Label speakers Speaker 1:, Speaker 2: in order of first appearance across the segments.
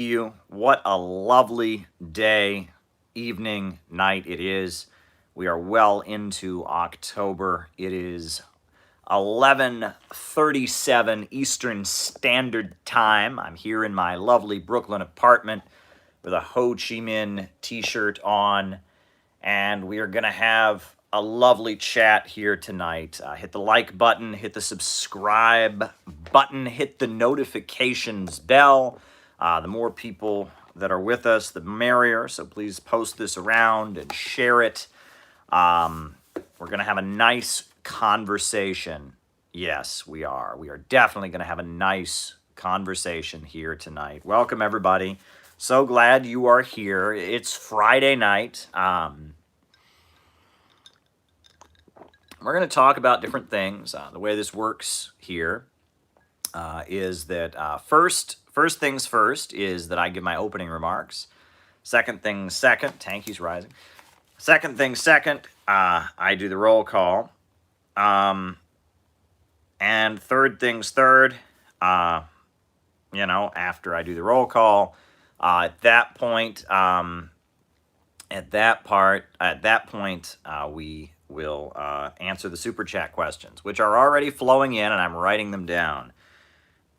Speaker 1: you. What a lovely day, evening, night it is. We are well into October. It is 11:37 Eastern Standard Time. I'm here in my lovely Brooklyn apartment with a Ho Chi Minh t-shirt on, and we are going to have a lovely chat here tonight. Hit the like button, hit the subscribe button, hit the notifications bell. The more people that are with us, the merrier. So please post this around and share it. We're going to have a nice conversation. Yes, we are. We are definitely going to have a nice conversation here tonight. Welcome, everybody. So glad you are here. It's Friday night. We're going to talk about different things. The way this works here is that first things first is that I give my opening remarks. Second things second, Tanky's rising. Second things second, I do the roll call. And third things third, after I do the roll call, at that point, we will answer the super chat questions, which are already flowing in, and I'm writing them down.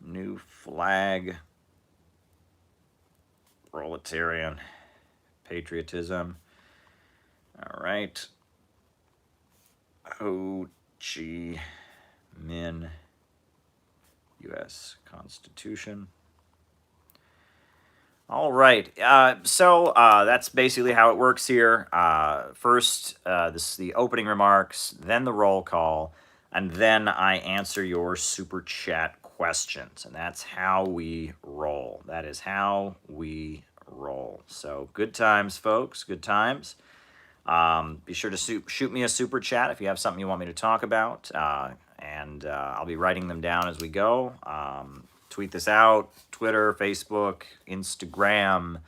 Speaker 1: New flag, proletarian, patriotism. All right. Ho Chi Minh, U.S. Constitution. All right, so that's basically how it works here. First, this is the opening remarks, then the roll call, and then I answer your super chat questions, and that's how we roll. That is how we roll. So good times, folks, good times. Be sure to shoot me a super chat if you have something you want me to talk about, and I'll be writing them down as we go. Tweet this out, Twitter, Facebook, Instagram,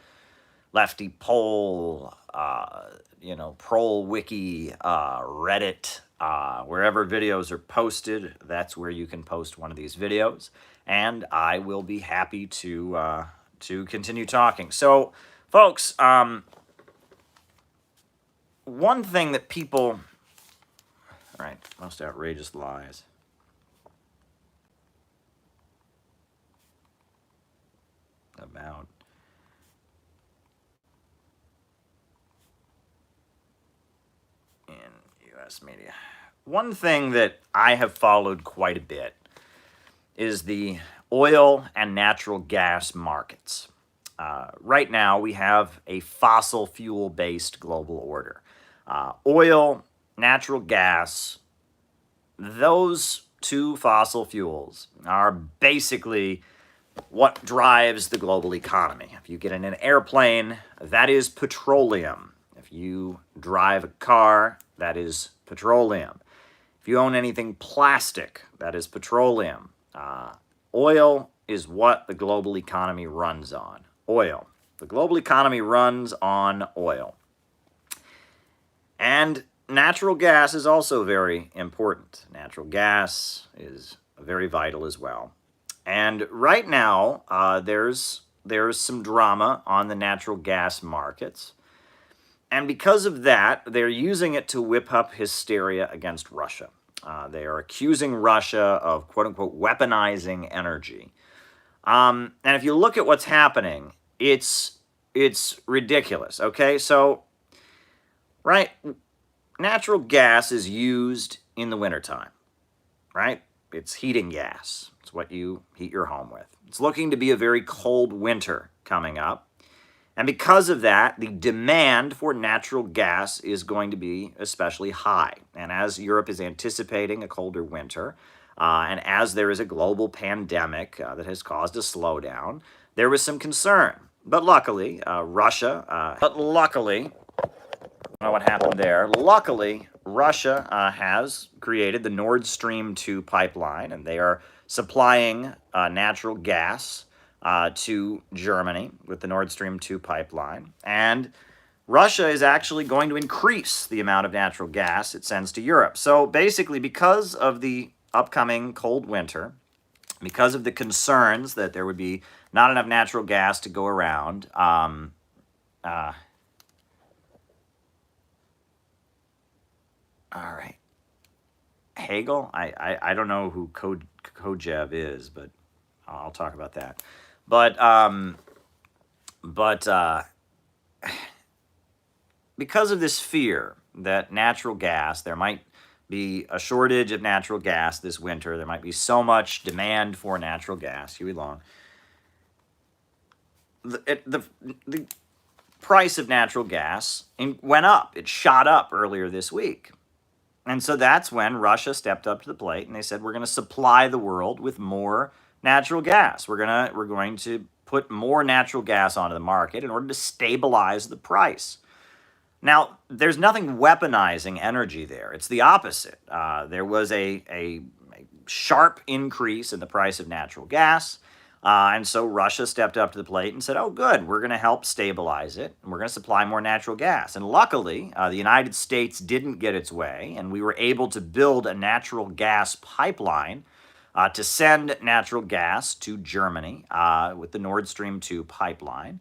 Speaker 1: Lefty Poll, Prol Wiki, Reddit, wherever videos are posted, that's where you can post one of these videos, and I will be happy to continue talking. So, folks, one thing that people, all right, most outrageous lies. About in U.S. media. One thing that I have followed quite a bit is the oil and natural gas markets. Right now, we have a fossil fuel-based global order. Oil, natural gas, those two fossil fuels are basically what drives the global economy. If you get in an airplane, that is petroleum. If you drive a car, that is petroleum. If you own anything plastic, that is petroleum. Oil is what the global economy runs on. Oil. The global economy runs on oil. And natural gas is also very important. Natural gas is very vital as well. And right now, there's some drama on the natural gas markets. And because of that, they're using it to whip up hysteria against Russia. They are accusing Russia of, quote-unquote, weaponizing energy. And if you look at what's happening, it's ridiculous, okay? So, right, natural gas is used in the wintertime, right? It's heating gas. It's what you heat your home with. It's looking to be a very cold winter coming up. And because of that, the demand for natural gas is going to be especially high. And as Europe is anticipating a colder winter, and as there is a global pandemic that has caused a slowdown, there was some concern. But luckily, Russia, I don't know what happened there. Luckily, Russia has created the Nord Stream 2 pipeline, and they are supplying natural gas to Germany with the Nord Stream 2 pipeline. And Russia is actually going to increase the amount of natural gas it sends to Europe. So basically, because of the upcoming cold winter, because of the concerns that there would be not enough natural gas to go around. All right. Hegel? I don't know who Kojev is, but I'll talk about that. But because of this fear that natural gas, there might be a shortage of natural gas this winter, there might be so much demand for natural gas, Huey Long, the price of natural gas went up. It shot up earlier this week. And so that's when Russia stepped up to the plate and they said, we're going to supply the world with more natural gas. We're going to put more natural gas onto the market in order to stabilize the price. Now, there's nothing weaponizing energy there. It's the opposite. There was a sharp increase in the price of natural gas. And so Russia stepped up to the plate and said, oh, good, we're going to help stabilize it, and we're going to supply more natural gas. And luckily, the United States didn't get its way, and we were able to build a natural gas pipeline to send natural gas to Germany with the Nord Stream 2 pipeline.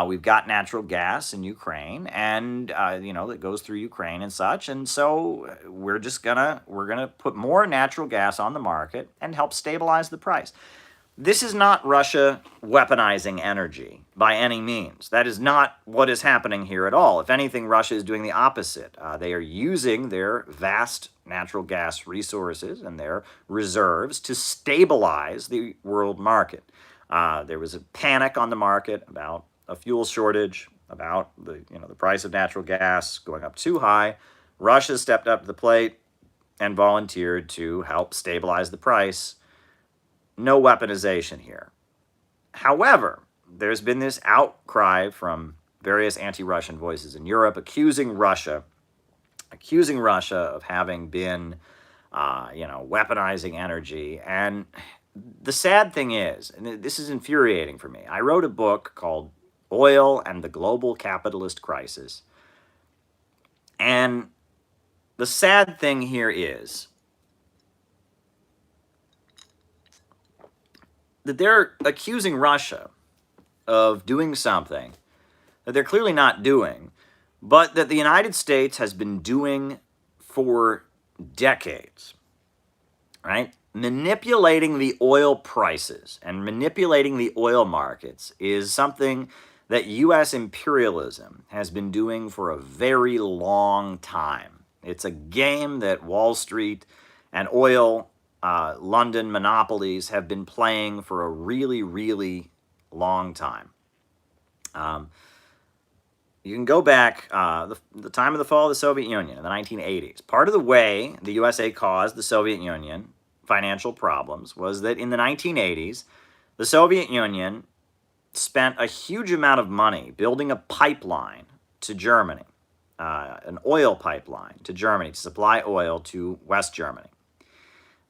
Speaker 1: We've got natural gas in Ukraine, and that goes through Ukraine and such. And so we're gonna put more natural gas on the market and help stabilize the price. This is not Russia weaponizing energy by any means. That is not what is happening here at all. If anything, Russia is doing the opposite. They are using their vast natural gas resources and their reserves to stabilize the world market. There was a panic on the market about a fuel shortage, about the price of natural gas going up too high. Russia stepped up to the plate and volunteered to help stabilize the price. No weaponization here. However, there's been this outcry from various anti-Russian voices in Europe accusing Russia of having been, weaponizing energy. And the sad thing is, and this is infuriating for me, I wrote a book called Oil and the Global Capitalist Crisis. And the sad thing here is that they're accusing Russia of doing something that they're clearly not doing, but that the United States has been doing for decades, right? Manipulating the oil prices and manipulating the oil markets is something that U.S. imperialism has been doing for a very long time. It's a game that Wall Street and oil London monopolies have been playing for a really, really long time. You can go back the time of the fall of the Soviet Union in the 1980s. Part of the way the USA caused the Soviet Union financial problems was that in the 1980s, the Soviet Union spent a huge amount of money building a pipeline to Germany, an oil pipeline to Germany to supply oil to West Germany.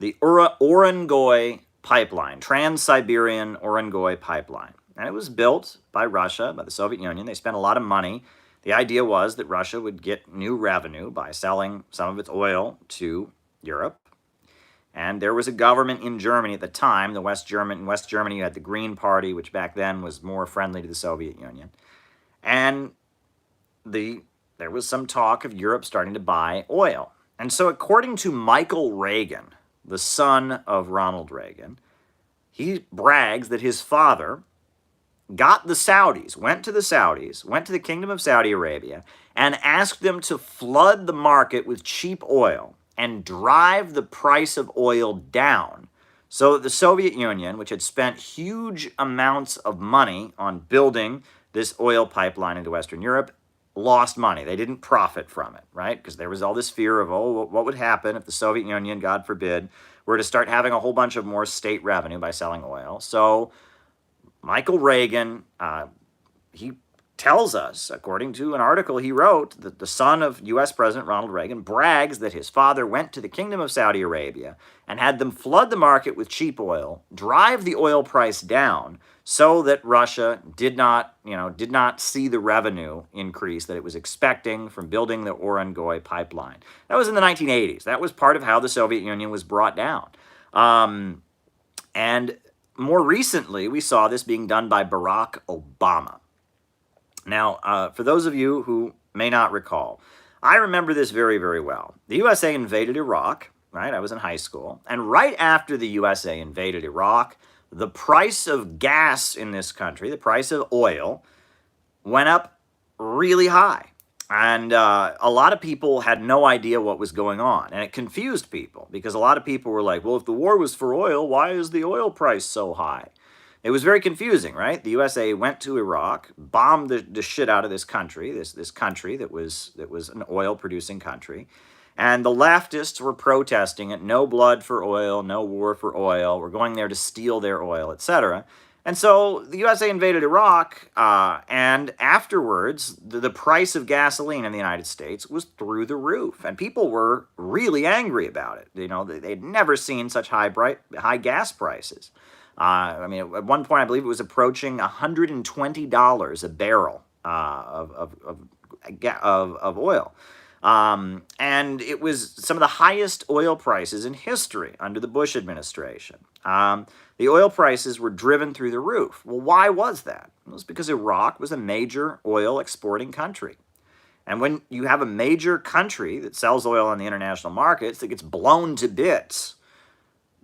Speaker 1: The Urengoy pipeline, Trans-Siberian Urengoy pipeline. And it was built by Russia, by the Soviet Union. They spent a lot of money. The idea was that Russia would get new revenue by selling some of its oil to Europe. And there was a government in Germany at the time, in West Germany, you had the Green Party, which back then was more friendly to the Soviet Union. And there was some talk of Europe starting to buy oil. And so according to Michael Reagan, the son of Ronald Reagan, he brags that his father got the Saudis, went to the Kingdom of Saudi Arabia, and asked them to flood the market with cheap oil and drive the price of oil down so that the Soviet Union, which had spent huge amounts of money on building this oil pipeline into Western Europe, lost money. They didn't profit from it, right? Because there was all this fear of, what would happen if the Soviet Union, God forbid, were to start having a whole bunch of more state revenue by selling oil. So Michael Reagan, he tells us, according to an article he wrote, that the son of U.S. President Ronald Reagan brags that his father went to the Kingdom of Saudi Arabia and had them flood the market with cheap oil, drive the oil price down so that Russia did not see the revenue increase that it was expecting from building the Urengoy pipeline. That was in the 1980s. That was part of how the Soviet Union was brought down. And more recently, we saw this being done by Barack Obama. Now, for those of you who may not recall, I remember this very, very well. The USA invaded Iraq, right? I was in high school. And right after the USA invaded Iraq, the price of gas in this country, the price of oil, went up really high. And a lot of people had no idea what was going on. And it confused people because a lot of people were like, well, if the war was for oil, why is the oil price so high? It was very confusing, right? The USA went to Iraq, bombed the shit out of this country, this country that was an oil-producing country. And the leftists were protesting it, no blood for oil, no war for oil, we're going there to steal their oil, etc. And so the USA invaded Iraq, and afterwards, the price of gasoline in the United States was through the roof. And people were really angry about it. You know, they'd never seen such high gas prices. I mean, at one point, I believe it was approaching $120 a barrel of oil. And it was some of the highest oil prices in history under the Bush administration. The oil prices were driven through the roof. Well, why was that? It was because Iraq was a major oil exporting country. And when you have a major country that sells oil on the international markets that gets blown to bits,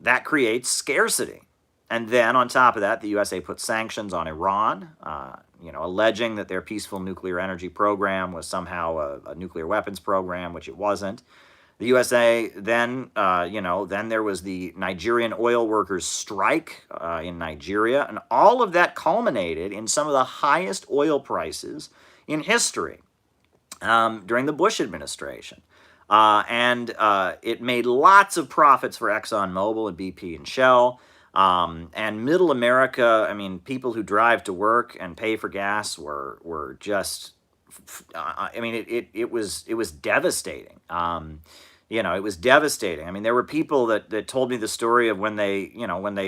Speaker 1: that creates scarcity. And then on top of that, the USA put sanctions on Iran, alleging that their peaceful nuclear energy program was somehow a nuclear weapons program, which it wasn't. The USA then, then there was the Nigerian oil workers' strike in Nigeria, and all of that culminated in some of the highest oil prices in history during the Bush administration. And it made lots of profits for ExxonMobil and BP and Shell. And middle America, I mean, people who drive to work and pay for gas were just, it was devastating. It was devastating. I mean, there were people that told me the story of when they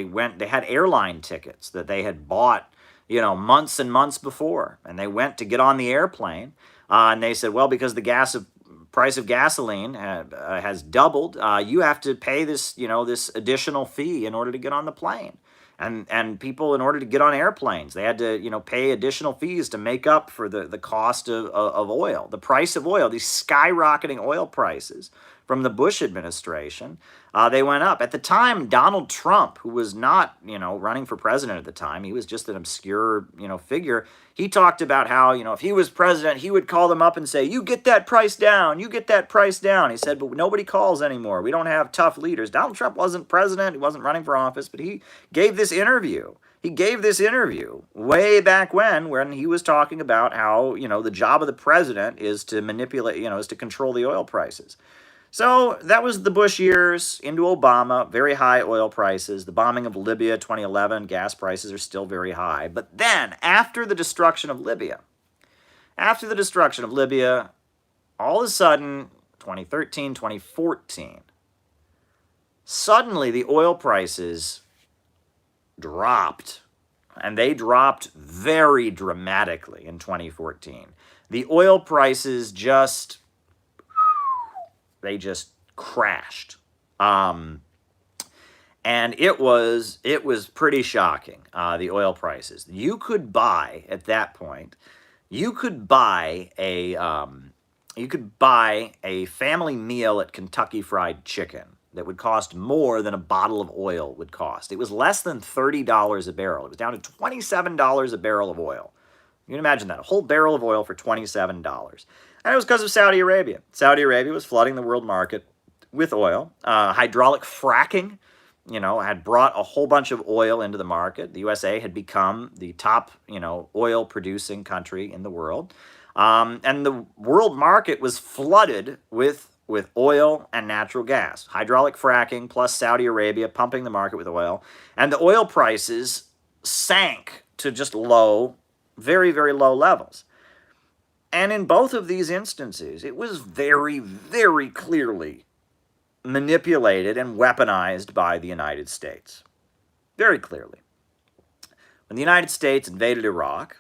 Speaker 1: went, they had airline tickets that they had bought, months and months before, and they went to get on the airplane, and they said, well, because the price of gasoline has doubled, you have to pay this, this additional fee in order to get on the plane. And people, in order to get on airplanes, they had to, pay additional fees to make up for the cost of oil. The price of oil, these skyrocketing oil prices from the Bush administration, they went up. At the time, Donald Trump, who was not, running for president at the time, he was just an obscure, figure. He talked about how, if he was president, he would call them up and say, you get that price down, you get that price down. He said, but nobody calls anymore. We don't have tough leaders. Donald Trump wasn't president. He wasn't running for office, but he gave this interview. He gave this interview way back when he was talking about how, the job of the president is to manipulate, is to control the oil prices. So that was the Bush years into Obama, very high oil prices. The bombing of Libya, 2011, gas prices are still very high. But then, after the destruction of Libya, all of a sudden, 2013, 2014, suddenly the oil prices dropped. And they dropped very dramatically in 2014. The oil prices just crashed. And it was pretty shocking, the oil prices. You could buy, at that point, a family meal at Kentucky Fried Chicken that would cost more than a bottle of oil would cost. It was less than $30 a barrel. It was down to $27 a barrel of oil. You can imagine that, a whole barrel of oil for $27. And it was because of Saudi Arabia. Saudi Arabia was flooding the world market with oil. Hydraulic fracking, had brought a whole bunch of oil into the market. The USA had become the top, oil-producing country in the world. And the world market was flooded with oil and natural gas. Hydraulic fracking plus Saudi Arabia pumping the market with oil. And the oil prices sank to just low, very, very low levels. And in both of these instances, it was very, very clearly manipulated and weaponized by the United States. Very clearly. When the United States invaded Iraq,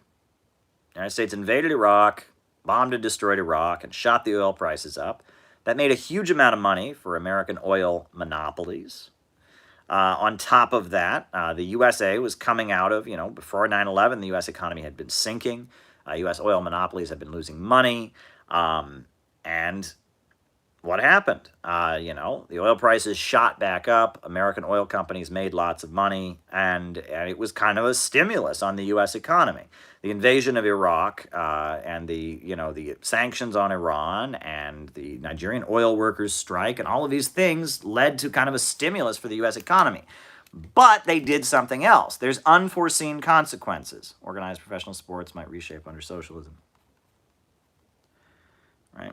Speaker 1: bombed and destroyed Iraq, and shot the oil prices up, that made a huge amount of money for American oil monopolies. On top of that, the USA was coming out of, before 9/11, the U.S. economy had been sinking. U.S. oil monopolies had been losing money. And what happened? The oil prices shot back up. American oil companies made lots of money, and it was kind of a stimulus on the U.S. economy. The invasion of Iraq and the sanctions on Iran and the Nigerian oil workers' strike and all of these things led to kind of a stimulus for the U.S. economy. But they did something else. There's unforeseen consequences. Organized professional sports might reshape under socialism. Right?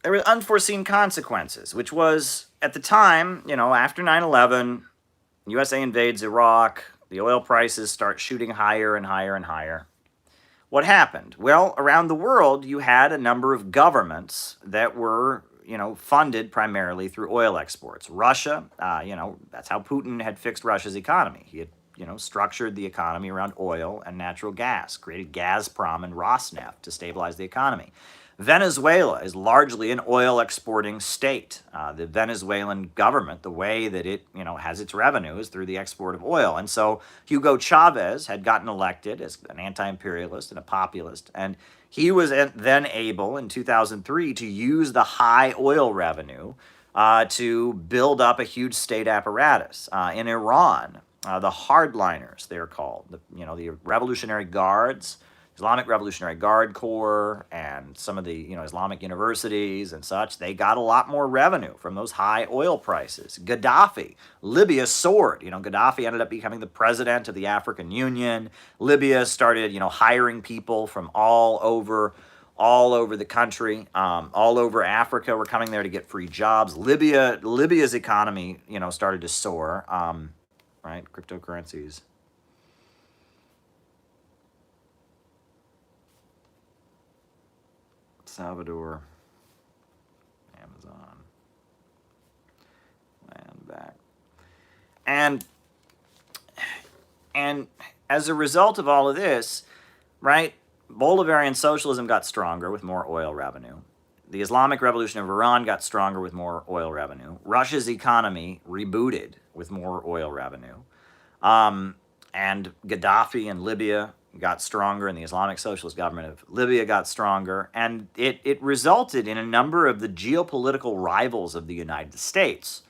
Speaker 1: There were unforeseen consequences, which was, at the time, after 9/11, USA invades Iraq, the oil prices start shooting higher and higher and higher. What happened? Well, around the world, you had a number of governments that were, funded primarily through oil exports. Russia, that's how Putin had fixed Russia's economy. He had, structured the economy around oil and natural gas, created Gazprom and Rosneft to stabilize the economy. Venezuela is largely an oil exporting state. The Venezuelan government, the way that it has its revenue is through the export of oil. And so Hugo Chavez had gotten elected as an anti-imperialist and a populist, and he was then able in 2003 to use the high oil revenue to build up a huge state apparatus. In Iran, the hardliners, they're called, the Revolutionary Guards, Islamic Revolutionary Guard Corps, and some of the Islamic universities and such, they got a lot more revenue from those high oil prices. Gaddafi, Libya soared. Gaddafi ended up becoming the president of the African Union. Libya started, hiring people from all over the country, all over Africa were coming there to get free jobs. Libya's economy, started to soar. Right, cryptocurrencies. Salvador, Amazon, land back. And as a result of all of this, right, Bolivarian socialism got stronger with more oil revenue. The Islamic Revolution of Iran got stronger with more oil revenue. Russia's economy rebooted with more oil revenue. And Gaddafi and Libya got stronger, and the Islamic Socialist government of Libya got stronger, and it resulted in a number of the geopolitical rivals of the United States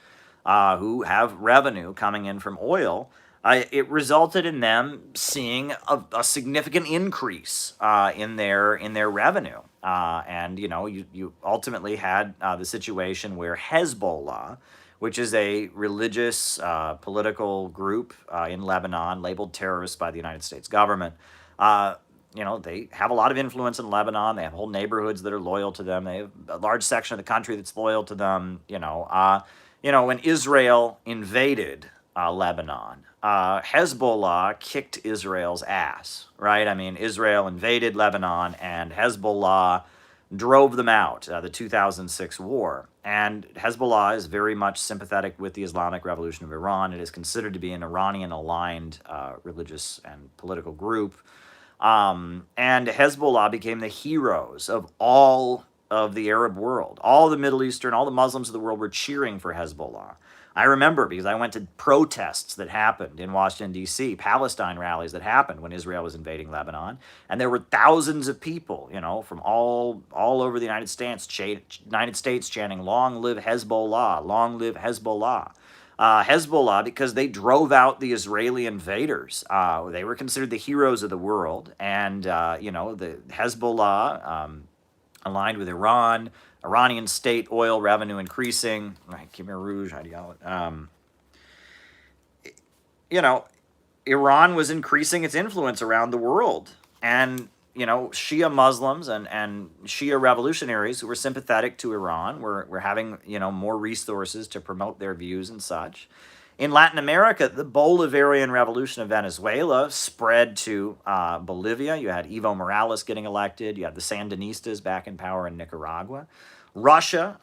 Speaker 1: who have revenue coming in from oil. It resulted in them seeing a significant increase in their revenue, and you ultimately had the situation where Hezbollah, which is a religious political group in Lebanon, labeled terrorists by the United States government. They have a lot of influence in Lebanon. They have whole neighborhoods that are loyal to them. They have a large section of the country that's loyal to them. When Israel invaded Lebanon, Hezbollah kicked Israel's ass, right? I mean, Israel invaded Lebanon, and Hezbollah drove them out, the 2006 war. And Hezbollah is very much sympathetic with the Islamic Revolution of Iran. It is considered to be an Iranian-aligned religious and political group. And Hezbollah became the heroes of all of the Arab world. All the Middle Eastern, all the Muslims of the world were cheering for Hezbollah. I remember because I went to protests that happened in Washington, D.C., Palestine rallies that happened when Israel was invading Lebanon. And there were thousands of people, from all over the United States chanting, "Long live Hezbollah, long live Hezbollah." Hezbollah, because they drove out the Israeli invaders. They were considered the heroes of the world. And, the Hezbollah aligned with Iran, Iranian state oil revenue increasing. Right, Khmer Rouge, how do you call it? Iran was increasing its influence around the world. And, Shia Muslims and Shia revolutionaries who were sympathetic to Iran were having, more resources to promote their views and such. In Latin America, the Bolivarian Revolution of Venezuela spread to Bolivia. You had Evo Morales getting elected. You had the Sandinistas back in power in Nicaragua. Russia,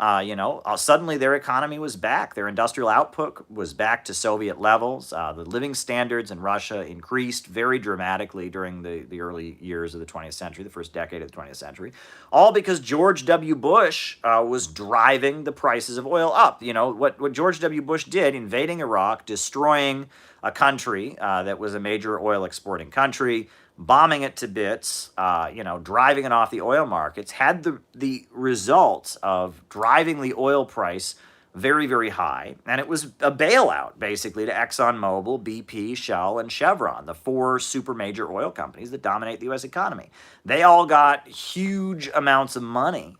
Speaker 1: suddenly their economy was back. Their industrial output was back to Soviet levels. The living standards in Russia increased very dramatically during the early years of the 20th century, the first decade of the 20th century, all because George W. Bush was driving the prices of oil up. What George W. Bush did, invading Iraq, destroying a country that was a major oil exporting country, bombing it to bits, driving it off the oil markets, had the results of driving the oil price very, very high. And it was a bailout, basically, to ExxonMobil, BP, Shell, and Chevron, the four super major oil companies that dominate the U.S. economy. They all got huge amounts of money,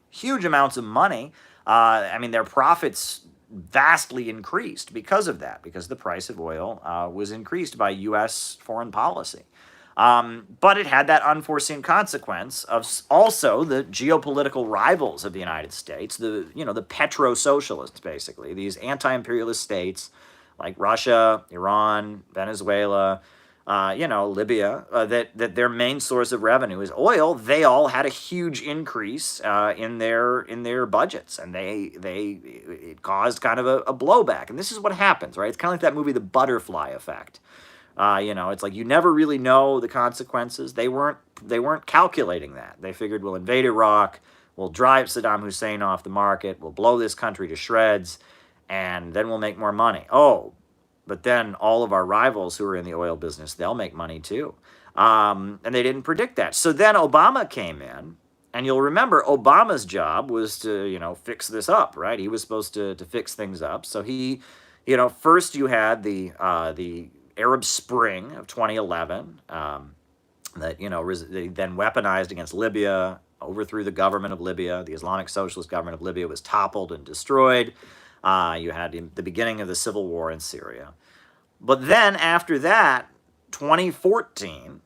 Speaker 1: their profits vastly increased because of that, because the price of oil was increased by U.S. foreign policy. But it had that unforeseen consequence of also the geopolitical rivals of the United States, the petro-socialists, basically, these anti-imperialist states like Russia, Iran, Venezuela, Libya, that their main source of revenue is oil. They all had a huge increase in their budgets, and it caused kind of a blowback. And this is what happens, right? It's kind of like that movie, The Butterfly Effect. It's like you never really know the consequences. They weren't calculating that. They figured we'll invade Iraq, we'll drive Saddam Hussein off the market, we'll blow this country to shreds, and then we'll make more money. Oh, but then all of our rivals who are in the oil business, they'll make money too. And they didn't predict that. So then Obama came in, and you'll remember Obama's job was to, fix this up, right? He was supposed to fix things up. So he, first you had the Arab Spring of 2011 they then weaponized against Libya, overthrew the government of Libya. The Islamic Socialist government of Libya was toppled and destroyed. You had the beginning of the civil war in Syria. But then after that, 2014,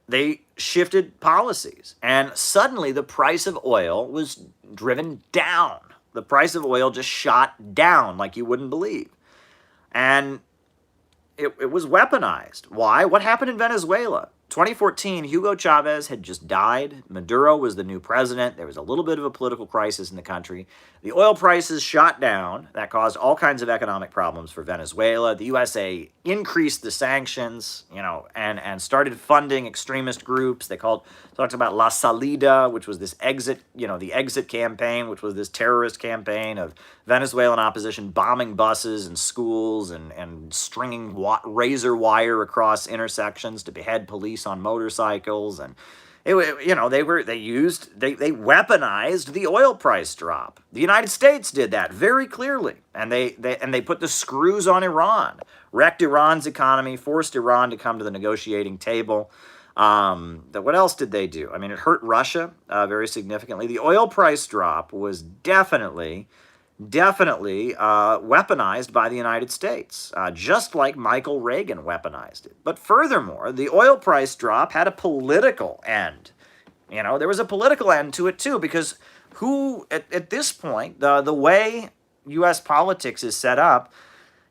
Speaker 1: they shifted policies. And suddenly the price of oil was driven down. The price of oil just shot down like you wouldn't believe. And it was weaponized. Why? What happened in Venezuela? 2014, Hugo Chavez had just died. Maduro was the new president. There was a little bit of a political crisis in the country. The oil prices shot down. That caused all kinds of economic problems for Venezuela. The USA increased the sanctions, and started funding extremist groups. They talked about La Salida, which was this exit, the exit campaign, which was this terrorist campaign of Venezuelan opposition bombing buses and schools and stringing razor wire across intersections to behead police on motorcycles. And they weaponized the oil price drop. The United States did that very clearly, and they put the screws on Iran, wrecked Iran's economy, forced Iran to come to the negotiating table. What else did they do? It hurt Russia very significantly. The oil price drop was definitely weaponized by the United States, just like Michael Reagan weaponized it. But furthermore, the oil price drop had a political end. There was a political end to it too, because at this point, the way U.S. politics is set up,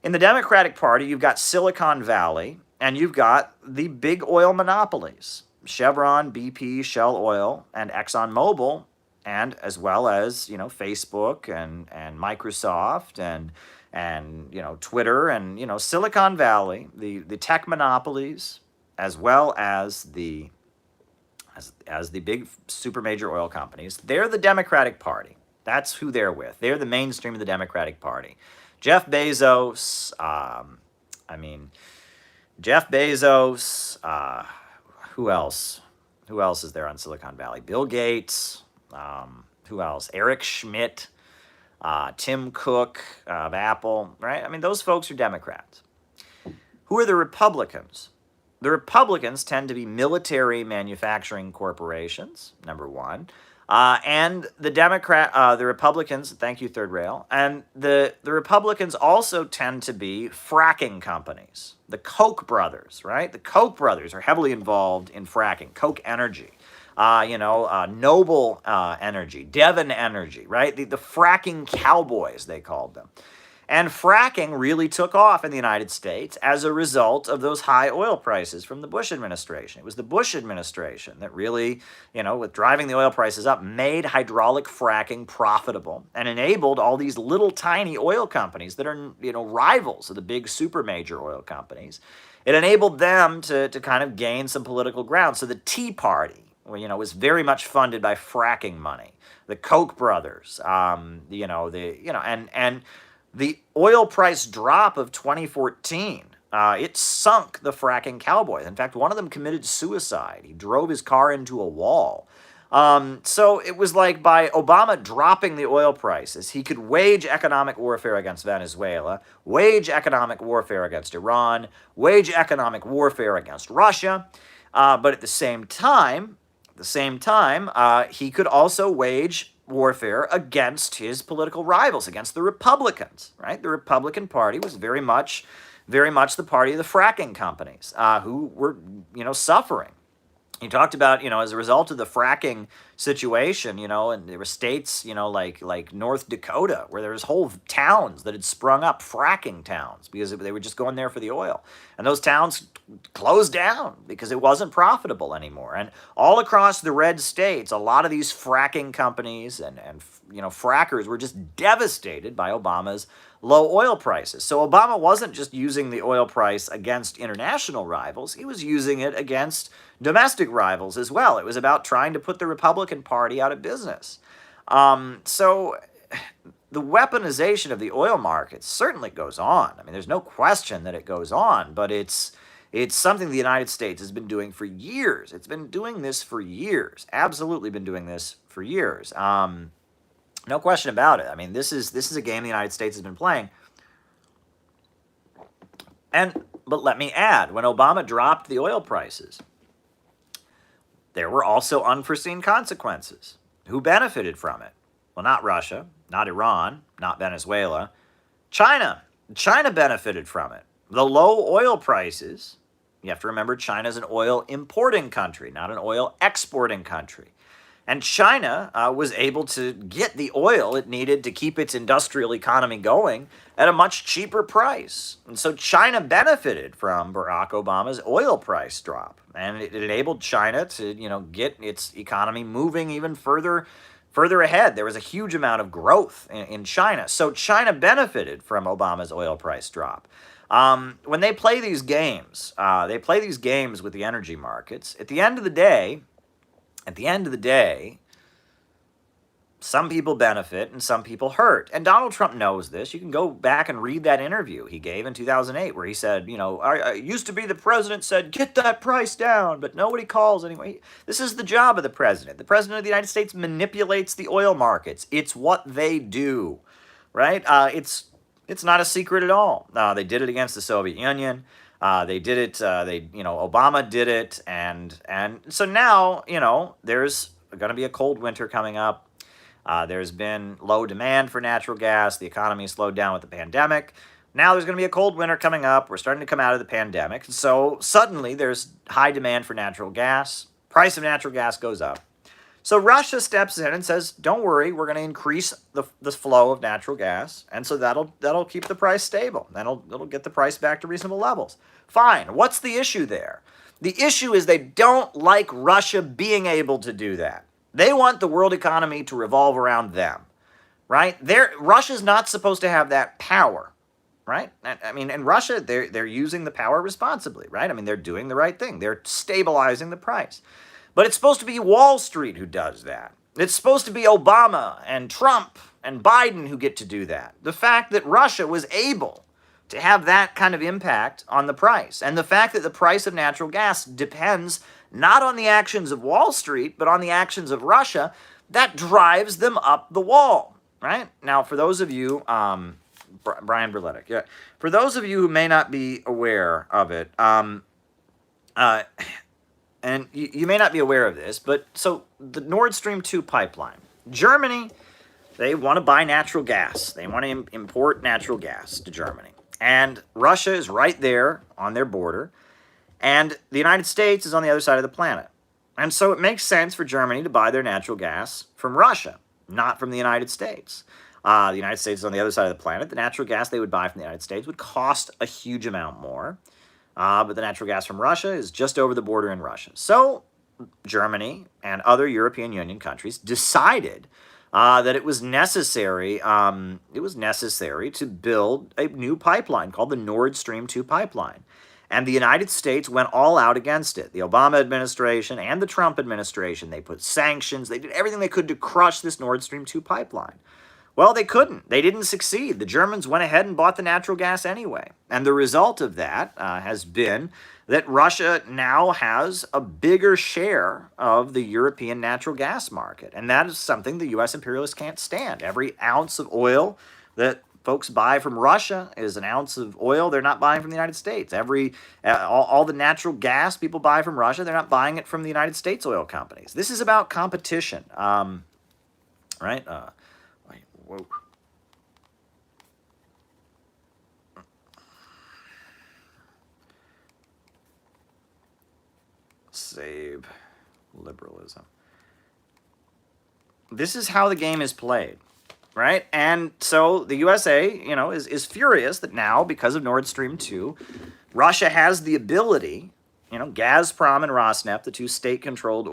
Speaker 1: in the Democratic Party, you've got Silicon Valley, and you've got the big oil monopolies, Chevron, BP, Shell Oil, and ExxonMobil, and as well as, Facebook and Microsoft and Twitter and, Silicon Valley, the tech monopolies, as well as the big super major oil companies. They're the Democratic Party. That's who they're with. They're the mainstream of the Democratic Party. Jeff Bezos, who else? Who else is there on Silicon Valley? Bill Gates. Who else? Eric Schmidt, Tim Cook of Apple, right? Those folks are Democrats. Who are the Republicans? The Republicans tend to be military manufacturing corporations, number one. And the Republicans, thank you, Third Rail, and the Republicans also tend to be fracking companies. The Koch brothers, right? The Koch brothers are heavily involved in fracking. Koch Energy, Noble Energy, Devon Energy, right? The fracking cowboys, they called them. And fracking really took off in the United States as a result of those high oil prices from the Bush administration. It was the Bush administration that really, with driving the oil prices up, made hydraulic fracking profitable and enabled all these little tiny oil companies that are, rivals of the big super major oil companies. It enabled them to kind of gain some political ground. So the Tea Party, was very much funded by fracking money. The Koch brothers, and the oil price drop of 2014, it sunk the fracking cowboys. In fact, one of them committed suicide. He drove his car into a wall. So it was like by Obama dropping the oil prices, he could wage economic warfare against Venezuela, wage economic warfare against Iran, wage economic warfare against Russia. But at the same time, he could also wage warfare against his political rivals, against the Republicans, right? The Republican Party was very much the party of the fracking companies, who were, suffering. He talked about, as a result of the fracking situation, and there were states, like North Dakota, where there was whole towns that had sprung up, fracking towns, because they were just going there for the oil. And those towns closed down because it wasn't profitable anymore. And all across the red states, a lot of these fracking companies and frackers were just devastated by Obama's low oil prices. So Obama wasn't just using the oil price against international rivals, he was using it against domestic rivals as well. It was about trying to put the Republican Party out of business. So the weaponization of the oil market certainly goes on. I mean, there's no question that it goes on, but it's something the United States has been doing for years. It's been doing this for years. Absolutely been doing this for years. No question about it. I mean, this is a game the United States has been playing. But let me add, when Obama dropped the oil prices, there were also unforeseen consequences. Who benefited from it? Well, not Russia, not Iran, not Venezuela. China. China benefited from it. The low oil prices, you have to remember China's an oil importing country, not an oil exporting country. And China was able to get the oil it needed to keep its industrial economy going at a much cheaper price. And so China benefited from Barack Obama's oil price drop. And it enabled China to, get its economy moving even further ahead. There was a huge amount of growth in China. So China benefited from Obama's oil price drop. When they play these games, with the energy markets. At the end of the day, some people benefit and some people hurt. And Donald Trump knows this. You can go back and read that interview he gave in 2008 where he said, I used to be the president said, get that price down, but nobody calls anyway. This is the job of the president. The president of the United States manipulates the oil markets. It's what they do, right? It's not a secret at all. They did it against the Soviet Union. They did it, Obama did it, and so now, there's going to be a cold winter coming up. There's been low demand for natural gas. The economy slowed down with the pandemic. Now there's going to be a cold winter coming up. We're starting to come out of the pandemic. So suddenly there's high demand for natural gas. Price of natural gas goes up. So Russia steps in and says, don't worry, we're going to increase the flow of natural gas. And so that'll keep the price stable. It'll get the price back to reasonable levels. Fine. What's the issue there? The issue is they don't like Russia being able to do that. They want the world economy to revolve around them, right? Russia's not supposed to have that power, right? I mean, in Russia, they're using the power responsibly, right? I mean, they're doing the right thing. They're stabilizing the price. But it's supposed to be Wall Street who does that. It's supposed to be Obama and Trump and Biden who get to do that. The fact that Russia was able to have that kind of impact on the price, and the fact that the price of natural gas depends not on the actions of Wall Street, but on the actions of Russia, that drives them up the wall, right? Now, for those of you, Brian Berletic, yeah, for those of you who may not be aware of it, and you may not be aware of this, but so the Nord Stream 2 pipeline, Germany, they want to buy natural gas. They want to import natural gas to Germany. And Russia is right there on their border. And the United States is on the other side of the planet. And so it makes sense for Germany to buy their natural gas from Russia, not from the United States. The United States is on the other side of the planet. The natural gas they would buy from the United States would cost a huge amount more. But the natural gas from Russia is just over the border in Russia. So Germany and other European Union countries decided that it was necessary. It was necessary to build a new pipeline called the Nord Stream 2 pipeline. And the United States went all out against it. The Obama administration and the Trump administration, they put sanctions. They did everything they could to crush this Nord Stream 2 pipeline. Well, they couldn't. They didn't succeed. The Germans went ahead and bought the natural gas anyway. And the result of that has been that Russia now has a bigger share of the European natural gas market. And that is something the U.S. imperialists can't stand. Every ounce of oil that folks buy from Russia is an ounce of oil they're not buying from the United States. All the natural gas people buy from Russia, they're not buying it from the United States oil companies. This is about competition, right? Whoa. Save liberalism. This is how the game is played, right? And so the USA, is furious that now, because of Nord Stream 2, Russia has the ability, Gazprom and Rosneft, the two state-controlled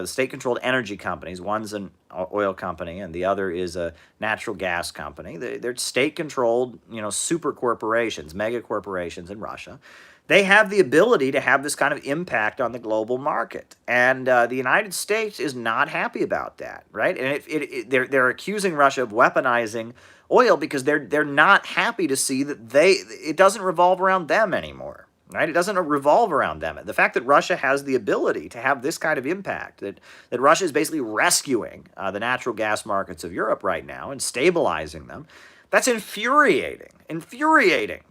Speaker 1: state-controlled energy companies. One's an oil company, and the other is a natural gas company. They're state-controlled, super corporations, mega corporations in Russia. They have the ability to have this kind of impact on the global market, and the United States is not happy about that, right? And they're accusing Russia of weaponizing oil because they're not happy to see that it doesn't revolve around them anymore. Right? It doesn't revolve around them. The fact that Russia has the ability to have this kind of impact, that Russia is basically rescuing the natural gas markets of Europe right now and stabilizing them, that's infuriating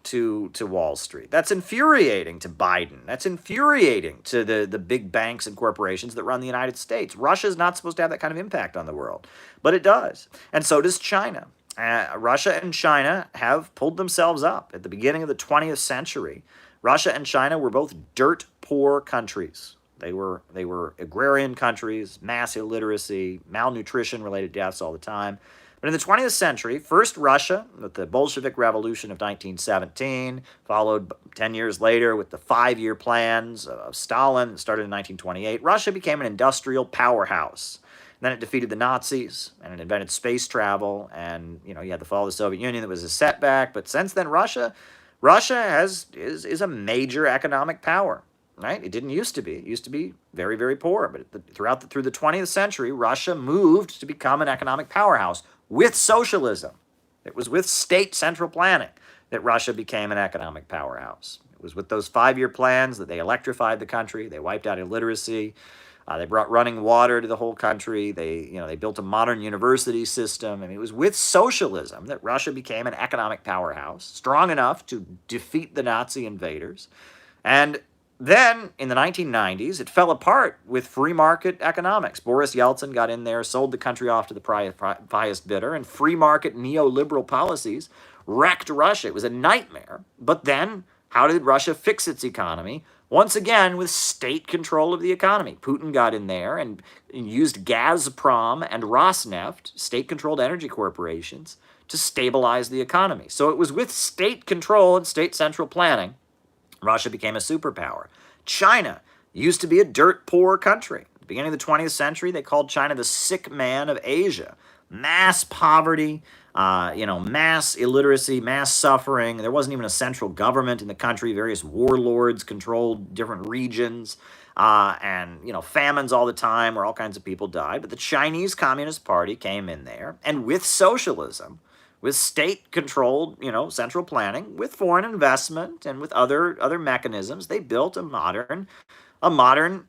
Speaker 1: to Wall Street. That's infuriating to Biden. That's infuriating to the big banks and corporations that run the United States. Russia is not supposed to have that kind of impact on the world, but it does. And so does China. Russia and China have pulled themselves up at the beginning of the 20th century. Russia and China were both dirt poor countries. They were agrarian countries, mass illiteracy, malnutrition-related deaths all the time. But in the 20th century, first Russia, with the Bolshevik Revolution of 1917, followed 10 years later with the 5-year plans of Stalin that started in 1928, Russia became an industrial powerhouse. And then it defeated the Nazis, and it invented space travel, and you had the fall of the Soviet Union that was a setback. But since then, Russia is a major economic power, right? It didn't used to be. It used to be very, very poor. But through the 20th century, Russia moved to become an economic powerhouse with socialism. It was with state central planning that Russia became an economic powerhouse. It was with those 5-year plans that they electrified the country. They wiped out illiteracy. They brought running water to the whole country. They built a modern university system. I mean, it was with socialism that Russia became an economic powerhouse, strong enough to defeat the Nazi invaders. And then, in the 1990s, it fell apart with free market economics. Boris Yeltsin got in there, sold the country off to the highest bidder, and free market neoliberal policies wrecked Russia. It was a nightmare. But then, how did Russia fix its economy? Once again, with state control of the economy. Putin got in there and used Gazprom and Rosneft, state-controlled energy corporations, to stabilize the economy. So it was with state control and state central planning, Russia became a superpower. China used to be a dirt-poor country. At the beginning of the 20th century, they called China the sick man of Asia. Mass poverty, mass illiteracy, mass suffering. There wasn't even a central government in the country. Various warlords controlled different regions, and famines all the time where all kinds of people died. But the Chinese Communist Party came in there, and with socialism, with state-controlled, central planning, with foreign investment, and with other mechanisms, they built a modern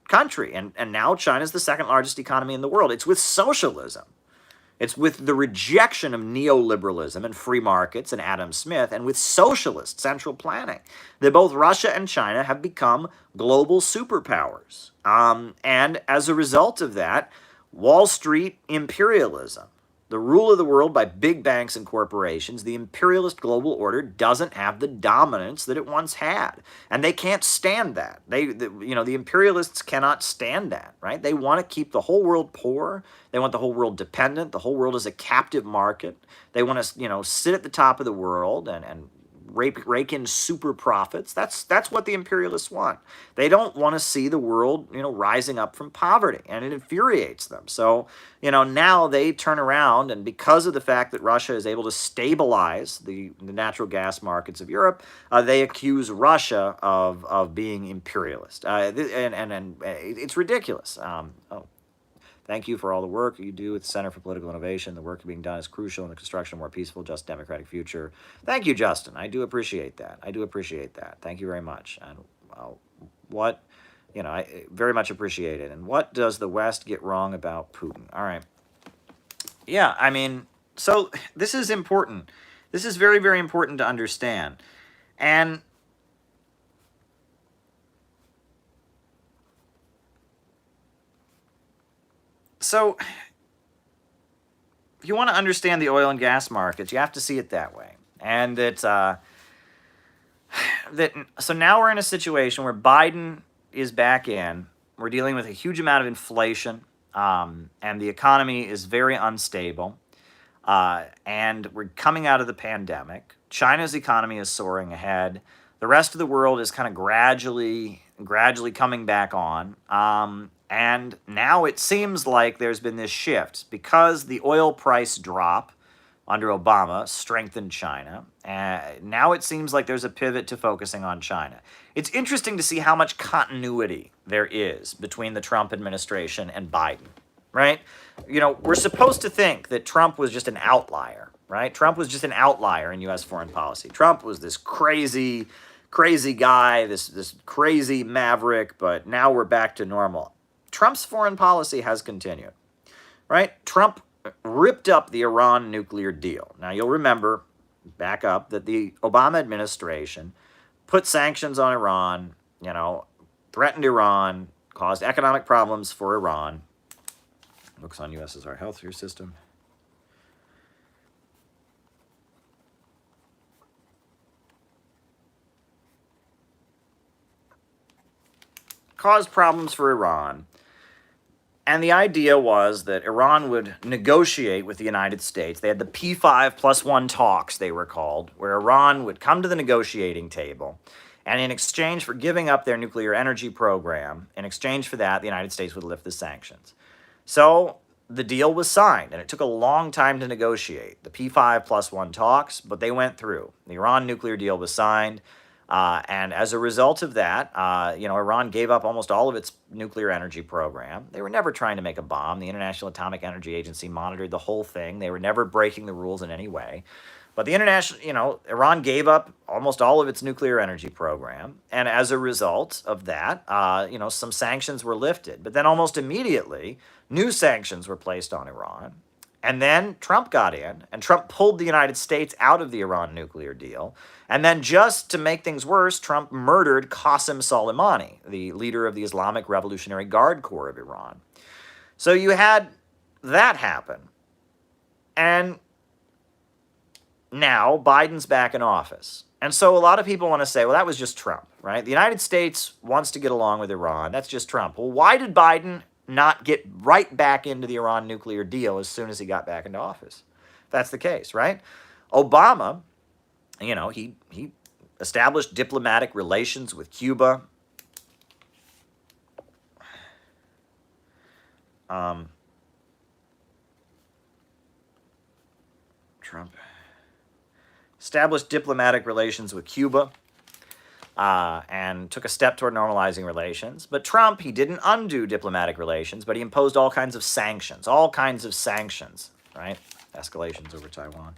Speaker 1: country. And now China's the second largest economy in the world. It's with socialism. It's with the rejection of neoliberalism and free markets and Adam Smith, and with socialist central planning, that both Russia and China have become global superpowers. And as a result of that, Wall Street imperialism, the rule of the world by big banks and corporations, the imperialist global order doesn't have the dominance that it once had. And they can't stand that. The imperialists cannot stand that, right? They want to keep the whole world poor. They want the whole world dependent. The whole world is a captive market. They want to, sit at the top of the world and rake in super profits. That's what the imperialists want. They don't want to see the world, rising up from poverty, and it infuriates them. So, now they turn around, and because of the fact that Russia is able to stabilize the natural gas markets of Europe, they accuse Russia of being imperialist, and it's ridiculous. Thank you for all the work you do with the Center for Political Innovation. The work being done is crucial in the construction of a more peaceful, just, democratic future. Thank you, Justin. I do appreciate that. Thank you very much. And I very much appreciate it. And what does the West get wrong about Putin? All right. Yeah, so this is important. This is very, very important to understand. And so, if you want to understand the oil and gas markets, you have to see it that way. And so now we're in a situation where Biden is back in. We're dealing with a huge amount of inflation, and the economy is very unstable. And we're coming out of the pandemic. China's economy is soaring ahead. The rest of the world is kind of gradually coming back on. And now it seems like there's been this shift because the oil price drop under Obama strengthened China. Now it seems like there's a pivot to focusing on China. It's interesting to see how much continuity there is between the Trump administration and Biden, right? We're supposed to think that Trump was just an outlier, right? Trump was just an outlier in U.S. foreign policy. Trump was this crazy guy, this crazy maverick, but now we're back to normal. Trump's foreign policy has continued, right? Trump ripped up the Iran nuclear deal. Now, you'll remember, back up, that the Obama administration put sanctions on Iran, threatened Iran, caused economic problems for Iran. Looks on U.S. as our healthcare system. Caused problems for Iran. And the idea was that Iran would negotiate with the United States. They had the P5+1 talks, they were called, where Iran would come to the negotiating table. And in exchange for giving up their nuclear energy program, in exchange for that, the United States would lift the sanctions. So the deal was signed, and it took a long time to negotiate. The P5+1 talks, but they went through. The Iran nuclear deal was signed. And as a result of that, Iran gave up almost all of its nuclear energy program. They were never trying to make a bomb. The International Atomic Energy Agency monitored the whole thing. They were never breaking the rules in any way. But Iran gave up almost all of its nuclear energy program. And as a result of that, some sanctions were lifted. But then almost immediately, new sanctions were placed on Iran. And then Trump got in, and Trump pulled the United States out of the Iran nuclear deal. And then just to make things worse, Trump murdered Qasem Soleimani, the leader of the Islamic Revolutionary Guard Corps of Iran. So you had that happen. And now Biden's back in office. And so a lot of people want to say, well, that was just Trump, right? The United States wants to get along with Iran. That's just Trump. Well, why did Biden not get right back into the Iran nuclear deal as soon as he got back into office? That's the case, right? Obama, he established diplomatic relations with Cuba. Trump established diplomatic relations with Cuba. And took a step toward normalizing relations. But Trump, he didn't undo diplomatic relations, but he imposed all kinds of sanctions, right? Escalations over Taiwan.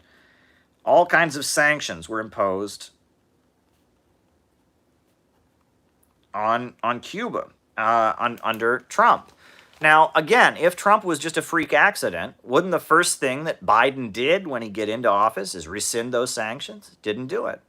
Speaker 1: All kinds of sanctions were imposed on Cuba under Trump. Now, again, if Trump was just a freak accident, wouldn't the first thing that Biden did when he get into office is rescind those sanctions? Didn't do it.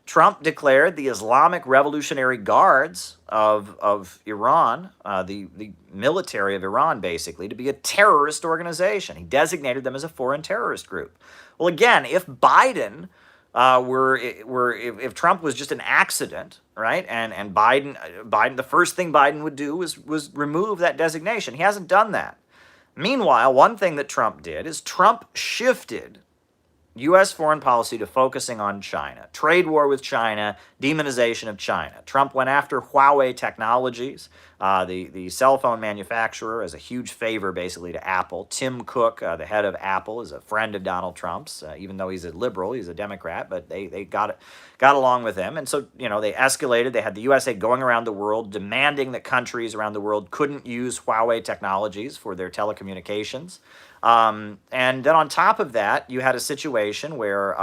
Speaker 1: Trump declared the Islamic Revolutionary Guards of Iran, the military of Iran, basically, to be a terrorist organization. He designated them as a foreign terrorist group. Well, again, if Biden if Trump was just an accident, right, and Biden, the first thing Biden would do was remove that designation. He hasn't done that. Meanwhile, one thing that Trump did is Trump shifted U.S. foreign policy to focusing on China. Trade war with China, demonization of China. Trump went after Huawei Technologies, the cell phone manufacturer, as a huge favor basically to Apple. Tim Cook, the head of Apple, is a friend of Donald Trump's, even though he's a liberal, he's a Democrat, but they got along with him. And so, they escalated. They had the USA going around the world demanding that countries around the world couldn't use Huawei Technologies for their telecommunications. And then on top of that, you had a situation where,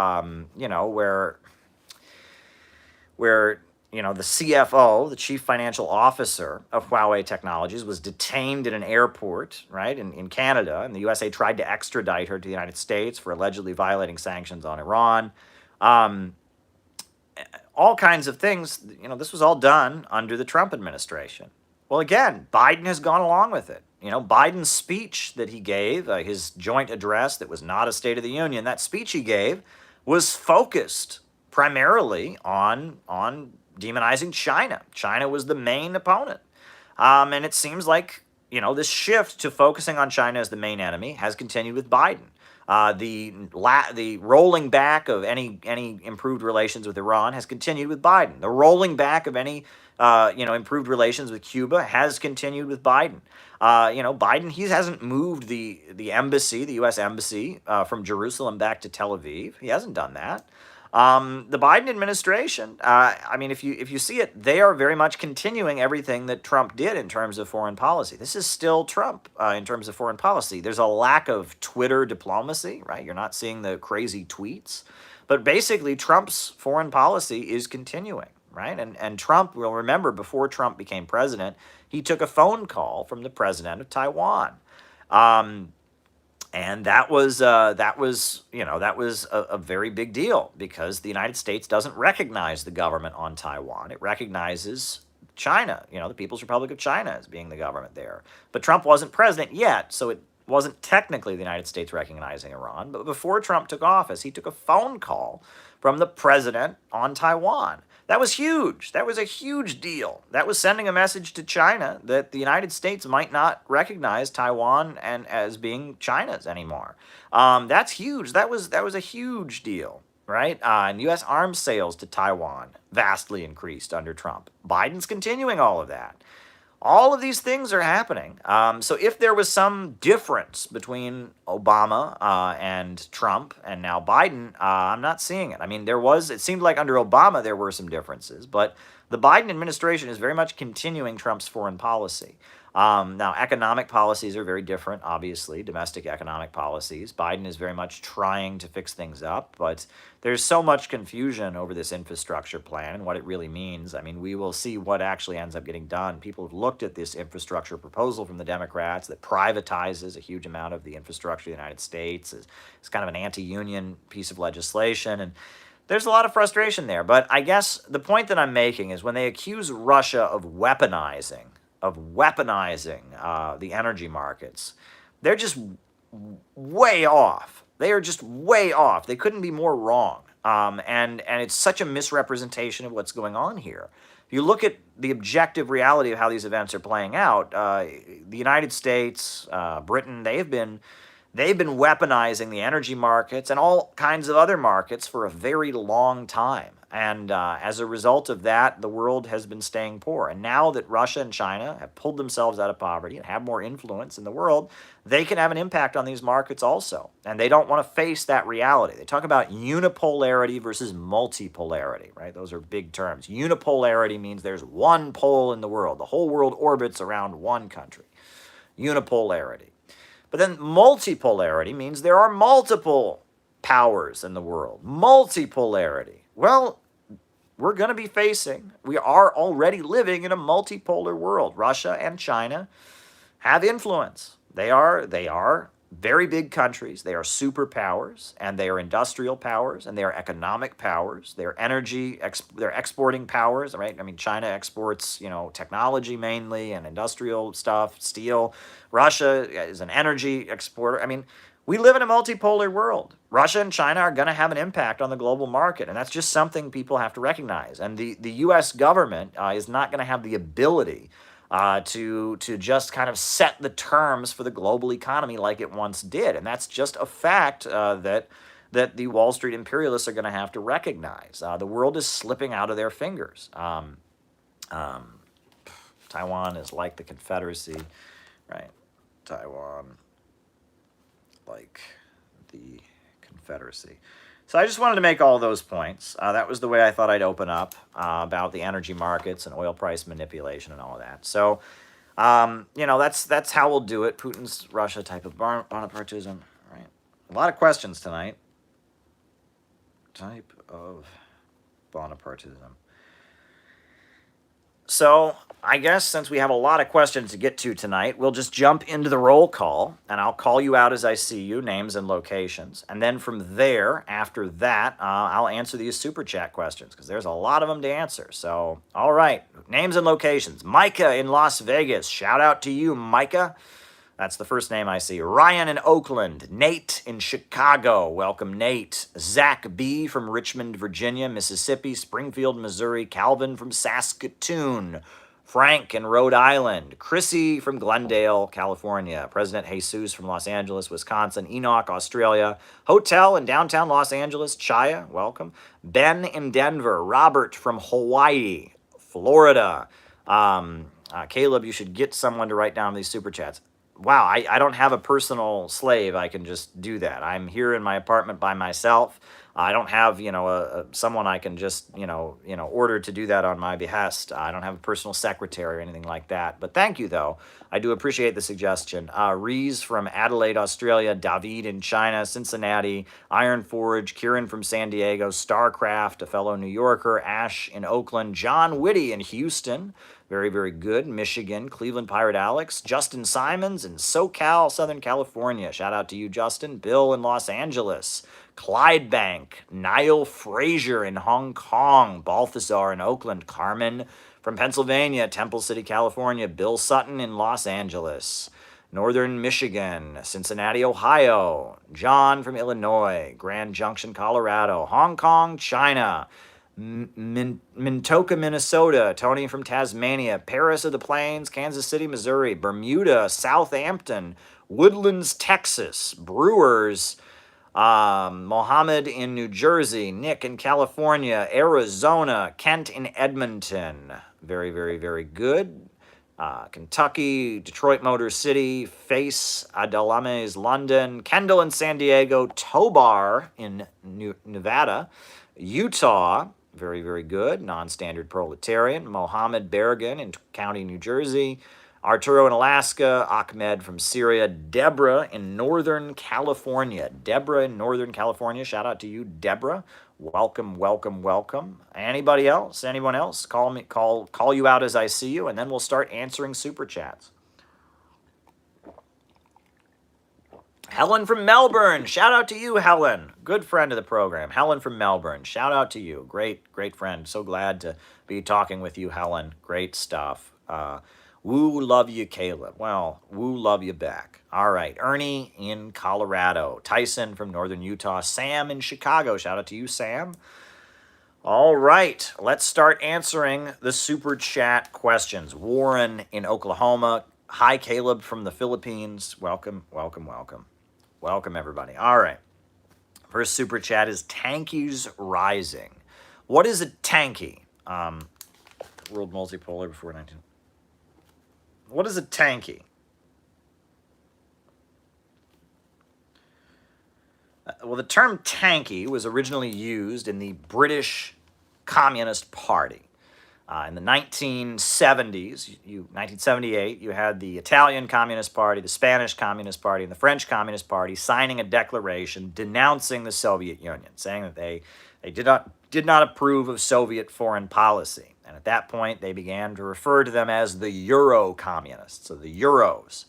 Speaker 1: the CFO, the chief financial officer of Huawei Technologies, was detained in an airport, right, in Canada, and the USA tried to extradite her to the United States for allegedly violating sanctions on Iran. All kinds of things, this was all done under the Trump administration. Well, again, Biden has gone along with it. Biden's speech that he gave, his joint address that was not a State of the Union, that speech he gave was focused primarily on demonizing China. China was the main opponent. And it seems like, this shift to focusing on China as the main enemy has continued with Biden. The rolling back of any improved relations with Iran has continued with Biden. The rolling back of any improved relations with Cuba has continued with Biden. Biden, he hasn't moved the embassy, the U.S. embassy, from Jerusalem back to Tel Aviv. He hasn't done that. The Biden administration, if you see it, they are very much continuing everything that Trump did in terms of foreign policy. This is still Trump in terms of foreign policy. There's a lack of Twitter diplomacy, right? You're not seeing the crazy tweets. But basically, Trump's foreign policy is continuing, right? And Trump, will remember, before Trump became president, he took a phone call from the president of Taiwan. And that was a very big deal because the United States doesn't recognize the government on Taiwan. It recognizes China, the People's Republic of China, as being the government there. But Trump wasn't president yet, so it wasn't technically the United States recognizing Iran. But before Trump took office, he took a phone call from the president on Taiwan. That was huge. That was a huge deal. That was sending a message to China that the United States might not recognize Taiwan as being China's anymore. That's huge. That was a huge deal, right? And U.S. arms sales to Taiwan vastly increased under Trump. Biden's continuing all of that. All of these things are happening. So if there was some difference between Obama and Trump and now Biden, I'm not seeing it. It seemed like under Obama there were some differences, but the Biden administration is very much continuing Trump's foreign policy. Now, economic policies are very different, obviously, domestic economic policies. Biden is very much trying to fix things up, but there's so much confusion over this infrastructure plan and what it really means. We will see what actually ends up getting done. People have looked at this infrastructure proposal from the Democrats that privatizes a huge amount of the infrastructure of the United States. It's kind of an anti-union piece of legislation, and there's a lot of frustration there. But I guess the point that I'm making is when they accuse Russia of weaponizing the energy markets, they're just way off. They are just way off. They couldn't be more wrong. And it's such a misrepresentation of what's going on here. If you look at the objective reality of how these events are playing out, the United States, Britain, they've been weaponizing the energy markets and all kinds of other markets for a very long time. And as a result of that, the world has been staying poor. And now that Russia and China have pulled themselves out of poverty and have more influence in the world, they can have an impact on these markets also. And they don't want to face that reality. They talk about unipolarity versus multipolarity, right? Those are big terms. Unipolarity means there's one pole in the world. The whole world orbits around one country. Unipolarity. But then multipolarity means there are multiple powers in the world. Multipolarity. Well, we are already living in a multipolar world. Russia and China have influence. They are very big countries. They are superpowers, and they are industrial powers, and they are economic powers. They're they're exporting powers, right? I mean, China exports, technology mainly and industrial stuff, steel. Russia is an energy exporter. I mean, we live in a multipolar world. Russia and China are going to have an impact on the global market, and that's just something people have to recognize. And the U.S. government is not going to have the ability to just kind of set the terms for the global economy like it once did, and that's just a fact that the Wall Street imperialists are going to have to recognize. The world is slipping out of their fingers. Taiwan is like the Confederacy, right? Taiwan, like the Confederacy. So I just wanted to make all those points. That was the way I thought I'd open up about the energy markets and oil price manipulation and all of that. So, that's how we'll do it. Putin's Russia type of Bonapartism, right? A lot of questions tonight. Type of Bonapartism. So I guess since we have a lot of questions to get to tonight, we'll just jump into the roll call, and I'll call you out as I see you, names and locations. And then from there, after that, I'll answer these super chat questions because there's a lot of them to answer. So, all right, names and locations. Micah in Las Vegas. Shout out to you, Micah. That's the first name I see. Ryan in Oakland. Nate in Chicago. Welcome, Nate. Zach B. from Richmond, Virginia, Mississippi, Springfield, Missouri. Calvin from Saskatoon. Frank in Rhode Island. Chrissy from Glendale, California. President Jesus from Los Angeles, Wisconsin. Enoch, Australia. Hotel in downtown Los Angeles. Chaya, welcome. Ben in Denver. Robert from Hawaii, Florida. Caleb, you should get someone to write down these super chats. Wow, I don't have a personal slave. I can just do that. I'm here in my apartment by myself. I don't have, someone I can just, order to do that on my behest. I don't have a personal secretary or anything like that. But thank you, though. I do appreciate the suggestion. Rees from Adelaide, Australia. David in China. Cincinnati. Iron Forge. Kieran from San Diego. Starcraft, a fellow New Yorker. Ash in Oakland. John Whitty in Houston. Very, very good. Michigan. Cleveland Pirate Alex. Justin Simons in SoCal, Southern California. Shout out to you, Justin. Bill in Los Angeles. Clydebank. Niall Frazier in Hong Kong. Balthazar in Oakland. Carmen from Pennsylvania. Temple City, California. Bill Sutton in Los Angeles. Northern Michigan. Cincinnati, Ohio. John from Illinois. Grand Junction, Colorado. Hong Kong, China. Mintoka, Minnesota. Tony from Tasmania. Paris of the Plains. Kansas City, Missouri. Bermuda. Southampton. Woodlands, Texas. Brewers. Mohammed in New Jersey. Nick in California. Arizona. Kent in Edmonton. Very, very, very good. Kentucky. Detroit Motor City. Face Adelames, London. Kendall in San Diego. Tobar in Nevada. Utah. Very, very good. Non-standard proletarian. Mohammed Bergen in County, New Jersey. Arturo in Alaska. Ahmed from Syria. Deborah in Northern California. Deborah in Northern California. Shout out to you, Deborah. Welcome, welcome, welcome. Anybody else? Anyone else? Call you out as I see you, and then we'll start answering super chats. Helen from Melbourne. Shout out to you, Helen. Good friend of the program. Helen from Melbourne. Shout out to you. Great, great friend. So glad to be talking with you, Helen. Great stuff. Woo, love you, Caleb. Well, woo, love you back. All right. Ernie in Colorado. Tyson from Northern Utah. Sam in Chicago. Shout out to you, Sam. All right. Let's start answering the super chat questions. Warren in Oklahoma. Hi, Caleb from the Philippines. Welcome, welcome, welcome. Welcome, everybody. All right. First super chat is Tankies Rising. What is a tanky? World Multipolar before 19. What is a tanky? Well, the term tanky was originally used in the British Communist Party. In the 1970s, 1978, you had the Italian Communist Party, the Spanish Communist Party, and the French Communist Party signing a declaration denouncing the Soviet Union, saying that they did not approve of Soviet foreign policy. And at that point, they began to refer to them as the Euro-communists, so the Euros.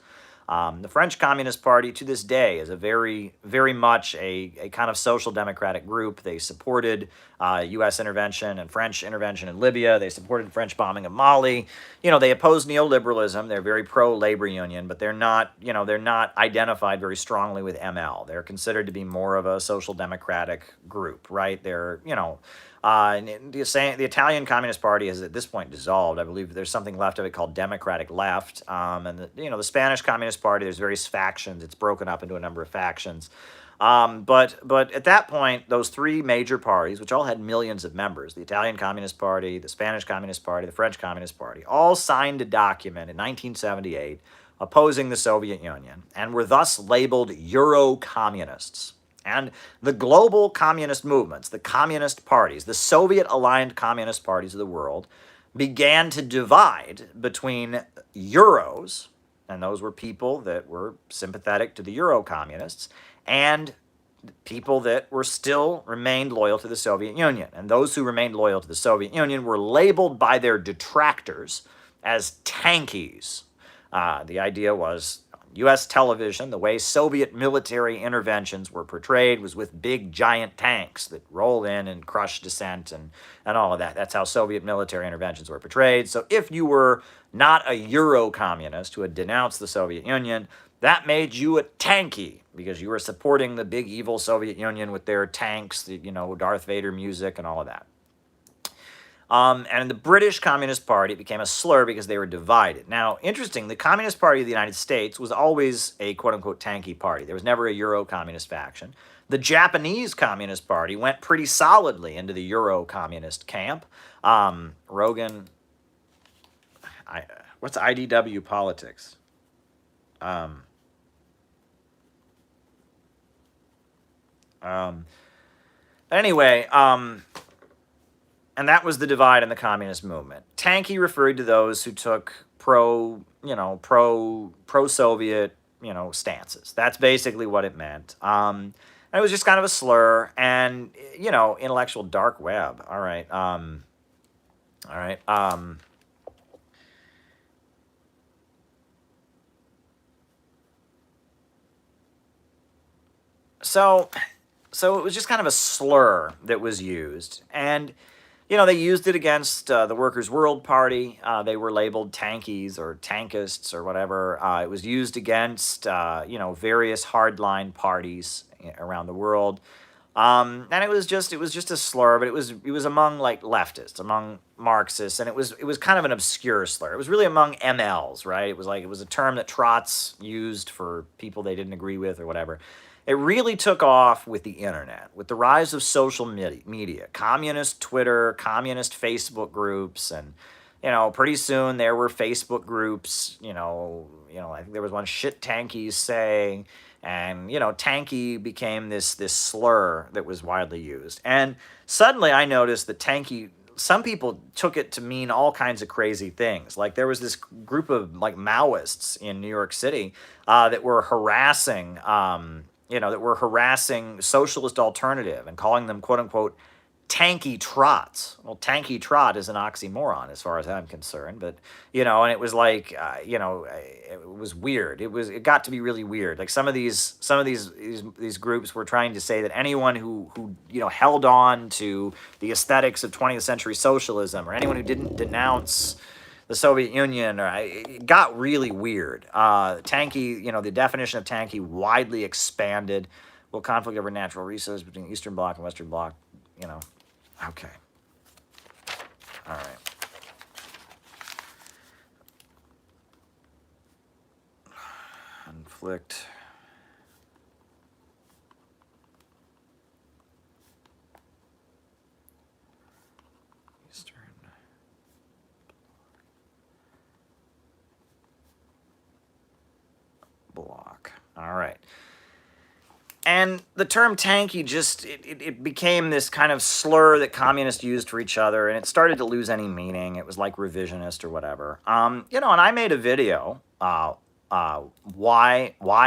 Speaker 1: The French Communist Party, to this day, is a very much a kind of social democratic group. They supported U.S. intervention and French intervention in Libya. They supported French bombing of Mali. They oppose neoliberalism. They're very pro-labor union, but they're not identified very strongly with ML. They're considered to be more of a social democratic group, right? They're, the Italian Communist Party has at this point dissolved. I believe there's something left of it called Democratic Left. And the Spanish Communist Party, there's various factions. It's broken up into a number of factions. But at that point, those three major parties, which all had millions of members, the Italian Communist Party, the Spanish Communist Party, the French Communist Party, all signed a document in 1978 opposing the Soviet Union and were thus labeled Euro-communists. And the global communist movements, the communist parties, the Soviet-aligned communist parties of the world, began to divide between Euros, and those were people that were sympathetic to the Euro-communists, and people that were still remained loyal to the Soviet Union. And those who remained loyal to the Soviet Union were labeled by their detractors as tankies. The idea was U.S. television, the way Soviet military interventions were portrayed was with big, giant tanks that roll in and crush dissent and all of that. That's how Soviet military interventions were portrayed. So if you were not a Euro-communist who had denounced the Soviet Union, that made you a tanky because you were supporting the big, evil Soviet Union with their tanks, Darth Vader music and all of that. And in the British Communist Party, it became a slur because they were divided. Now, interesting, the Communist Party of the United States was always a quote-unquote tanky party. There was never a Euro-communist faction. The Japanese Communist Party went pretty solidly into the Euro-communist camp. Rogan, what's IDW politics? Anyway, and that was the divide in the communist movement. Tanky referred to those who took pro-Soviet, stances. That's basically what it meant. And it was just kind of a slur and, intellectual dark web. All right. So it was just kind of a slur that was used. And they used it against the Workers' World Party. They were labeled tankies or tankists or whatever. It was used against, various hardline parties around the world. And it was just a slur, but it was among like leftists, among Marxists, and it was kind of an obscure slur. It was really among MLs, right? It was a term that Trots used for people they didn't agree with or whatever. It really took off with the internet, with the rise of social media, communist Twitter, communist Facebook groups, and pretty soon there were Facebook groups. I think there was one shit tankies saying, and tanky became this slur that was widely used. And suddenly I noticed that tanky. Some people took it to mean all kinds of crazy things. Like there was this group of like Maoists in New York City that were harassing. That were harassing Socialist Alternative and calling them, quote unquote, tanky trots. Well, tanky trot is an oxymoron as far as I'm concerned, but, and it was like, it was weird. It got to be really weird. Like some of these groups were trying to say that anyone who held on to the aesthetics of 20th century socialism or anyone who didn't denounce the Soviet Union, it got really weird. Tanky, the definition of tanky widely expanded. Will conflict over natural resources between Eastern Bloc and Western Bloc, Okay. All right. Conflict. Block. All right. And the term tanky it became this kind of slur that communists used for each other, and it started to lose any meaning. It was like revisionist or whatever. And I made a video, why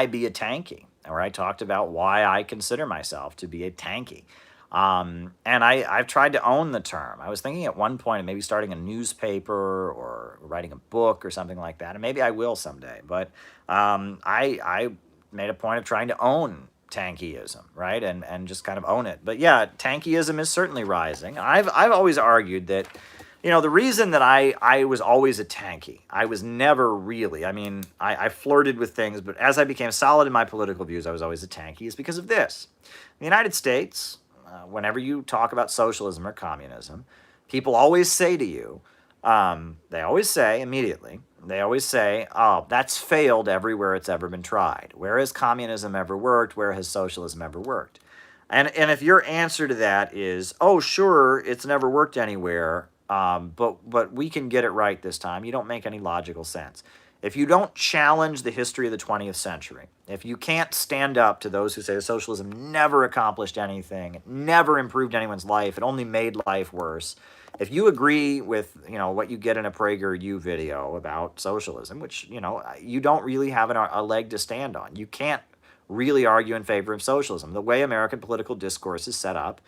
Speaker 1: be a tanky, where I talked about why I consider myself to be a tanky. And I've tried to own the term. I was thinking at one point of maybe starting a newspaper or writing a book or something like that, and maybe I will someday. But I made a point of trying to own tankyism, right, and just kind of own it. But yeah, tankyism is certainly rising. I've always argued that, the reason that I was always a tanky, I was never really, I flirted with things, but as I became solid in my political views, I was always a tanky, is because of this. In the United States, whenever you talk about socialism or communism, people always say to you, they always say immediately, they always say, oh, that's failed everywhere it's ever been tried. Where has communism ever worked? Where has socialism ever worked? And if your answer to that is, oh, sure, it's never worked anywhere, but we can get it right this time, you don't make any logical sense. If you don't challenge the history of the 20th century, if you can't stand up to those who say socialism never accomplished anything, it never improved anyone's life, it only made life worse, if you agree with what you get in a PragerU video about socialism, which you don't really have a leg to stand on, you can't really argue in favor of socialism. The way American political discourse is set up,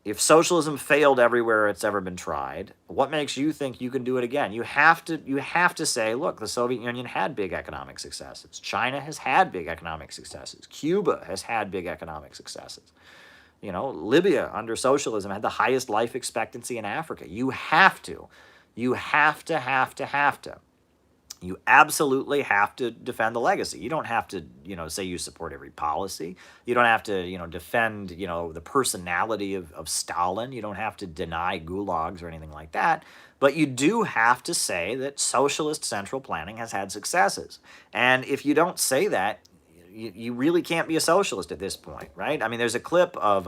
Speaker 1: if socialism failed everywhere it's ever been tried, what makes you think you can do it again? You have to say, look, the Soviet Union had big economic successes. China has had big economic successes. Cuba has had big economic successes. Libya under socialism had the highest life expectancy in Africa. You have to. You absolutely have to defend the legacy. You don't have to, say you support every policy. You don't have to, defend, the personality of Stalin. You don't have to deny gulags or anything like that. But you do have to say that socialist central planning has had successes. And if you don't say that, you really can't be a socialist at this point, right? There's a clip of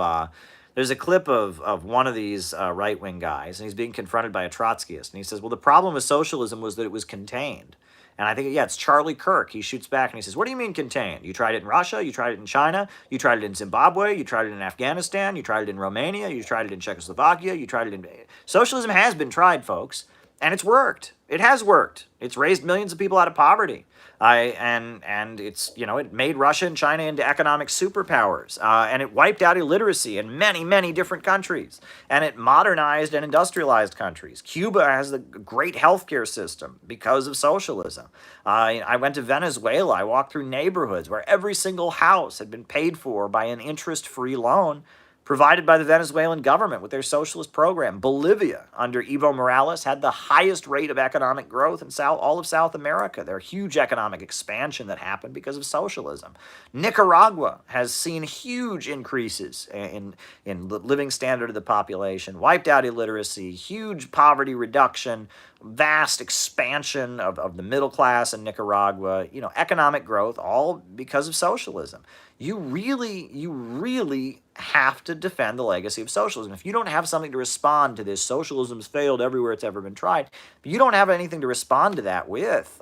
Speaker 1: one of these right-wing guys, and he's being confronted by a Trotskyist, and he says, well, the problem with socialism was that it was contained. And I think, it's Charlie Kirk. He shoots back and he says, what do you mean contained? You tried it in Russia, you tried it in China, you tried it in Zimbabwe, you tried it in Afghanistan, you tried it in Romania, you tried it in Czechoslovakia, you tried it in... Socialism has been tried, folks, and it's worked. It has worked. It's raised millions of people out of poverty. And it's, it made Russia and China into economic superpowers. And it wiped out illiteracy in many, many different countries. And it modernized and industrialized countries. Cuba has a great healthcare system because of socialism. I went to Venezuela. I walked through neighborhoods where every single house had been paid for by an interest-free loan provided by the Venezuelan government with their socialist program. Bolivia, under Evo Morales, had the highest rate of economic growth in all of South America. There's huge economic expansion that happened because of socialism. Nicaragua has seen huge increases in the living standard of the population, wiped out illiteracy, huge poverty reduction, vast expansion of the middle class in Nicaragua, economic growth, all because of socialism. You really have to defend the legacy of socialism. If you don't have something to respond to this, socialism's failed everywhere it's ever been tried, if you don't have anything to respond to that with,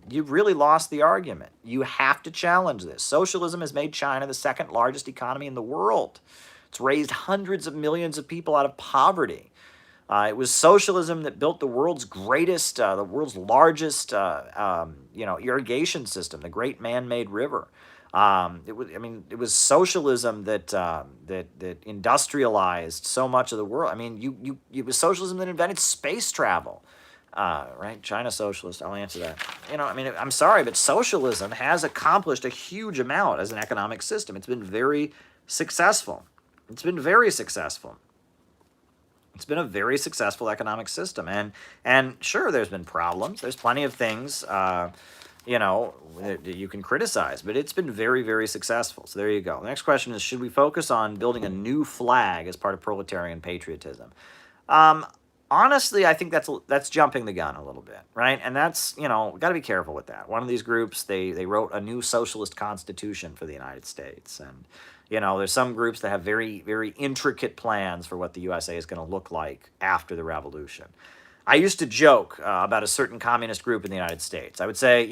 Speaker 1: you've really lost the argument. You have to challenge this. Socialism has made China the second largest economy in the world. It's raised hundreds of millions of people out of poverty. It was socialism that built the world's largest, irrigation system, the Great Man-Made River. It was socialism that industrialized so much of the world. It was socialism that invented space travel. Right? China socialist, I'll answer that. I'm sorry, but socialism has accomplished a huge amount as an economic system. It's been very successful. It's been very successful. It's been a very successful economic system. And sure, there's been problems. There's plenty of things, that you can criticize, but it's been very, very successful. So there you go. The next question is, should we focus on building a new flag as part of proletarian patriotism? Honestly, I think that's jumping the gun a little bit, right? And that's, we got to be careful with that. One of these groups, they wrote a new socialist constitution for the United States. And, there's some groups that have very, very intricate plans for what the USA is going to look like after the revolution. I used to joke about a certain communist group in the United States. I would say,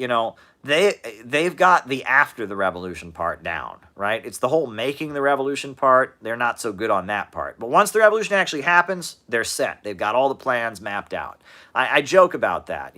Speaker 1: they've got the after the revolution part down, right? It's the whole making the revolution part. They're not so good on that part. But once the revolution actually happens, they're set. They've got all the plans mapped out. I joke about that,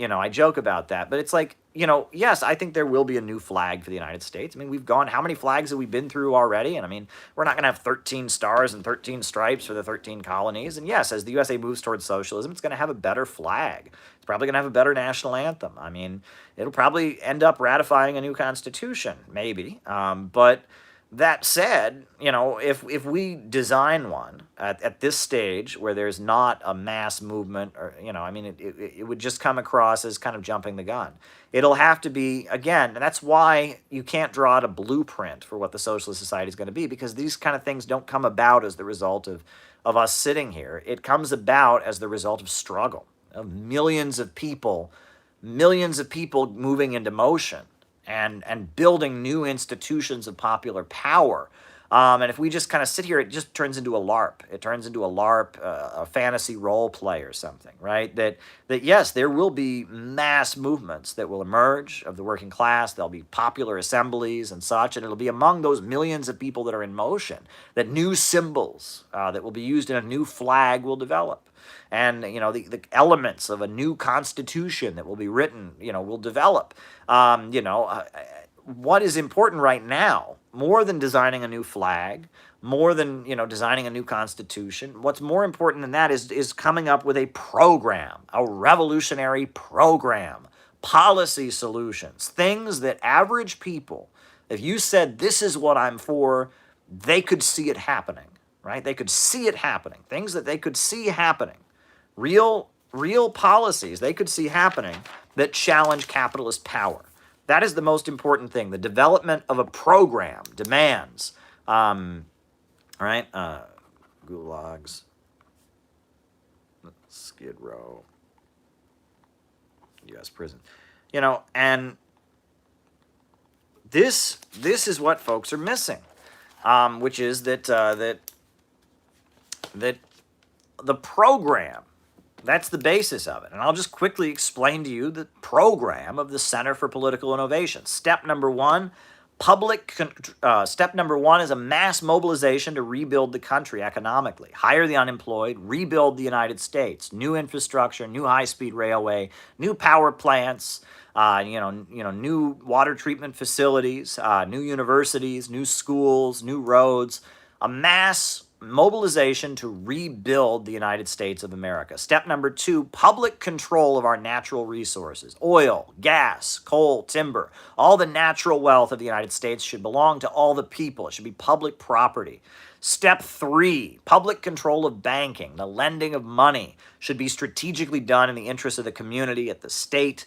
Speaker 1: but it's like, yes, I think there will be a new flag for the United States. I mean, how many flags have we been through already? And I mean, we're not going to have 13 stars and 13 stripes for the 13 colonies. And yes, as the USA moves towards socialism, it's going to have a better flag. It's probably going to have a better national anthem. I mean, it'll probably end up ratifying a new constitution, maybe. But that said, if we design one at this stage where there's not a mass movement, or I mean, it would just come across as kind of jumping the gun. It'll have to be, again, and that's why you can't draw out a blueprint for what the socialist society is going to be, because these kind of things don't come about as the result of us sitting here. It comes about as the result of struggle, of millions of people moving into motion and building new institutions of popular power. And if we just kind of sit here, it just turns into a LARP. It turns into a LARP, a fantasy role play or something, right? That yes, there will be mass movements that will emerge of the working class. There'll be popular assemblies and such, and it'll be among those millions of people that are in motion that new symbols that will be used in a new flag will develop. And, the elements of a new constitution that will be written, will develop. What is important right now, more than designing a new flag, more than, designing a new constitution, what's more important than that is coming up with a program, a revolutionary program, policy solutions, things that average people, if you said, this is what I'm for, they could see it happening, right? They could see it happening, things that they could see happening. Real policies they could see happening that challenge capitalist power. That is the most important thing. The development of a program demands, gulags, Skid Row, U.S. prison, and this is what folks are missing, which is that the program. That's the basis of it. And I'll just quickly explain to you the program of the Center for Political Innovation. Step number one is a mass mobilization to rebuild the country economically, hire the unemployed, rebuild the United States, new infrastructure, new high-speed railway, new power plants, new water treatment facilities, new universities, new schools, new roads, a mass mobilization to rebuild the United States of America. Step number two, public control of our natural resources. Oil, gas, coal, timber, all the natural wealth of the United States should belong to all the people. It should be public property. Step three, public control of banking. The lending of money should be strategically done in the interest of the community at the state,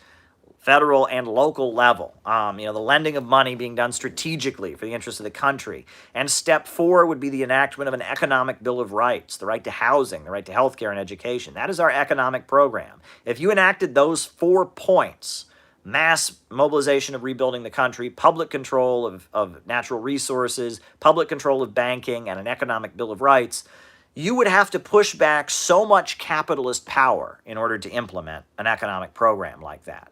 Speaker 1: federal, and local level. The lending of money being done strategically for the interest of the country. And step four would be the enactment of an economic bill of rights, the right to housing, the right to health care and education. That is our economic program. If you enacted those 4 points, mass mobilization of rebuilding the country, public control of natural resources, public control of banking, and an economic bill of rights, you would have to push back so much capitalist power in order to implement an economic program like that.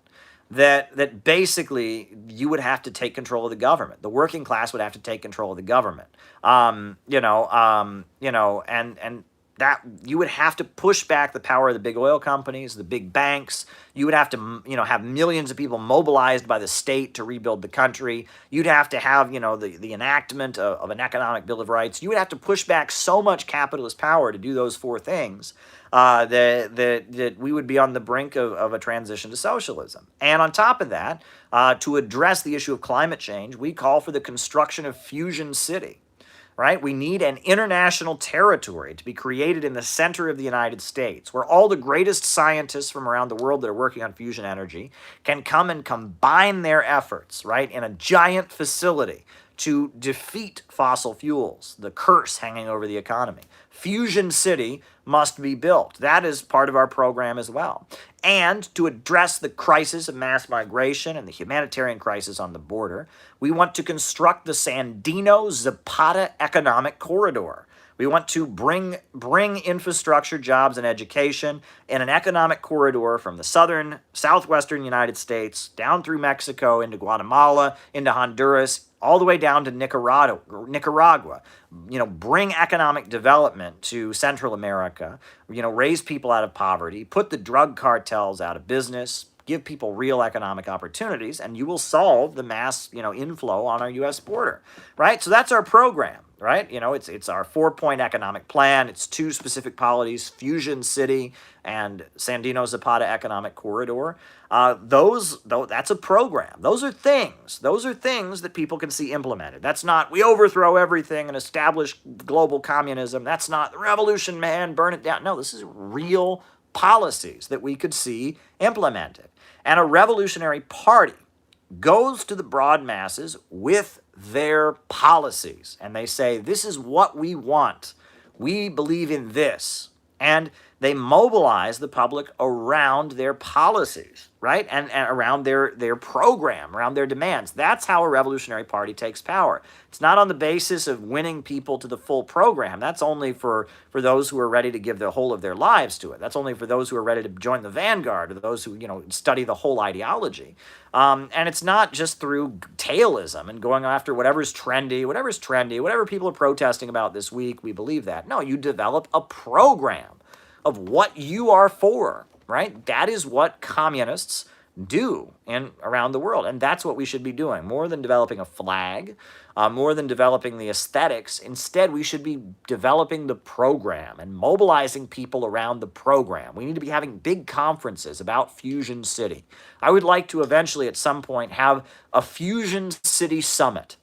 Speaker 1: That basically you would have to take control of the government. The working class would have to take control of the government. And that you would have to push back the power of the big oil companies, the big banks. You would have to, have millions of people mobilized by the state to rebuild the country. You'd have to have, the enactment of an economic bill of rights. You would have to push back so much capitalist power to do those 4 things that we would be on the brink of a transition to socialism. And on top of that, to address the issue of climate change, we call for the construction of Fusion City. Right? We need an international territory to be created in the center of the United States, where all the greatest scientists from around the world that are working on fusion energy can come and combine their efforts, right, in a giant facility to defeat fossil fuels, the curse hanging over the economy. Fusion City must be built. That is part of our program as well. And to address the crisis of mass migration and the humanitarian crisis on the border, we want to construct the Sandino-Zapata Economic Corridor. We want to bring infrastructure, jobs, and education in an economic corridor from the southwestern United States, down through Mexico, into Guatemala, into Honduras, all the way down to Nicaragua. Bring economic development to Central America, raise people out of poverty, put the drug cartels out of business, give people real economic opportunities, and you will solve the mass, inflow on our U.S. border, right? So that's our program, right? It's our 4-point economic plan. It's 2 specific policies: Fusion City and Sandino Zapata Economic Corridor. That's a program. Those are things. Those are things that people can see implemented. That's not we overthrow everything and establish global communism. That's not the revolution, man, burn it down. No, this is real policies that we could see implemented. And a revolutionary party goes to the broad masses with their policies, and they say, this is what we want. We believe in this. And they mobilize the public around their policies, right? And around their program, around their demands. That's how a revolutionary party takes power. It's not on the basis of winning people to the full program. That's only for those who are ready to give the whole of their lives to it. That's only for those who are ready to join the vanguard, or those who, study the whole ideology. And it's not just through tailism and going after whatever's trendy, whatever people are protesting about this week, we believe that. No, you develop a program of what you are for, right? That is what communists do around the world, and that's what we should be doing. More than developing a flag, more than developing the aesthetics, instead we should be developing the program and mobilizing people around the program. We need to be having big conferences about Fusion City. I would like to eventually at some point have a Fusion City summit,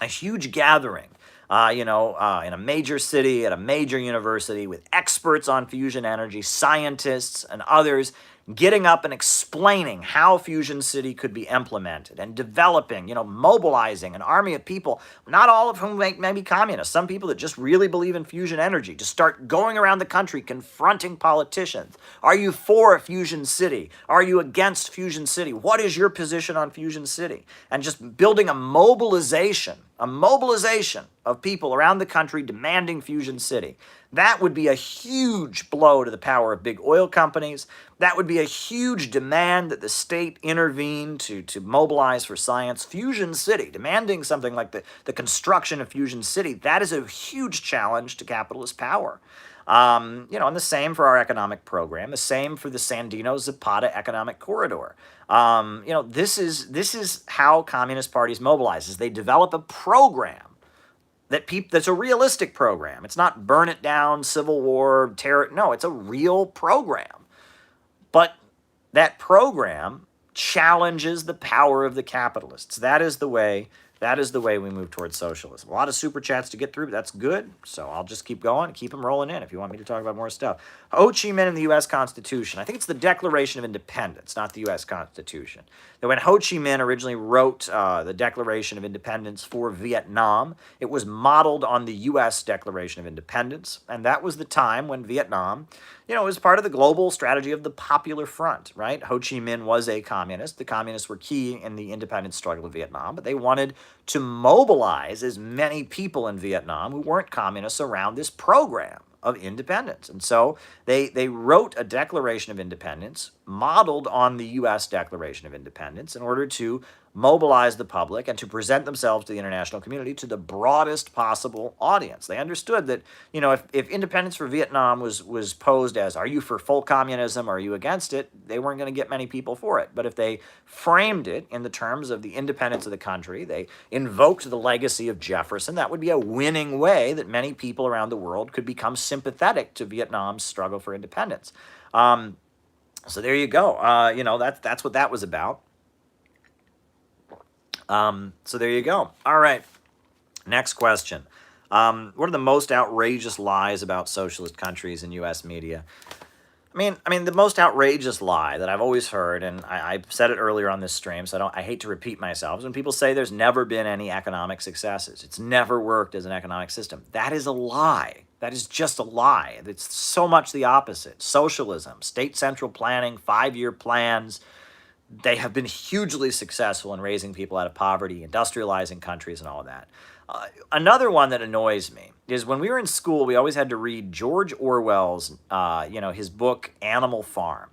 Speaker 1: a huge gathering, in a major city, at a major university, with experts on fusion energy, scientists and others, getting up and explaining how Fusion City could be implemented, and developing, mobilizing an army of people, not all of whom may be communists, some people that just really believe in fusion energy, to start going around the country confronting politicians. Are you for Fusion City? Are you against Fusion City? What is your position on Fusion City? And just building a mobilization of people around the country demanding Fusion City. That would be a huge blow to the power of big oil companies. That would be a huge demand that the state intervene to mobilize for science. Fusion City, demanding something like the construction of Fusion City, that is a huge challenge to capitalist power. And the same for our economic program, the same for the Sandino Zapata Economic Corridor. This is how communist parties mobilize, is they develop a program that's a realistic program. It's not burn it down, civil war, terror. No, it's a real program. But that program challenges the power of the capitalists. That is the way we move towards socialism. A lot of super chats to get through, but that's good. So I'll just keep going, keep them rolling in if you want me to talk about more stuff. Ho Chi Minh and the U.S. Constitution. I think it's the Declaration of Independence, not the U.S. Constitution. That when Ho Chi Minh originally wrote the Declaration of Independence for Vietnam, it was modeled on the U.S. Declaration of Independence, and that was the time when Vietnam, was part of the global strategy of the Popular Front, right? Ho Chi Minh was a communist. The communists were key in the independence struggle of Vietnam, but they wanted to mobilize as many people in Vietnam who weren't communists around this program of independence. And so they wrote a Declaration of Independence modeled on the U.S. Declaration of Independence in order to mobilize the public and to present themselves to the international community to the broadest possible audience. They understood that, if independence for Vietnam was posed as, are you for full communism, or are you against it, they weren't going to get many people for it. But if they framed it in the terms of the independence of the country, they invoked the legacy of Jefferson, that would be a winning way that many people around the world could become sympathetic to Vietnam's struggle for independence. So there you go. That's what that was about. So there you go. All right. Next question. What are the most outrageous lies about socialist countries in U.S. media? I mean, the most outrageous lie that I've always heard, and I said it earlier on this stream, so I hate to repeat myself, is when people say there's never been any economic successes. It's never worked as an economic system. That is a lie. That is just a lie. It's so much the opposite. Socialism, state central planning, 5-year plans, they have been hugely successful in raising people out of poverty, industrializing countries, and all of that. Another one that annoys me is when we were in school, we always had to read George Orwell's, his book Animal Farm.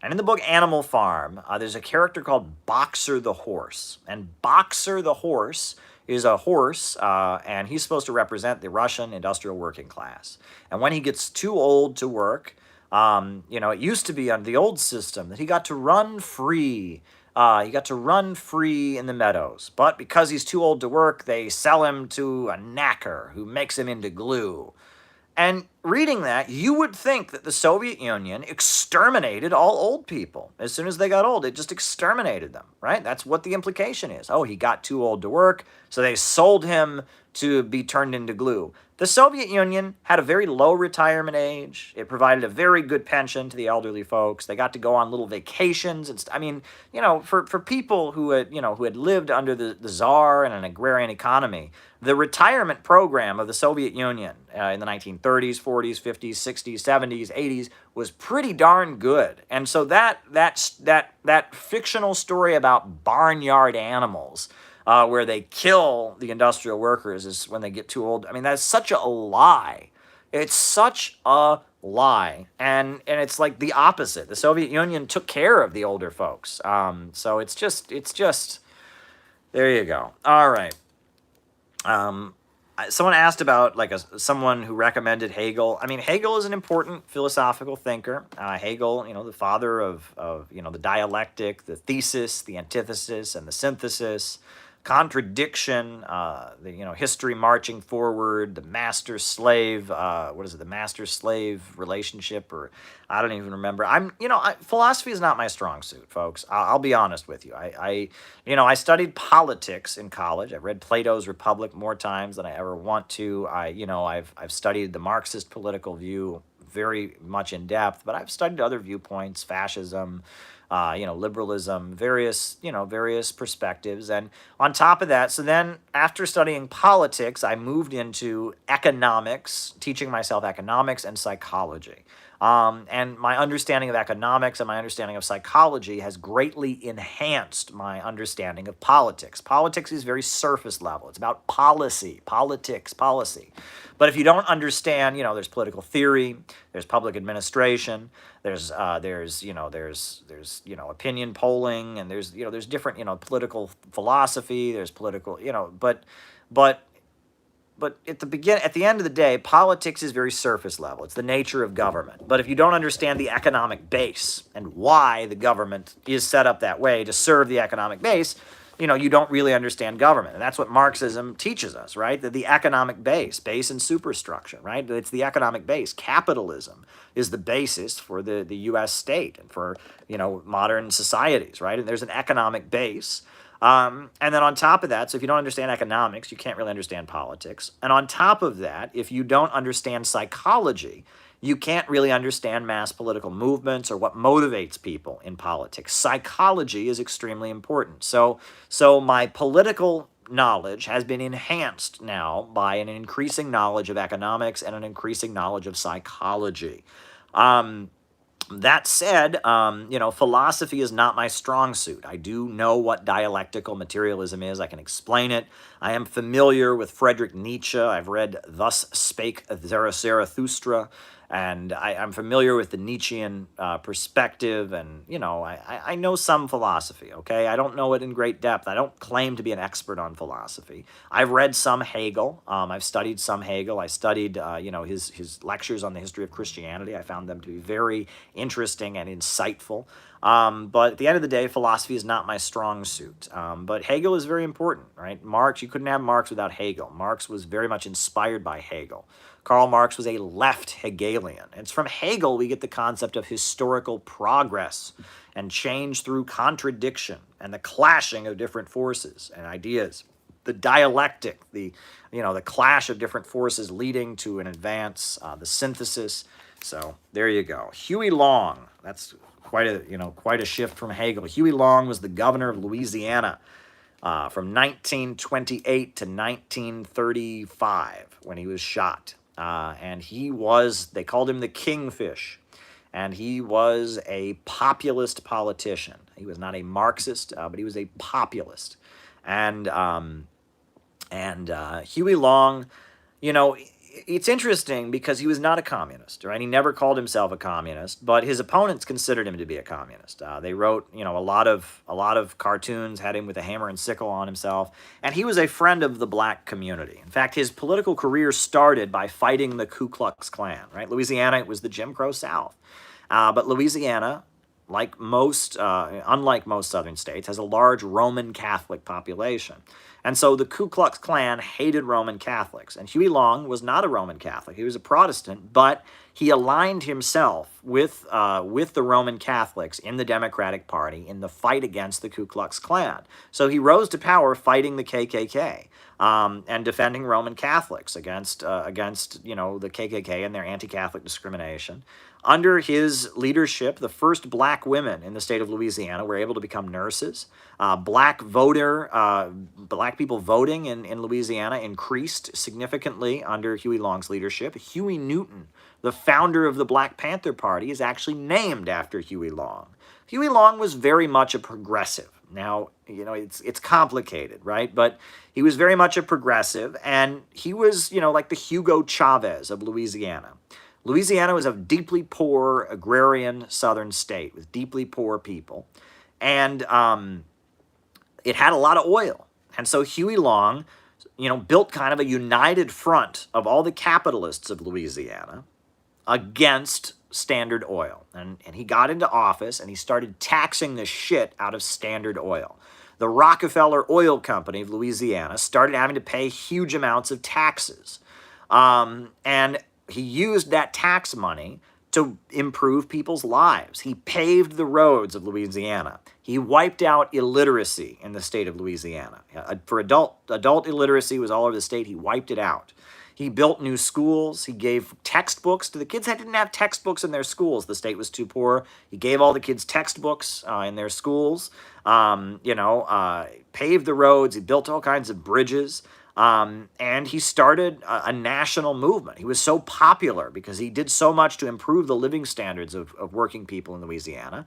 Speaker 1: And in the book Animal Farm, there's a character called Boxer the Horse. And Boxer the Horse is a horse, and he's supposed to represent the Russian industrial working class. And when he gets too old to work, It used to be under the old system that he got to run free. He got to run free in the meadows. But because he's too old to work, they sell him to a knacker who makes him into glue. And reading that, you would think that the Soviet Union exterminated all old people. As soon as they got old, it just exterminated them, right? That's what the implication is. Oh, he got too old to work, so they sold him to be turned into glue. The Soviet Union had a very low retirement age. It provided a very good pension to the elderly folks. They got to go on little vacations. For people who had lived under the Tsar and an agrarian economy, the retirement program of the Soviet Union in the 1930s, 40s, 50s, 60s, 70s, 80s was pretty darn good. And so that fictional story about barnyard animals, where they kill the industrial workers is when they get too old. I mean, that's such a lie. It's such a lie. And it's like the opposite. The Soviet Union took care of the older folks. So it's just, there you go. All right. Someone asked about someone who recommended Hegel. I mean, Hegel is an important philosophical thinker. Hegel, the father of the dialectic, the thesis, the antithesis, and the synthesis, contradiction, the history marching forward, the master-slave, the master-slave relationship, or I don't even remember. Philosophy is not my strong suit, folks. I'll be honest with you. I studied politics in college. I've read Plato's Republic more times than I ever want to. I've studied the Marxist political view very much in depth, but I've studied other viewpoints, fascism, liberalism, various perspectives. And on top of that, so then after studying politics, I moved into economics, teaching myself economics and psychology. And my understanding of economics and my understanding of psychology has greatly enhanced my understanding of politics. Politics is very surface level. It's about policy, politics, policy. But if you don't understand, there's political theory, there's public administration, there's opinion polling, and there's different, political philosophy, there's political, but at the end of the day, politics is very surface level. It's the nature of government. But if you don't understand the economic base and why the government is set up that way to serve the economic base, you don't really understand government. And that's what Marxism teaches us, right? That the economic base and superstructure, right? It's the economic base. Capitalism is the basis for the U.S. state and for, modern societies, right? And there's an economic base. And then on top of that, so if you don't understand economics, you can't really understand politics. And on top of that, if you don't understand psychology, you can't really understand mass political movements or what motivates people in politics. Psychology is extremely important. So my political knowledge has been enhanced now by an increasing knowledge of economics and an increasing knowledge of psychology. That said, philosophy is not my strong suit. I do know what dialectical materialism is. I can explain it. I am familiar with Friedrich Nietzsche. I've read Thus Spake Zarathustra, and I'm familiar with the Nietzschean perspective, and, I know some philosophy, okay? I don't know it in great depth. I don't claim to be an expert on philosophy. I've read some Hegel. I've studied some Hegel. I studied, his lectures on the history of Christianity. I found them to be very interesting and insightful. But at the end of the day, philosophy is not my strong suit. But Hegel is very important, right? Marx, you couldn't have Marx without Hegel. Marx was very much inspired by Hegel. Karl Marx was a left Hegelian. It's from Hegel we get the concept of historical progress and change through contradiction and the clashing of different forces and ideas. The dialectic, the clash of different forces leading to an advance, the synthesis. So there you go. Huey Long, that's quite a shift from Hegel. Huey Long was the governor of Louisiana from 1928 to 1935 when he was shot. And they called him the Kingfish, and he was a populist politician. He was not a Marxist, but he was a populist. And Huey Long, it's interesting because he was not a communist, right? He never called himself a communist, but his opponents considered him to be a communist. They wrote, a lot of cartoons, had him with a hammer and sickle on himself, and he was a friend of the black community. In fact, his political career started by fighting the Ku Klux Klan, right? Louisiana, it was the Jim Crow South. But Louisiana, unlike most southern states, has a large Roman Catholic population. And so the Ku Klux Klan hated Roman Catholics. And Huey Long was not a Roman Catholic. He was a Protestant, but he aligned himself with the Roman Catholics in the Democratic Party in the fight against the Ku Klux Klan. So he rose to power fighting the KKK. And defending Roman Catholics against the KKK and their anti-Catholic discrimination. Under his leadership, the first black women in the state of Louisiana were able to become nurses. Black people voting in Louisiana increased significantly under Huey Long's leadership. Huey Newton, the founder of the Black Panther Party, is actually named after Huey Long. Huey Long was very much a progressive. Now, it's complicated, right? But he was very much a progressive, and he was, like the Hugo Chavez of Louisiana. Louisiana was a deeply poor agrarian southern state with deeply poor people, and it had a lot of oil. And so Huey Long, built kind of a united front of all the capitalists of Louisiana against Standard Oil. And he got into office and he started taxing the shit out of Standard Oil. The Rockefeller Oil Company of Louisiana started having to pay huge amounts of taxes. And he used that tax money to improve people's lives. He paved the roads of Louisiana. He wiped out illiteracy in the state of Louisiana. For adult illiteracy was all over the state. He wiped it out. He built new schools. He gave textbooks to the kids that didn't have textbooks in their schools. The state was too poor. He gave all the kids textbooks in their schools. Paved the roads. He built all kinds of bridges. And he started a national movement. He was so popular because he did so much to improve the living standards of working people in Louisiana.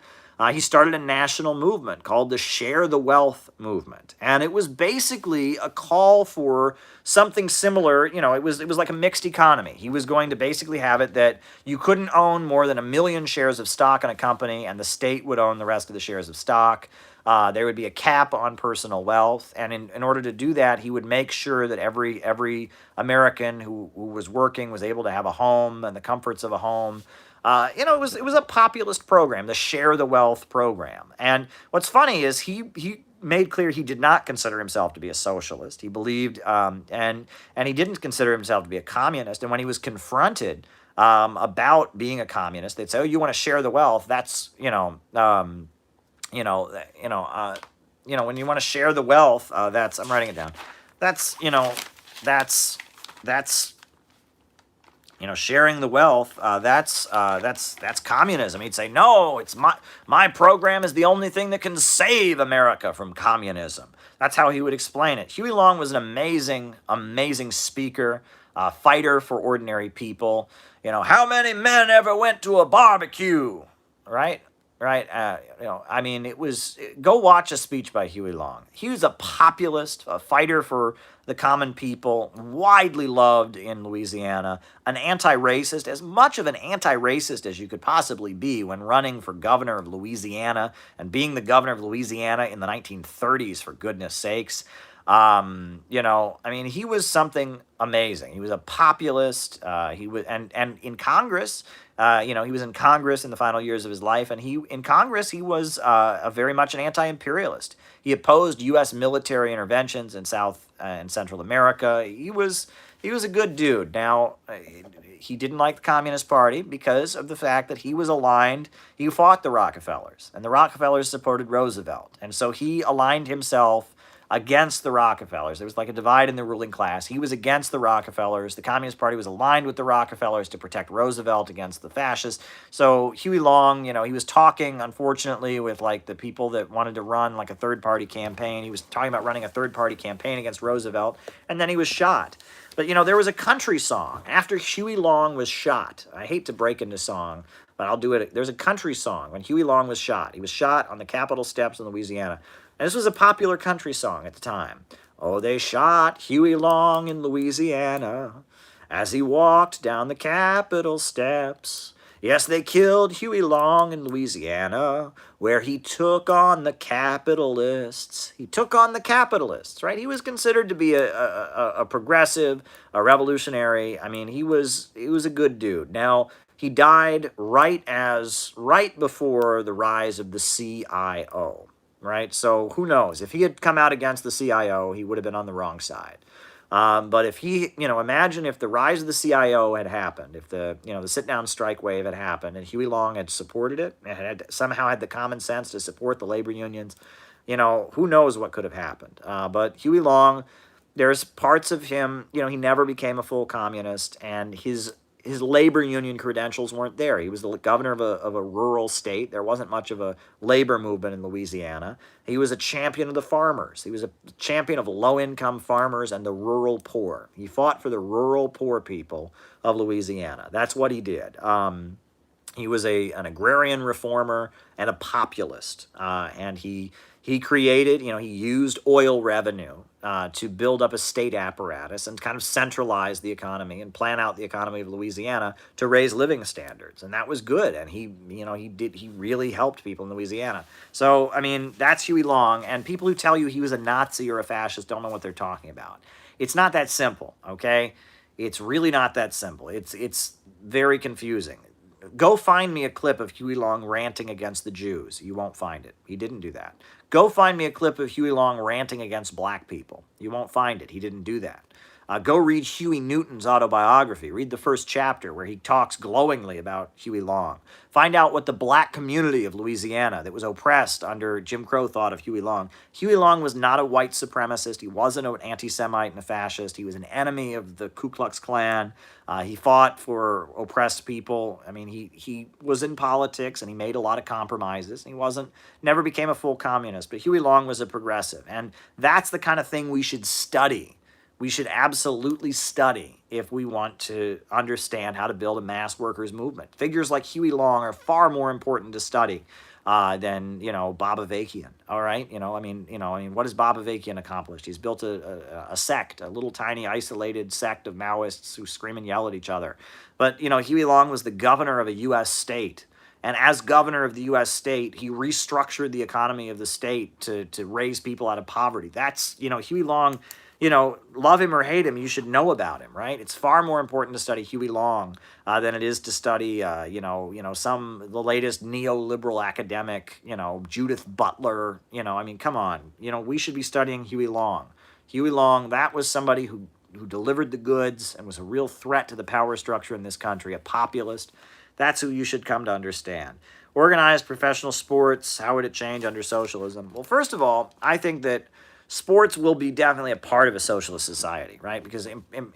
Speaker 1: He started a national movement called the Share the Wealth movement. And it was basically a call for something similar. It was like a mixed economy. He was going to basically have it that you couldn't own more than 1 million shares of stock in a company, and the state would own the rest of the shares of stock. There would be a cap on personal wealth, and in order to do that, he would make sure that every American who was working was able to have a home and the comforts of a home. It was a populist program, the Share the Wealth program. And what's funny is he made clear he did not consider himself to be a socialist. He believed, and he didn't consider himself to be a communist. And when he was confronted about being a communist, they'd say, "Oh, you want to share the wealth? That's when you want to share the wealth, I'm writing it down. That's sharing the wealth. That's communism." He'd say, "No, it's my program is the only thing that can save America from communism." That's how he would explain it. Huey Long was an amazing speaker, fighter for ordinary people. How many men ever went to a barbecue, right? Right, go watch a speech by Huey Long. He was a populist, a fighter for the common people, widely loved in Louisiana, an anti-racist, as much of an anti-racist as you could possibly be when running for governor of Louisiana and being the governor of Louisiana in the 1930s, for goodness sakes. He was something amazing. He was a populist. He was, and in Congress, he was in Congress in the final years of his life, and in Congress he was a very much an anti-imperialist. He opposed U.S. military interventions in South and Central America. He was a good dude. Now, he didn't like the Communist Party because of the fact that he was aligned. He fought the Rockefellers, and the Rockefellers supported Roosevelt, and so he aligned himself against the Rockefellers. There was like a divide in the ruling class. He was against the Rockefellers. The Communist Party was aligned with the Rockefellers to protect Roosevelt against the fascists. So Huey Long, he was talking, unfortunately, with like the people that wanted to run like a third-party campaign. He was talking about running a third-party campaign against Roosevelt, and then he was shot. But, there was a country song after Huey Long was shot. I hate to break into song, but I'll do it. There's a country song when Huey Long was shot. He was shot on the Capitol steps in Louisiana. And this was a popular country song at the time. "Oh, they shot Huey Long in Louisiana, as he walked down the Capitol steps. Yes, they killed Huey Long in Louisiana, where he took on the capitalists. He took on the capitalists, right? He was considered to be a progressive, a revolutionary. I mean, he was a good dude. Now, he died right before the rise of the CIO, right? So who knows? If he had come out against the CIO, he would have been on the wrong side. But if he, imagine if the rise of the CIO had happened, if the sit-down strike wave had happened, and Huey Long had supported it, and had somehow had the common sense to support the labor unions, who knows what could have happened. But Huey Long, there's parts of him, he never became a full communist, and his labor union credentials weren't there. He was the governor of a rural state. There wasn't much of a labor movement in Louisiana. He was a champion of the farmers. He was a champion of low-income farmers and the rural poor. He fought for the rural poor people of Louisiana. That's what he did. He was an agrarian reformer and a populist, and he created, he used oil revenue to build up a state apparatus and kind of centralize the economy and plan out the economy of Louisiana to raise living standards, and that was good. And he really helped people in Louisiana. So I mean, that's Huey Long, and people who tell you he was a Nazi or a fascist don't know what they're talking about. It's not that simple, okay? It's really not that simple. It's very confusing. Go find me a clip of Huey Long ranting against the Jews. You won't find it. He didn't do that. Go find me a clip of Huey Long ranting against black people. You won't find it. He didn't do that. Go read Huey Newton's autobiography. Read the first chapter where he talks glowingly about Huey Long. Find out what the black community of Louisiana that was oppressed under Jim Crow thought of Huey Long. Huey Long was not a white supremacist. He wasn't an anti-Semite and a fascist. He was an enemy of the Ku Klux Klan. He fought for oppressed people. I mean, he was in politics and he made a lot of compromises. He never became a full communist, but Huey Long was a progressive. And that's the kind of thing we should study. We should absolutely study if we want to understand how to build a mass workers movement. Figures like Huey Long are far more important to study than Bob Avakian. All right, what has Bob Avakian accomplished? He's built a sect, a little tiny isolated sect of Maoists who scream and yell at each other. But Huey Long was the governor of a U.S. state. And as governor of the U.S. state, he restructured the economy of the state to raise people out of poverty. That's, Huey Long, love him or hate him, you should know about him, right? It's far more important to study Huey Long than it is to study, the latest neoliberal academic, Judith Butler. Come on. We should be studying Huey Long. Huey Long, that was somebody who delivered the goods and was a real threat to the power structure in this country, a populist. That's who you should come to understand. Organized professional sports, how would it change under socialism? Well, first of all, I think that sports will be definitely a part of a socialist society, right? Because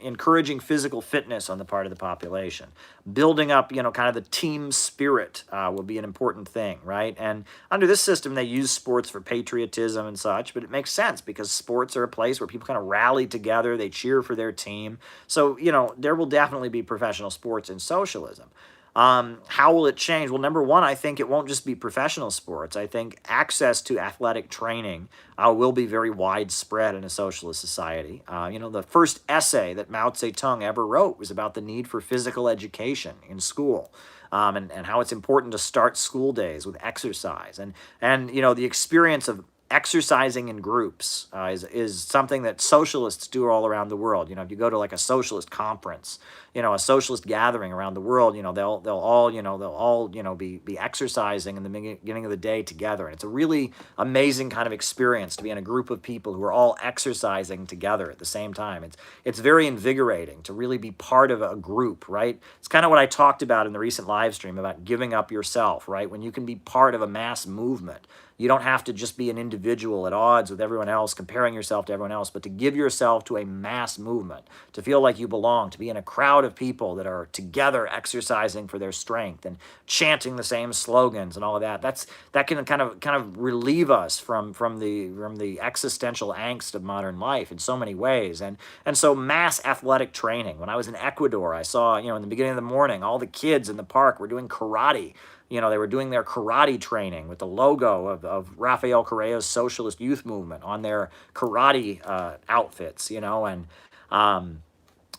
Speaker 1: encouraging physical fitness on the part of the population, building up, kind of the team spirit will be an important thing, right? And under this system, they use sports for patriotism and such, but it makes sense because sports are a place where people kind of rally together, they cheer for their team. So, there will definitely be professional sports in socialism. How will it change? Well, number one, I think it won't just be professional sports. I think access to athletic training will be very widespread in a socialist society. The first essay that Mao Zedong ever wrote was about the need for physical education in school. And how it's important to start school days with exercise. And the experience of exercising in groups is something that socialists do all around the world. If you go to like a socialist conference, a socialist gathering around the world, they'll all be exercising in the beginning of the day together. And it's a really amazing kind of experience to be in a group of people who are all exercising together at the same time. It's very invigorating to really be part of a group, right? It's kind of what I talked about in the recent live stream about giving up yourself, right? When you can be part of a mass movement. You don't have to just be an individual at odds with everyone else, comparing yourself to everyone else, but to give yourself to a mass movement, to feel like you belong, to be in a crowd of people that are together exercising for their strength and chanting the same slogans and all of that. That can kind of relieve us from the existential angst of modern life in so many ways. And so mass athletic training. When I was in Ecuador, I saw, in the beginning of the morning, all the kids in the park were doing karate. They were doing their karate training with the logo of Rafael Correa's Socialist Youth Movement on their karate outfits, and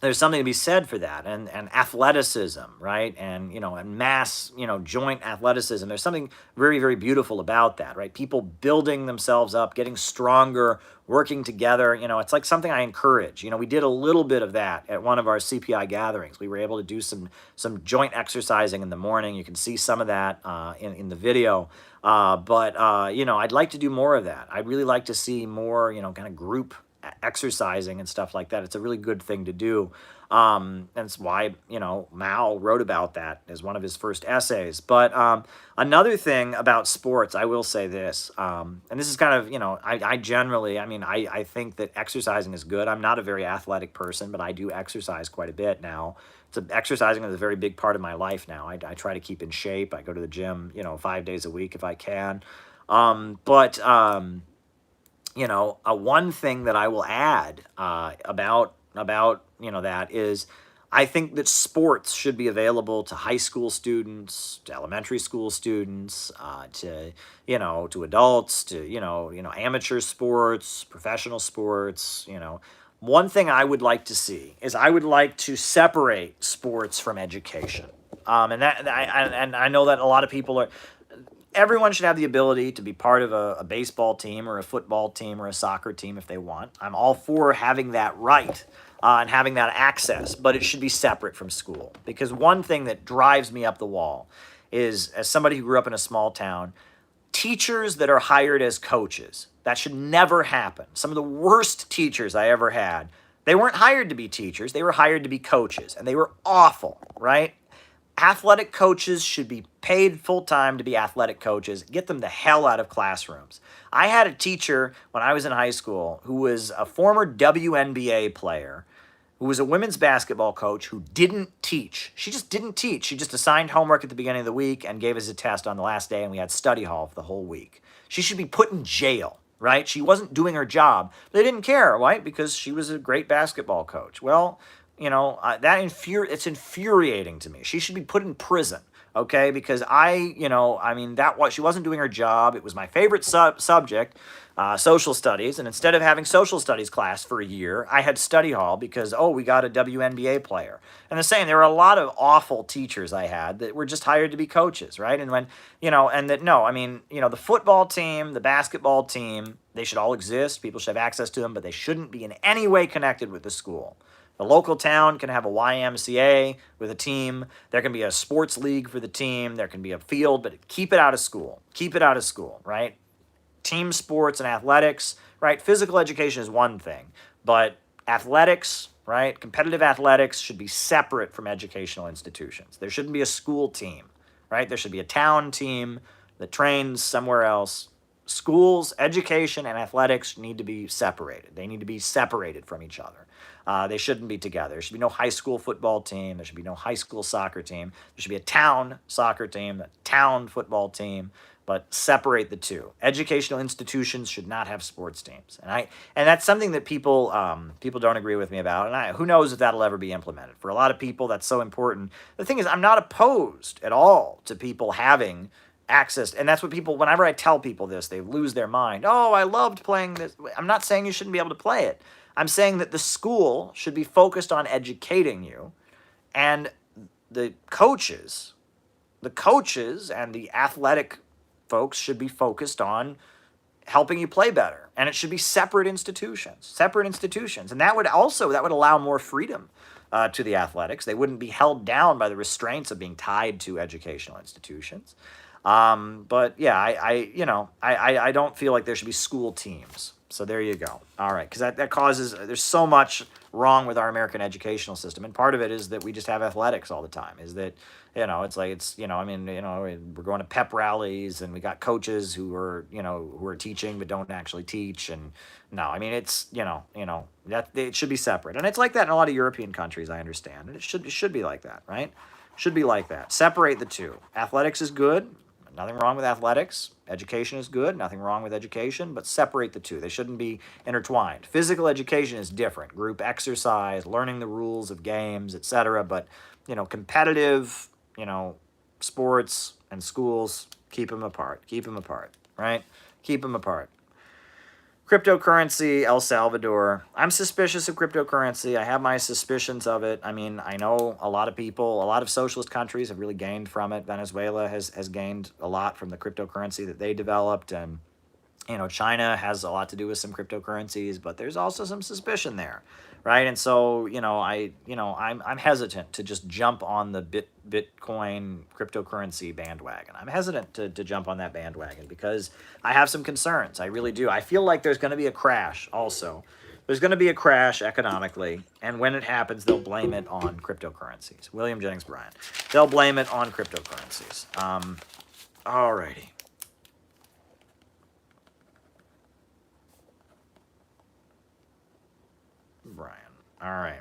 Speaker 1: there's something to be said for that, and athleticism, right? And and mass, joint athleticism. There's something very, very beautiful about that, right? People building themselves up, getting stronger, working together. It's like something I encourage. We did a little bit of that at one of our CPI gatherings. We were able to do some joint exercising in the morning. You can see some of that in the video. But I'd like to do more of that. I'd really like to see more, kind of group exercising and stuff like that. It's a really good thing to do. And that's why, Mao wrote about that as one of his first essays. But another thing about sports, I will say this, and this is kind of, I generally, I think that exercising is good. I'm not a very athletic person, but I do exercise quite a bit now. Exercising is a very big part of my life now. I try to keep in shape. I go to the gym, 5 days a week if I can. One thing that I will add about that is I think that sports should be available to high school students, to elementary school students, to adults, to amateur sports, professional sports. One thing I would like to see is I would like to separate sports from education. I know that a lot of people are. Everyone should have the ability to be part of a baseball team or a football team or a soccer team if they want. I'm all for having that right and having that access, but it should be separate from school. Because one thing that drives me up the wall is, as somebody who grew up in a small town, teachers that are hired as coaches. That should never happen. Some of the worst teachers I ever had, they weren't hired to be teachers, they were hired to be coaches, and they were awful, right? Athletic coaches should be paid full-time to be athletic coaches. Get them the hell out of classrooms. I had a teacher when I was in high school who was a former WNBA player, who was a women's basketball coach who didn't teach. She just didn't teach. She just assigned homework at the beginning of the week and gave us a test on the last day, and we had study hall for the whole week. She should be put in jail, right? She wasn't doing her job. They didn't care, right? Because she was a great basketball coach. Well, it's infuriating to me. She should be put in prison, okay? Because she wasn't doing her job. It was my favorite subject, social studies, and instead of having social studies class for a year, I had study hall because, we got a WNBA player. And the same, there were a lot of awful teachers I had that were just hired to be coaches, right? And when, the football team, the basketball team, they should all exist. People should have access to them, but they shouldn't be in any way connected with the school. The local town can have a YMCA with a team. There can be a sports league for the team. There can be a field, but keep it out of school. Keep it out of school, right? Team sports and athletics, right? Physical education is one thing, but athletics, right? Competitive athletics should be separate from educational institutions. There shouldn't be a school team, right? There should be a town team that trains somewhere else. Schools, education, and athletics need to be separated. They need to be separated from each other. They shouldn't be together. There should be no high school football team. There should be no high school soccer team. There should be a town soccer team, a town football team, but separate the two. Educational institutions should not have sports teams. And that's something that people don't agree with me about. And who knows if that'll ever be implemented. For a lot of people, that's so important. The thing is, I'm not opposed at all to people having access. And that's what people, whenever I tell people this, they lose their mind. Oh, I loved playing this. I'm not saying you shouldn't be able to play it. I'm saying that the school should be focused on educating you, and the coaches and the athletic folks should be focused on helping you play better. And it should be separate institutions. And that would allow more freedom to the athletics. They wouldn't be held down by the restraints of being tied to educational institutions. But yeah, I don't feel like there should be school teams. So there you go. All right, because that causes, there's so much wrong with our American educational system, and part of it is that we just have athletics all the time. Is that we're going to pep rallies, and we got coaches who are teaching but don't actually teach, and that it should be separate, and it's like that in a lot of European countries. I understand, and it should be like that, right? Should be like that. Separate the two. Athletics is good. Nothing wrong with athletics. Education is good. Nothing wrong with education, but separate the two. They shouldn't be intertwined. Physical education is different. Group exercise, learning the rules of games, etc. But, competitive, sports and schools, keep them apart. Keep them apart, right? Keep them apart. Cryptocurrency, El Salvador. I'm suspicious of cryptocurrency. I have my suspicions of it. I mean, I know a lot of people, a lot of socialist countries have really gained from it. Venezuela has gained a lot from the cryptocurrency that they developed. And, China has a lot to do with some cryptocurrencies, but there's also some suspicion there, right? And so, I'm hesitant to just jump on the Bitcoin cryptocurrency bandwagon. I'm hesitant to jump on that bandwagon because I have some concerns. I really do. I feel like there's going to be a crash also. There's going to be a crash economically, and when it happens, they'll blame it on cryptocurrencies. William Jennings Bryan. They'll blame it on cryptocurrencies. Alrighty. Brian. All right.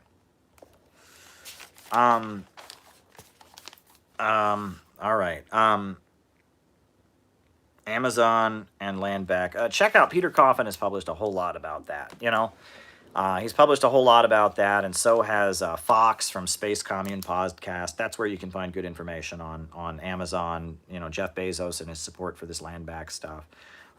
Speaker 1: All right. Amazon and land back. Check out Peter Coffin has published a whole lot about that. He's published a whole lot about that, and so has Fox from Space Commune Podcast. That's where you can find good information on Amazon. Jeff Bezos and his support for this land back stuff.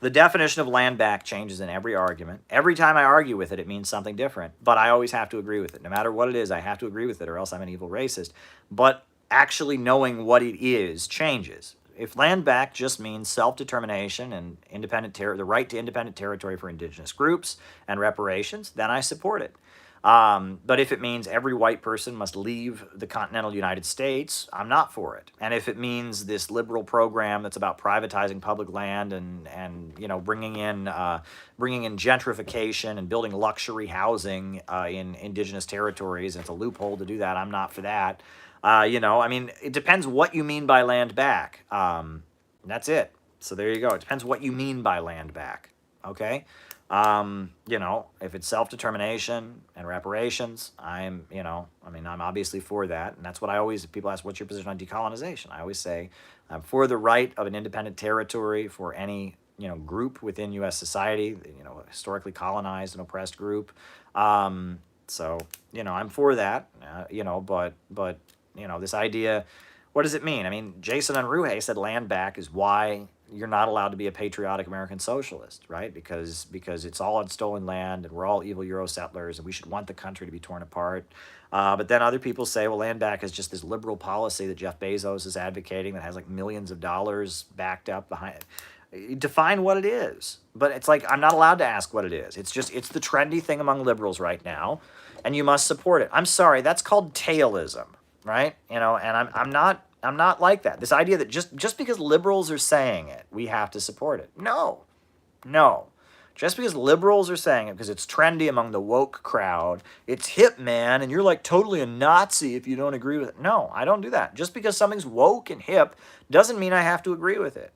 Speaker 1: The definition of land back changes in every argument. Every time I argue with it, it means something different. But I always have to agree with it. No matter what it is, I have to agree with it, or else I'm an evil racist. But actually knowing what it is changes. If land back just means self-determination and the right to independent territory for indigenous groups and reparations, then I support it. But if it means every white person must leave the continental United States, I'm not for it. And if it means this liberal program that's about privatizing public land and bringing in gentrification and building luxury housing in indigenous territories, and it's a loophole to do that, I'm not for that. It depends what you mean by land back. That's it. So there you go. It depends what you mean by land back. Okay. If it's self-determination and reparations, I'm obviously for that. And that's what if people ask, what's your position on decolonization? I always say I'm for the right of an independent territory for any, group within U.S. society, historically colonized and oppressed group. I'm for that, but this idea, what does it mean? Jason Unruhe said land back is why you're not allowed to be a patriotic American socialist, right? Because it's all on stolen land and we're all evil Euro settlers and we should want the country to be torn apart. But then other people say, well, land back is just this liberal policy that Jeff Bezos is advocating that has like millions of dollars backed up behind it. Define what it is. But it's like, I'm not allowed to ask what it is. It's the trendy thing among liberals right now, and you must support it. I'm sorry, that's called taoism, right? And I'm not like that. This idea that just because liberals are saying it, we have to support it. No. Just because liberals are saying it, because it's trendy among the woke crowd, it's hip, man, and you're like totally a Nazi if you don't agree with it. No, I don't do that. Just because something's woke and hip doesn't mean I have to agree with it.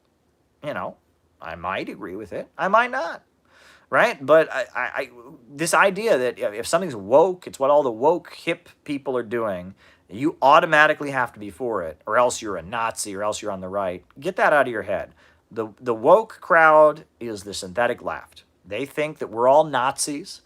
Speaker 1: I might agree with it. I might not. Right? But this idea that if something's woke, it's what all the woke hip people are doing, you automatically have to be for it, or else you're a Nazi, or else you're on the right. Get that out of your head. The woke crowd is the synthetic left. They think that we're all Nazis.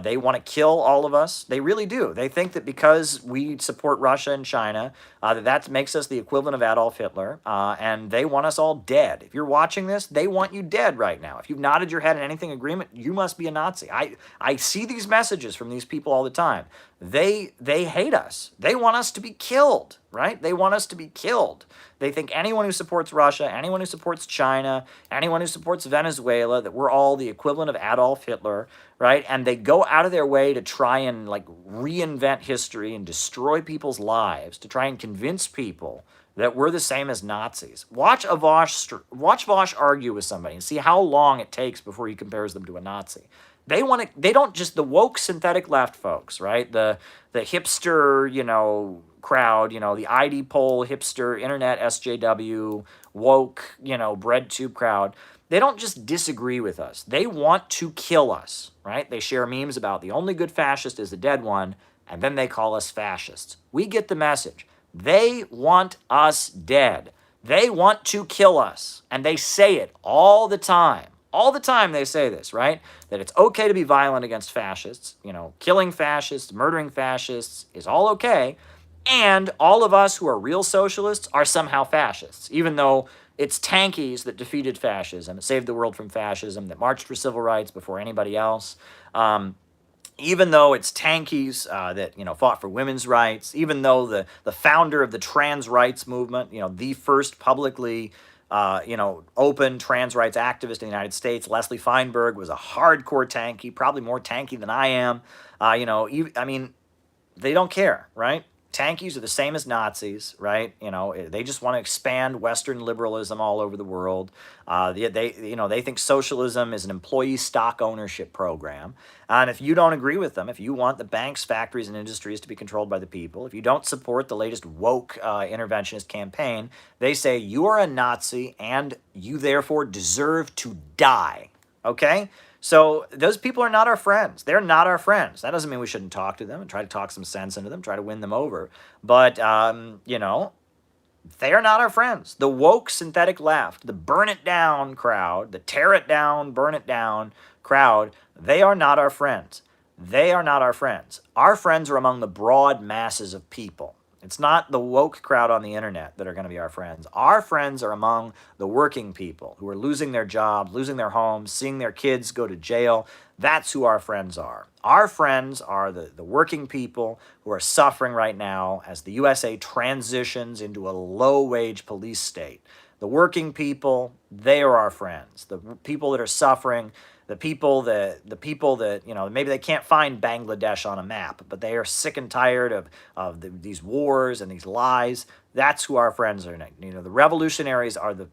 Speaker 1: They want to kill all of us. They really do. They think that because we support Russia and China, that makes us the equivalent of Adolf Hitler, and they want us all dead. If you're watching this, they want you dead right now. If you've nodded your head in anything agreement, you must be a Nazi. I see these messages from these people all the time. They hate us. They want us to be killed, right? They want us to be killed. They think anyone who supports Russia, anyone who supports China, anyone who supports Venezuela, that we're all the equivalent of Adolf Hitler, right? And they go out of their way to try and reinvent history and destroy people's lives, to try and convince people that we're the same as Nazis. Watch Vosh argue with somebody and see how long it takes before he compares them to a Nazi. They don't just the woke synthetic left folks, right? The hipster, crowd, the ID poll, hipster, internet, SJW, woke, bread tube crowd. They don't just disagree with us. They want to kill us, right? They share memes about the only good fascist is the dead one, and then they call us fascists. We get the message. They want us dead. They want to kill us, and they say it all the time. All the time they say this, right? That it's okay to be violent against fascists. Killing fascists, murdering fascists is all okay. And all of us who are real socialists are somehow fascists, even though It's tankies that defeated fascism, that saved the world from fascism, that marched for civil rights before anybody else. Even though it's tankies that fought for women's rights, even though the founder of the trans rights movement, the first publicly open trans rights activist in the United States, Leslie Feinberg, was a hardcore tanky, probably more tanky than I am. I mean, they don't care, right? Tankies are the same as Nazis, right? They just want to expand Western liberalism all over the world. They think socialism is an employee stock ownership program, and if you don't agree with them, if you want the banks, factories, and industries to be controlled by the people, if you don't support the latest woke interventionist campaign, they say you are a Nazi and you therefore deserve to die. Okay? So those people are not our friends. They're not our friends. That doesn't mean we shouldn't talk to them and try to talk some sense into them, try to win them over. But, they are not our friends. The woke synthetic left, the burn it down crowd, the tear it down, burn it down crowd, they are not our friends. They are not our friends. Our friends are among the broad masses of people. It's not the woke crowd on the internet that are going to be our friends. Our friends are among the working people who are losing their jobs, losing their homes, seeing their kids go to jail. That's who our friends are. Our friends are the working people who are suffering right now as the USA transitions into a low-wage police state. The working people, they are our friends. The people that are suffering, the people that maybe they can't find Bangladesh on a map, but they are sick and tired of these wars and these lies. That's who our friends are. The revolutionaries are the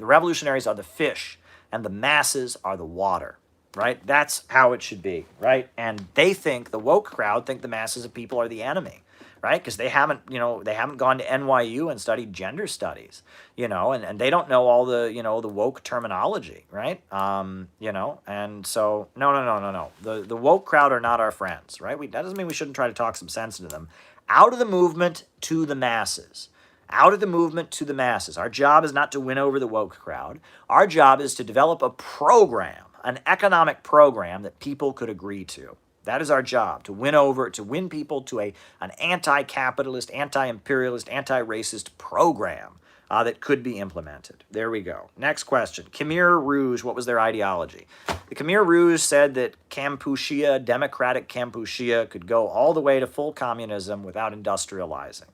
Speaker 1: revolutionaries are the fish, and the masses are the water. Right? That's how it should be. Right? And the woke crowd think the masses of people are the enemy. Right? Because they haven't gone to NYU and studied gender studies, and they don't know all the, the woke terminology, right? And so, no. The woke crowd are not our friends, right? That doesn't mean we shouldn't try to talk some sense into them. Out of the movement to the masses. Out of the movement to the masses. Our job is not to win over the woke crowd. Our job is to develop a program, an economic program that people could agree to. That is our job, to win people to an anti-capitalist, anti-imperialist, anti-racist program that could be implemented. There we go. Next question. Khmer Rouge, what was their ideology? The Khmer Rouge said that Kampuchea, democratic Kampuchea, could go all the way to full communism without industrializing.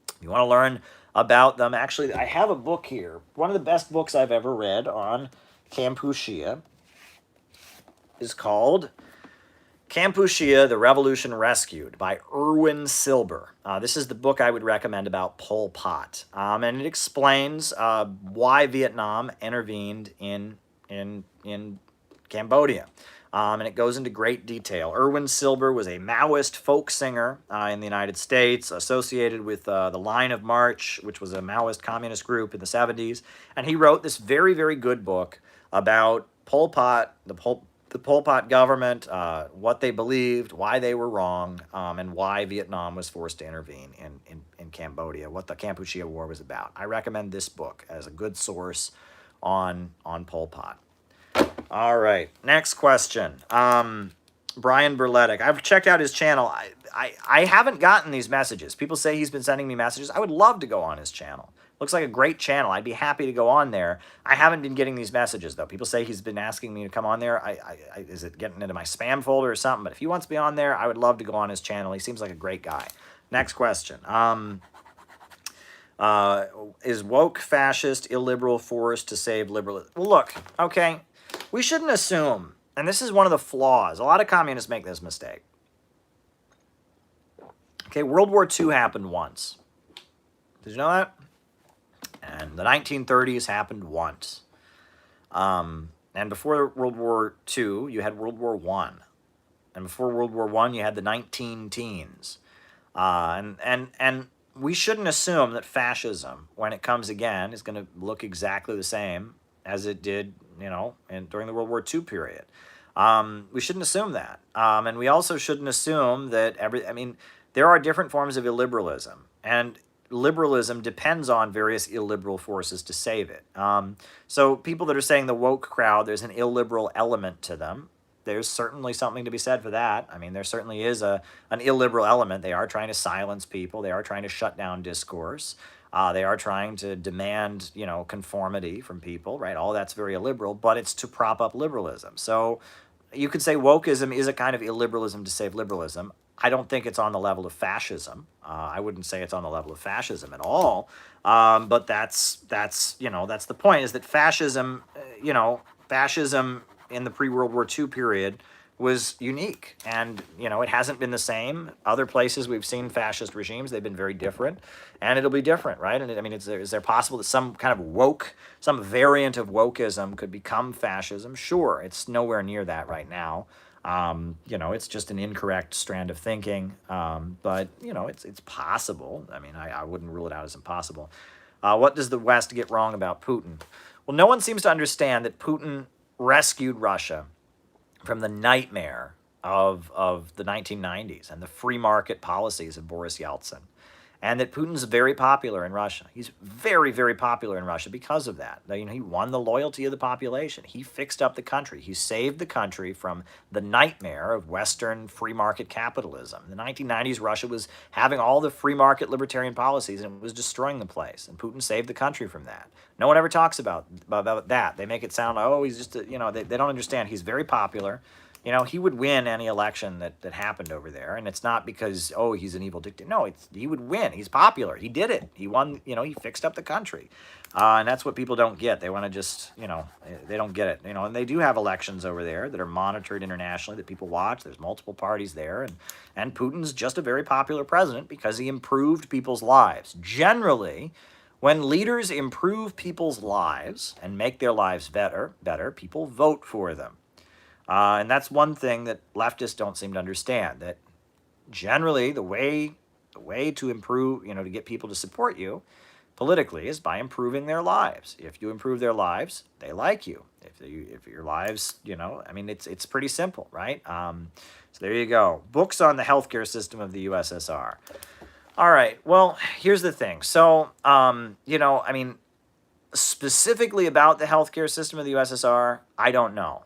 Speaker 1: If you want to learn about them, actually, I have a book here. One of the best books I've ever read on Kampuchea is called Kampuchea, The Revolution Rescued by Erwin Silber. This is the book I would recommend about Pol Pot. And it explains why Vietnam intervened in Cambodia. And it goes into great detail. Erwin Silber was a Maoist folk singer in the United States, associated with the Line of March, which was a Maoist communist group in the 70s. And he wrote this very, very good book about Pol Pot, the Pol Pot government, what they believed, why they were wrong, and why Vietnam was forced to intervene in Cambodia, what the Kampuchea War was about. I recommend this book as a good source on Pol Pot. All right, next question. Brian Berletic. I've checked out his channel. I haven't gotten these messages. People say he's been sending me messages. I would love to go on his channel. Looks like a great channel. I'd be happy to go on there. I haven't been getting these messages, though. People say he's been asking me to come on there. Is it getting into my spam folder or something? But if he wants to be on there, I would love to go on his channel. He seems like a great guy. Next question. Is woke fascist illiberal forced to save liberalism? Well, look, okay, we shouldn't assume, and this is one of the flaws. A lot of communists make this mistake. Okay, World War II happened once. Did you know that? And the 1930s happened once. And before World War II, you had World War I. And before World War I, you had the 19 teens. And we shouldn't assume that fascism, when it comes again, is going to look exactly the same as it did, during the World War II period. We shouldn't assume that. And we also shouldn't assume that there are different forms of illiberalism. And liberalism depends on various illiberal forces to save it. So people that are saying the woke crowd, there's an illiberal element to them. There's certainly something to be said for that. There certainly is an illiberal element. They are trying to silence people. They are trying to shut down discourse. They are trying to demand, conformity from people, right? All that's very illiberal, but it's to prop up liberalism. So you could say wokeism is a kind of illiberalism to save liberalism. I don't think it's on the level of fascism. I wouldn't say it's on the level of fascism at all. But that's the point, is that fascism in the pre-World War II period was unique, and it hasn't been the same. Other places we've seen fascist regimes, they've been very different, and it'll be different, right? And I mean, is there possible that some kind of some variant of wokeism could become fascism? Sure, it's nowhere near that right now. It's just an incorrect strand of thinking, but it's possible. I mean, I wouldn't rule it out as impossible. What does the West get wrong about Putin? Well, no one seems to understand that Putin rescued Russia from the nightmare of the 1990s and the free market policies of Boris Yeltsin. And that Putin's very popular in Russia. He's very, very popular in Russia because of that. He won the loyalty of the population. He fixed up the country. He saved the country from the nightmare of Western free market capitalism. In the 1990s, Russia was having all the free market libertarian policies, and it was destroying the place. And Putin saved the country from that. No one ever talks about that. They make it sound, he's just, they don't understand. He's very popular. He would win any election that happened over there. And it's not because, he's an evil dictator. No, he would win. He's popular. He did it. He won, he fixed up the country. And that's what people don't get. They want to just, they don't get it. And they do have elections over there that are monitored internationally, that people watch. There's multiple parties there. And Putin's just a very popular president because he improved people's lives. Generally, when leaders improve people's lives and make their lives better, people vote for them. And that's one thing that leftists don't seem to understand, that generally the way to improve, to get people to support you politically is by improving their lives. If you improve their lives, they like you. If your lives, it's pretty simple, right? So there you go. Books on the healthcare system of the USSR. All right. Well, here's the thing. So, specifically about the healthcare system of the USSR, I don't know.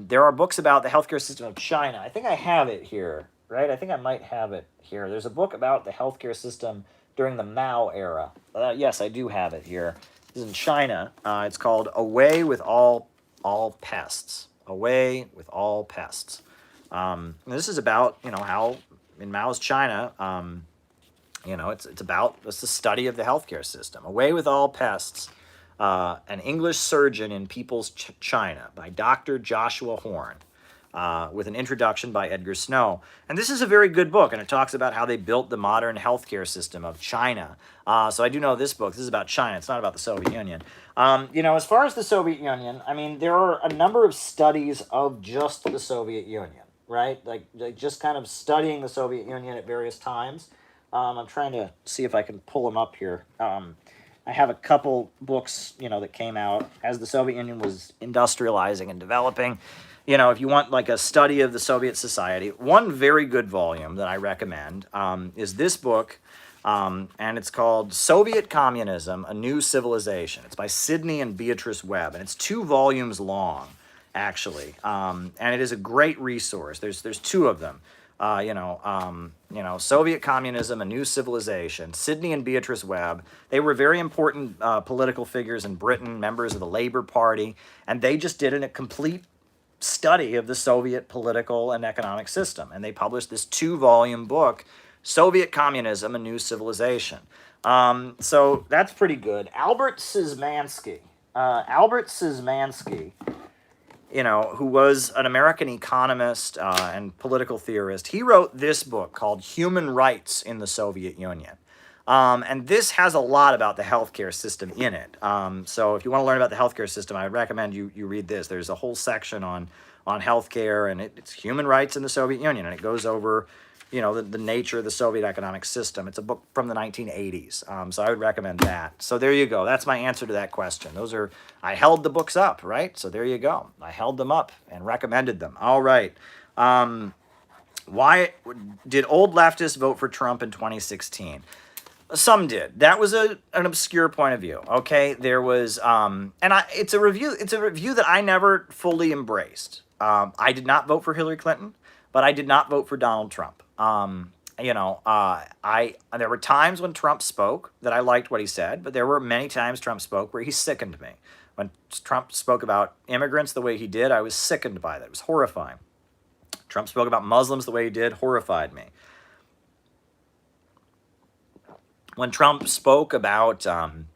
Speaker 1: There are books about the healthcare system of China. I think I have it here, right? I think I might have it here. There's a book about the healthcare system during the Mao era. Yes, I do have it here. This is in China. It's called Away with All Pests. Away with All Pests. This is about, how in Mao's China, it's the study of the healthcare system. Away with All Pests. An English Surgeon in People's China by Dr. Joshua Horn, with an introduction by Edgar Snow. And this is a very good book, and it talks about how they built the modern healthcare system of China. So I do know this book. This is about China. It's not about the Soviet Union. As far as the Soviet Union, there are a number of studies of just the Soviet Union, right? Like just kind of studying the Soviet Union at various times. I'm trying to see if I can pull them up here. I have a couple books, that came out as the Soviet Union was industrializing and developing. If you want like a study of the Soviet society, one very good volume that I recommend is this book, and it's called Soviet Communism, A New Civilization. It's by Sidney and Beatrice Webb, and it's 2 volumes long, actually. And it is a great resource. There's 2 of them. Soviet Communism, A New Civilization, Sidney and Beatrice Webb. They were very important political figures in Britain, members of the Labor Party, and they just did a complete study of the Soviet political and economic system. And they published this 2-volume book, Soviet Communism, A New Civilization. So that's pretty good. Albert Szymanski, who was an American economist and political theorist, he wrote this book called Human Rights in the Soviet Union. And this has a lot about the healthcare system in it. So if you want to learn about the healthcare system, I would recommend you read this. There's a whole section on healthcare, and it's human rights in the Soviet Union, and it goes over the nature of the Soviet economic system. It's a book from the 1980s, so I would recommend that. So there you go. That's my answer to that question. I held the books up, right? So there you go. I held them up and recommended them. All right. Why did old leftists vote for Trump in 2016? Some did. That was an obscure point of view. Okay, there was, it's a review that I never fully embraced. I did not vote for Hillary Clinton, but I did not vote for Donald Trump. there were times when Trump spoke that I liked what he said, but there were many times Trump spoke where he sickened me. When Trump spoke about immigrants the way he did, I was sickened by that. It was horrifying. Trump spoke about Muslims the way he did, horrified me. When Trump spoke about, about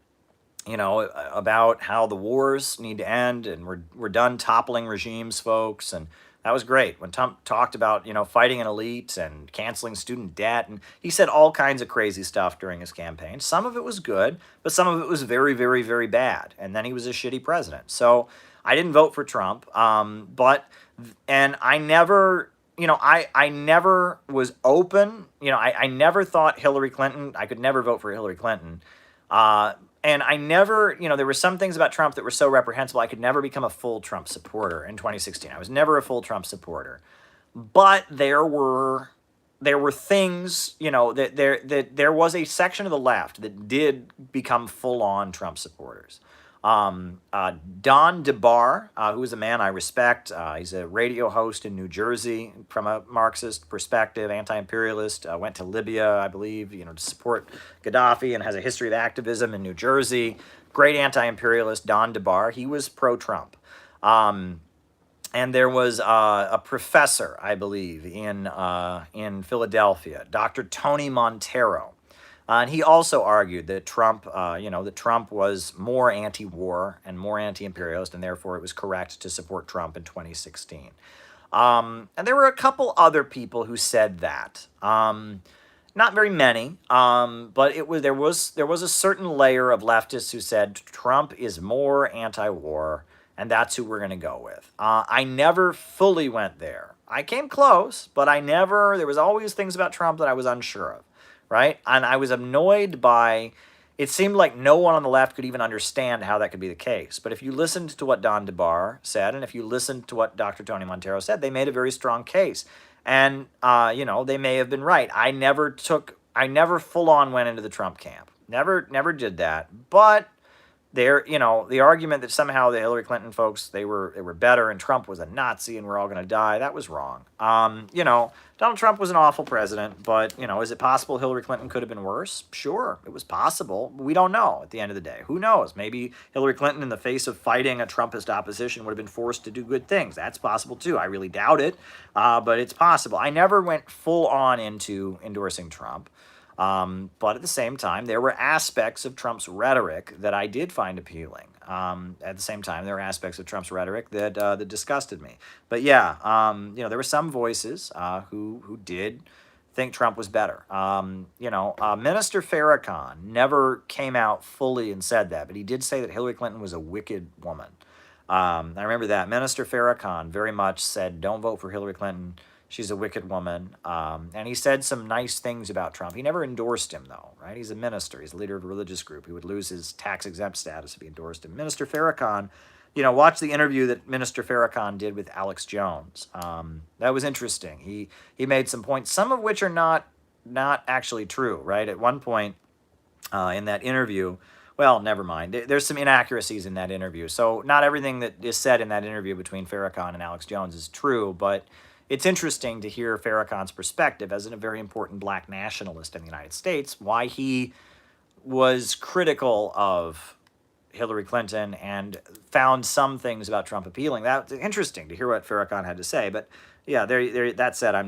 Speaker 1: how the wars need to end and we're done toppling regimes, folks, and that was great. When Trump talked about, fighting an elite and canceling student debt, and he said all kinds of crazy stuff during his campaign. Some of it was good, but some of it was very, very, very bad. And then he was a shitty president. So I didn't vote for Trump, and I never, I never was open. I never thought Hillary Clinton, I could never vote for Hillary Clinton. And I never, there were some things about Trump that were so reprehensible, I could never become a full Trump supporter in 2016. I was never a full Trump supporter. But there were things, that there was a section of the left that did become full-on Trump supporters. Don DeBar, who is a man I respect. He's a radio host in New Jersey from a Marxist perspective, anti-imperialist, went to Libya, I believe, to support Gaddafi, and has a history of activism in New Jersey. Great anti-imperialist, Don DeBar. He was pro-Trump. And there was a professor, I believe, in Philadelphia, Dr. Tony Montero. And he also argued that Trump was more anti-war and more anti-imperialist, and therefore it was correct to support Trump in 2016. And there were a couple other people who said that. Not very many, but there was a certain layer of leftists who said Trump is more anti-war, and that's who we're going to go with. I never fully went there. I came close, but there was always things about Trump that I was unsure of. Right? And I was annoyed by, it seemed like no one on the left could even understand how that could be the case. But if you listened to what Don DeBar said, and if you listened to what Dr. Tony Montero said, they made a very strong case. And, they may have been right. I never full on went into the Trump camp. Never did that. But the argument that somehow the Hillary Clinton folks, they were better and Trump was a Nazi and we're all going to die, that was wrong. Donald Trump was an awful president, but, is it possible Hillary Clinton could have been worse? Sure, it was possible. We don't know at the end of the day. Who knows? Maybe Hillary Clinton, in the face of fighting a Trumpist opposition, would have been forced to do good things. That's possible too. I really doubt it, but it's possible. I never went full on into endorsing Trump. But at the same time, there were aspects of Trump's rhetoric that I did find appealing. At the same time, there were aspects of Trump's rhetoric that disgusted me. But yeah, there were some voices who did think Trump was better. Minister Farrakhan never came out fully and said that, but he did say that Hillary Clinton was a wicked woman. I remember that. Minister Farrakhan very much said, don't vote for Hillary Clinton. She's a wicked woman. And he said some nice things about Trump. He never endorsed him, though, right? He's a minister. He's a leader of a religious group. He would lose his tax-exempt status if he endorsed him. Minister Farrakhan, watch the interview that Minister Farrakhan did with Alex Jones. That was interesting. He made some points, some of which are not actually true, right? At one point in that interview, well, never mind. There's some inaccuracies in that interview. So not everything that is said in that interview between Farrakhan and Alex Jones is true, but it's interesting to hear Farrakhan's perspective as a very important black nationalist in the United States, why he was critical of Hillary Clinton and found some things about Trump appealing. That's interesting to hear what Farrakhan had to say. But yeah, that said, I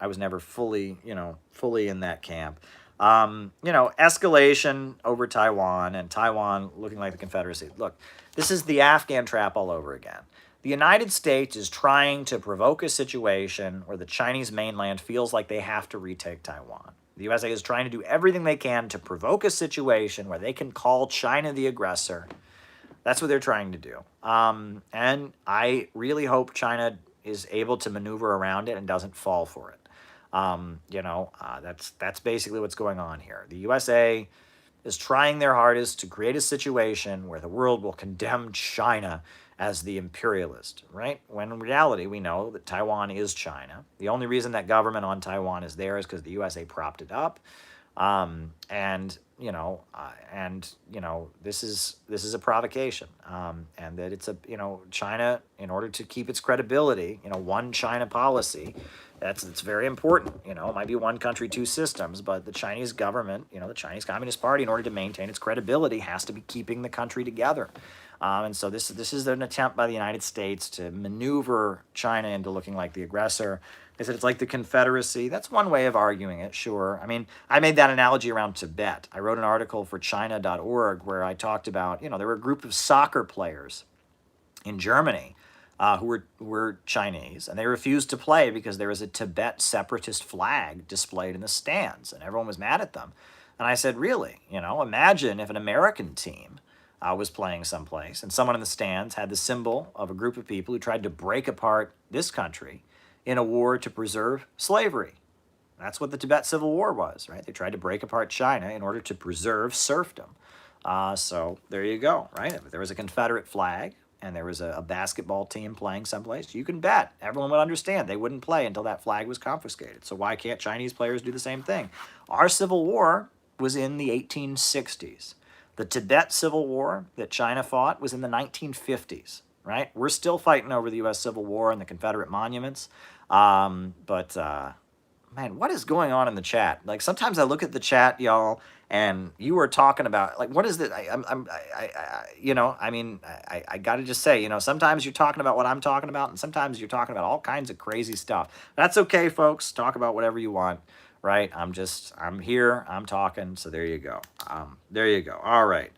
Speaker 1: was never fully in that camp. Escalation over Taiwan and Taiwan looking like the Confederacy. Look, this is the Afghan trap all over again. The United States is trying to provoke a situation where the Chinese mainland feels like they have to retake Taiwan. The USA is trying to do everything they can to provoke a situation where they can call China the aggressor. That's what they're trying to do. And I really hope China is able to maneuver around it and doesn't fall for it. That's basically what's going on here. The USA is trying their hardest to create a situation where the world will condemn China as the imperialist, right? When in reality, we know that Taiwan is China. The only reason that government on Taiwan is there is because the USA propped it up. This is a provocation, and that it's China, in order to keep its credibility, one China policy, It's very important. It might be one country, two systems, but the Chinese government, the Chinese Communist Party, in order to maintain its credibility, has to be keeping the country together. And so this is an attempt by the United States to maneuver China into looking like the aggressor. They said it's like the Confederacy. That's one way of arguing it, sure. I mean, I made that analogy around Tibet. I wrote an article for China.org where I talked about, there were a group of soccer players in Germany who were Chinese, and they refused to play because there was a Tibet separatist flag displayed in the stands, and everyone was mad at them. And I said, really, imagine if an American team was playing someplace and someone in the stands had the symbol of a group of people who tried to break apart this country in a war to preserve slavery. That's what the Tibet Civil War was, right? They tried to break apart China in order to preserve serfdom. So there you go, right? If there was a Confederate flag and there was a basketball team playing someplace, you can bet everyone would understand they wouldn't play until that flag was confiscated. So why can't Chinese players do the same thing? Our Civil War was in the 1860s. The Tibet Civil War that China fought was in the 1950s, right? We're still fighting over the U.S. Civil War and the Confederate monuments. Man, what is going on in the chat? Like, sometimes I look at the chat, y'all, and you are talking about, like, what is it? I got to just say, sometimes you're talking about what I'm talking about, and sometimes you're talking about all kinds of crazy stuff. That's okay, folks. Talk about whatever you want, right? I'm here, I'm talking, so there you go. All right.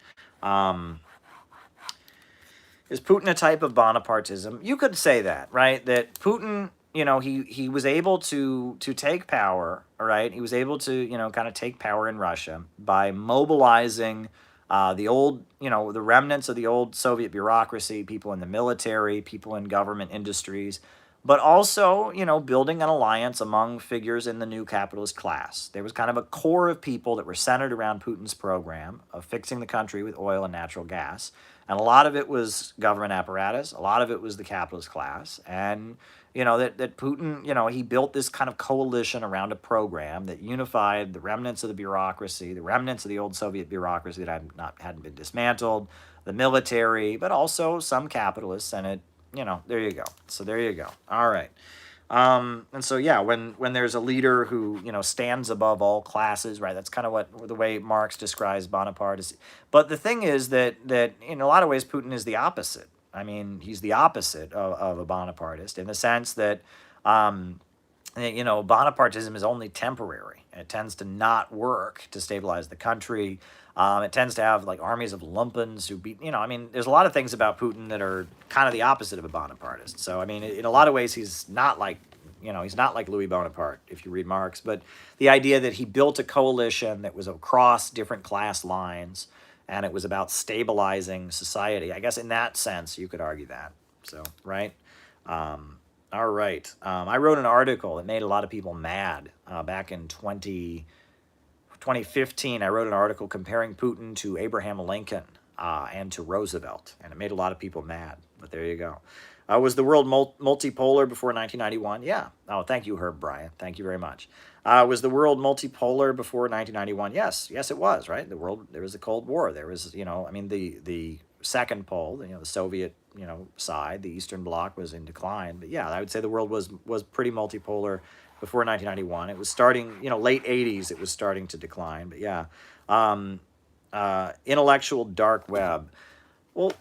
Speaker 1: Is Putin a type of Bonapartism? You could say that, right? That Putin, he was able to take power, right? He was able to, kind of take power in Russia by mobilizing the old, the remnants of the old Soviet bureaucracy, people in the military, people in government industries, but also, building an alliance among figures in the new capitalist class. There was kind of a core of people that were centered around Putin's program of fixing the country with oil and natural gas. And a lot of it was government apparatus. A lot of it was the capitalist class. And, that Putin, he built this kind of coalition around a program that unified the remnants of the bureaucracy, the remnants of the old Soviet bureaucracy that hadn't been dismantled, the military, but also some capitalists. And it, there you go. So there you go. All right. And so, yeah, when there's a leader who, stands above all classes, right, that's kind of the way Marx describes Bonaparte. But the thing is that in a lot of ways, Putin is the opposite. I mean, he's the opposite of a Bonapartist in the sense that, Bonapartism is only temporary. It tends to not work to stabilize the country. It tends to have like armies of lumpens who beat, there's a lot of things about Putin that are kind of the opposite of a Bonapartist. So, in a lot of ways, he's not like Louis Bonaparte, if you read Marx. But the idea that he built a coalition that was across different class lines, and it was about stabilizing society. I guess in that sense, you could argue that. So, right? All right. I wrote an article that made a lot of people mad back in 2015. I wrote an article comparing Putin to Abraham Lincoln and to Roosevelt, and it made a lot of people mad. But there you go. Was the world multipolar before 1991? Yeah. Oh, thank you, Herb Bryant. Thank you very much. Was the world multipolar before 1991? Yes. Yes, it was, right? There was the Cold War. There was, the second pole, the Soviet, side, the Eastern Bloc was in decline. But yeah, I would say the world was pretty multipolar before 1991. It was starting, late 80s, it was starting to decline. But yeah, intellectual dark web. Well,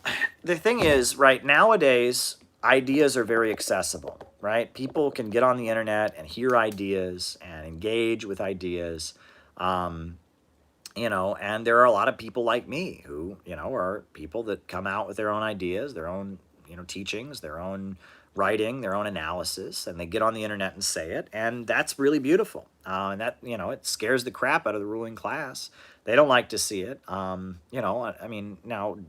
Speaker 1: the thing is, right, nowadays, ideas are very accessible, right? People can get on the internet and hear ideas and engage with ideas. And there are a lot of people like me who, are people that come out with their own ideas, their own, teachings, their own writing, their own analysis, and they get on the internet and say it. And that's really beautiful. And that, it scares the crap out of the ruling class. They don't like to see it. Now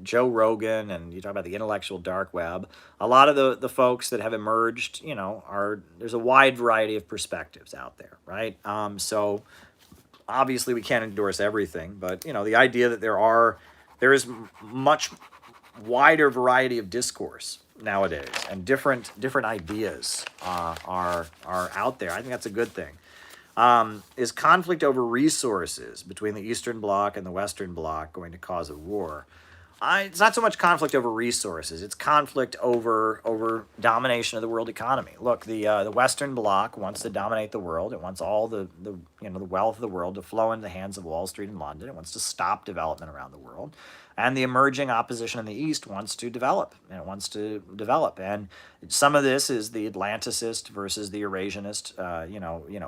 Speaker 1: Joe Rogan and you talk about the intellectual dark web, a lot of the folks that have emerged, there's a wide variety of perspectives out there, right? So obviously we can't endorse everything, but the idea that there is much wider variety of discourse nowadays and different ideas are out there. I think that's a good thing. Is conflict over resources between the Eastern Bloc and the Western Bloc going to cause a war? It's not so much conflict over resources. It's conflict over domination of the world economy. Look, the Western Bloc wants to dominate the world. It wants all the wealth of the world to flow into the hands of Wall Street and London. It wants to stop development around the world. And the emerging opposition in the East wants to develop, and it wants to develop. And some of this is the Atlanticist versus the Eurasianist,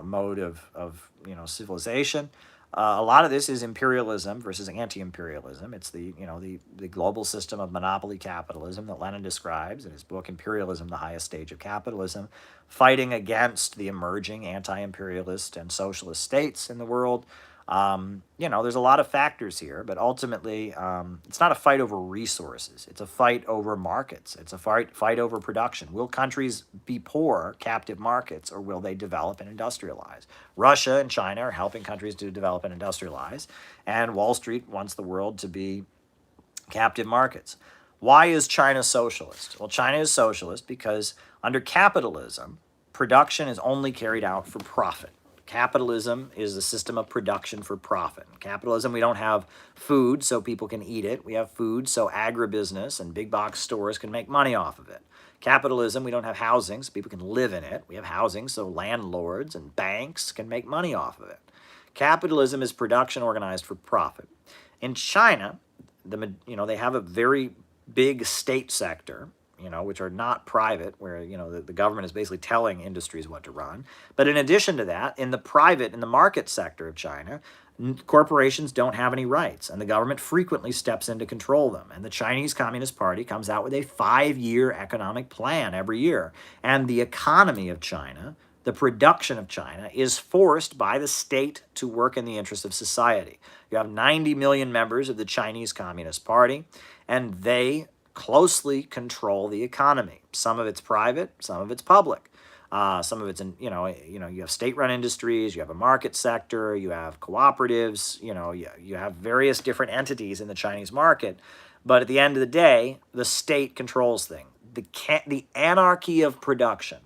Speaker 1: mode of civilization. A lot of this is imperialism versus anti-imperialism. It's the global system of monopoly capitalism that Lenin describes in his book Imperialism, the Highest Stage of Capitalism, fighting against the emerging anti-imperialist and socialist states in the world. There's a lot of factors here, but ultimately, it's not a fight over resources. It's a fight over markets. It's a fight over production. Will countries be poor, captive markets, or will they develop and industrialize? Russia and China are helping countries to develop and industrialize, and Wall Street wants the world to be captive markets. Why is China socialist? Well, China is socialist because under capitalism, production is only carried out for profit. Capitalism is the system of production for profit. In capitalism, we don't have food so people can eat it. We have food so agribusiness and big box stores can make money off of it. Capitalism, we don't have housing so people can live in it. We have housing so landlords and banks can make money off of it. Capitalism is production organized for profit. In China, they have a very big state sector, which are not private, where, the government is basically telling industries what to run. But in addition to that, in the market sector of China, corporations don't have any rights, and the government frequently steps in to control them. And the Chinese Communist Party comes out with a 5-year economic plan every year. And the economy of China, the production of China, is forced by the state to work in the interest of society. You have 90 million members of the Chinese Communist Party, and they closely control the economy. Some of it's private, some of it's public. Some of it's you have state-run industries, you have a market sector, you have cooperatives, you have various different entities in the Chinese market. But at the end of the day, the state controls things. The anarchy of production,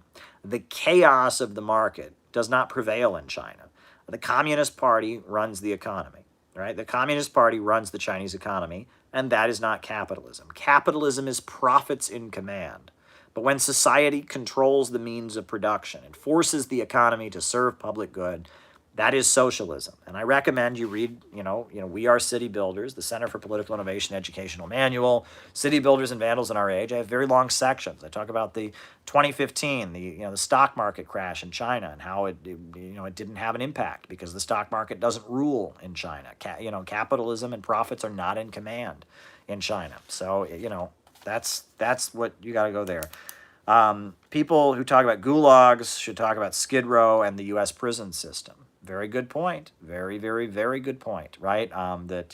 Speaker 1: the chaos of the market does not prevail in China. The Communist Party runs the economy, right? The Communist Party runs the Chinese economy, and that is not capitalism. Capitalism is profits in command. But when society controls the means of production and forces the economy to serve public good, that is socialism. And I recommend you read, We Are City Builders, the Center for Political Innovation Educational Manual, City Builders and Vandals in Our Age. I have very long sections. I talk about the 2015, the stock market crash in China and how it didn't have an impact because the stock market doesn't rule in China. Capitalism and profits are not in command in China. So, that's what you got to go there. People who talk about gulags should talk about Skid Row and the U.S. prison system. Very good point. Very, very, very good point, right? The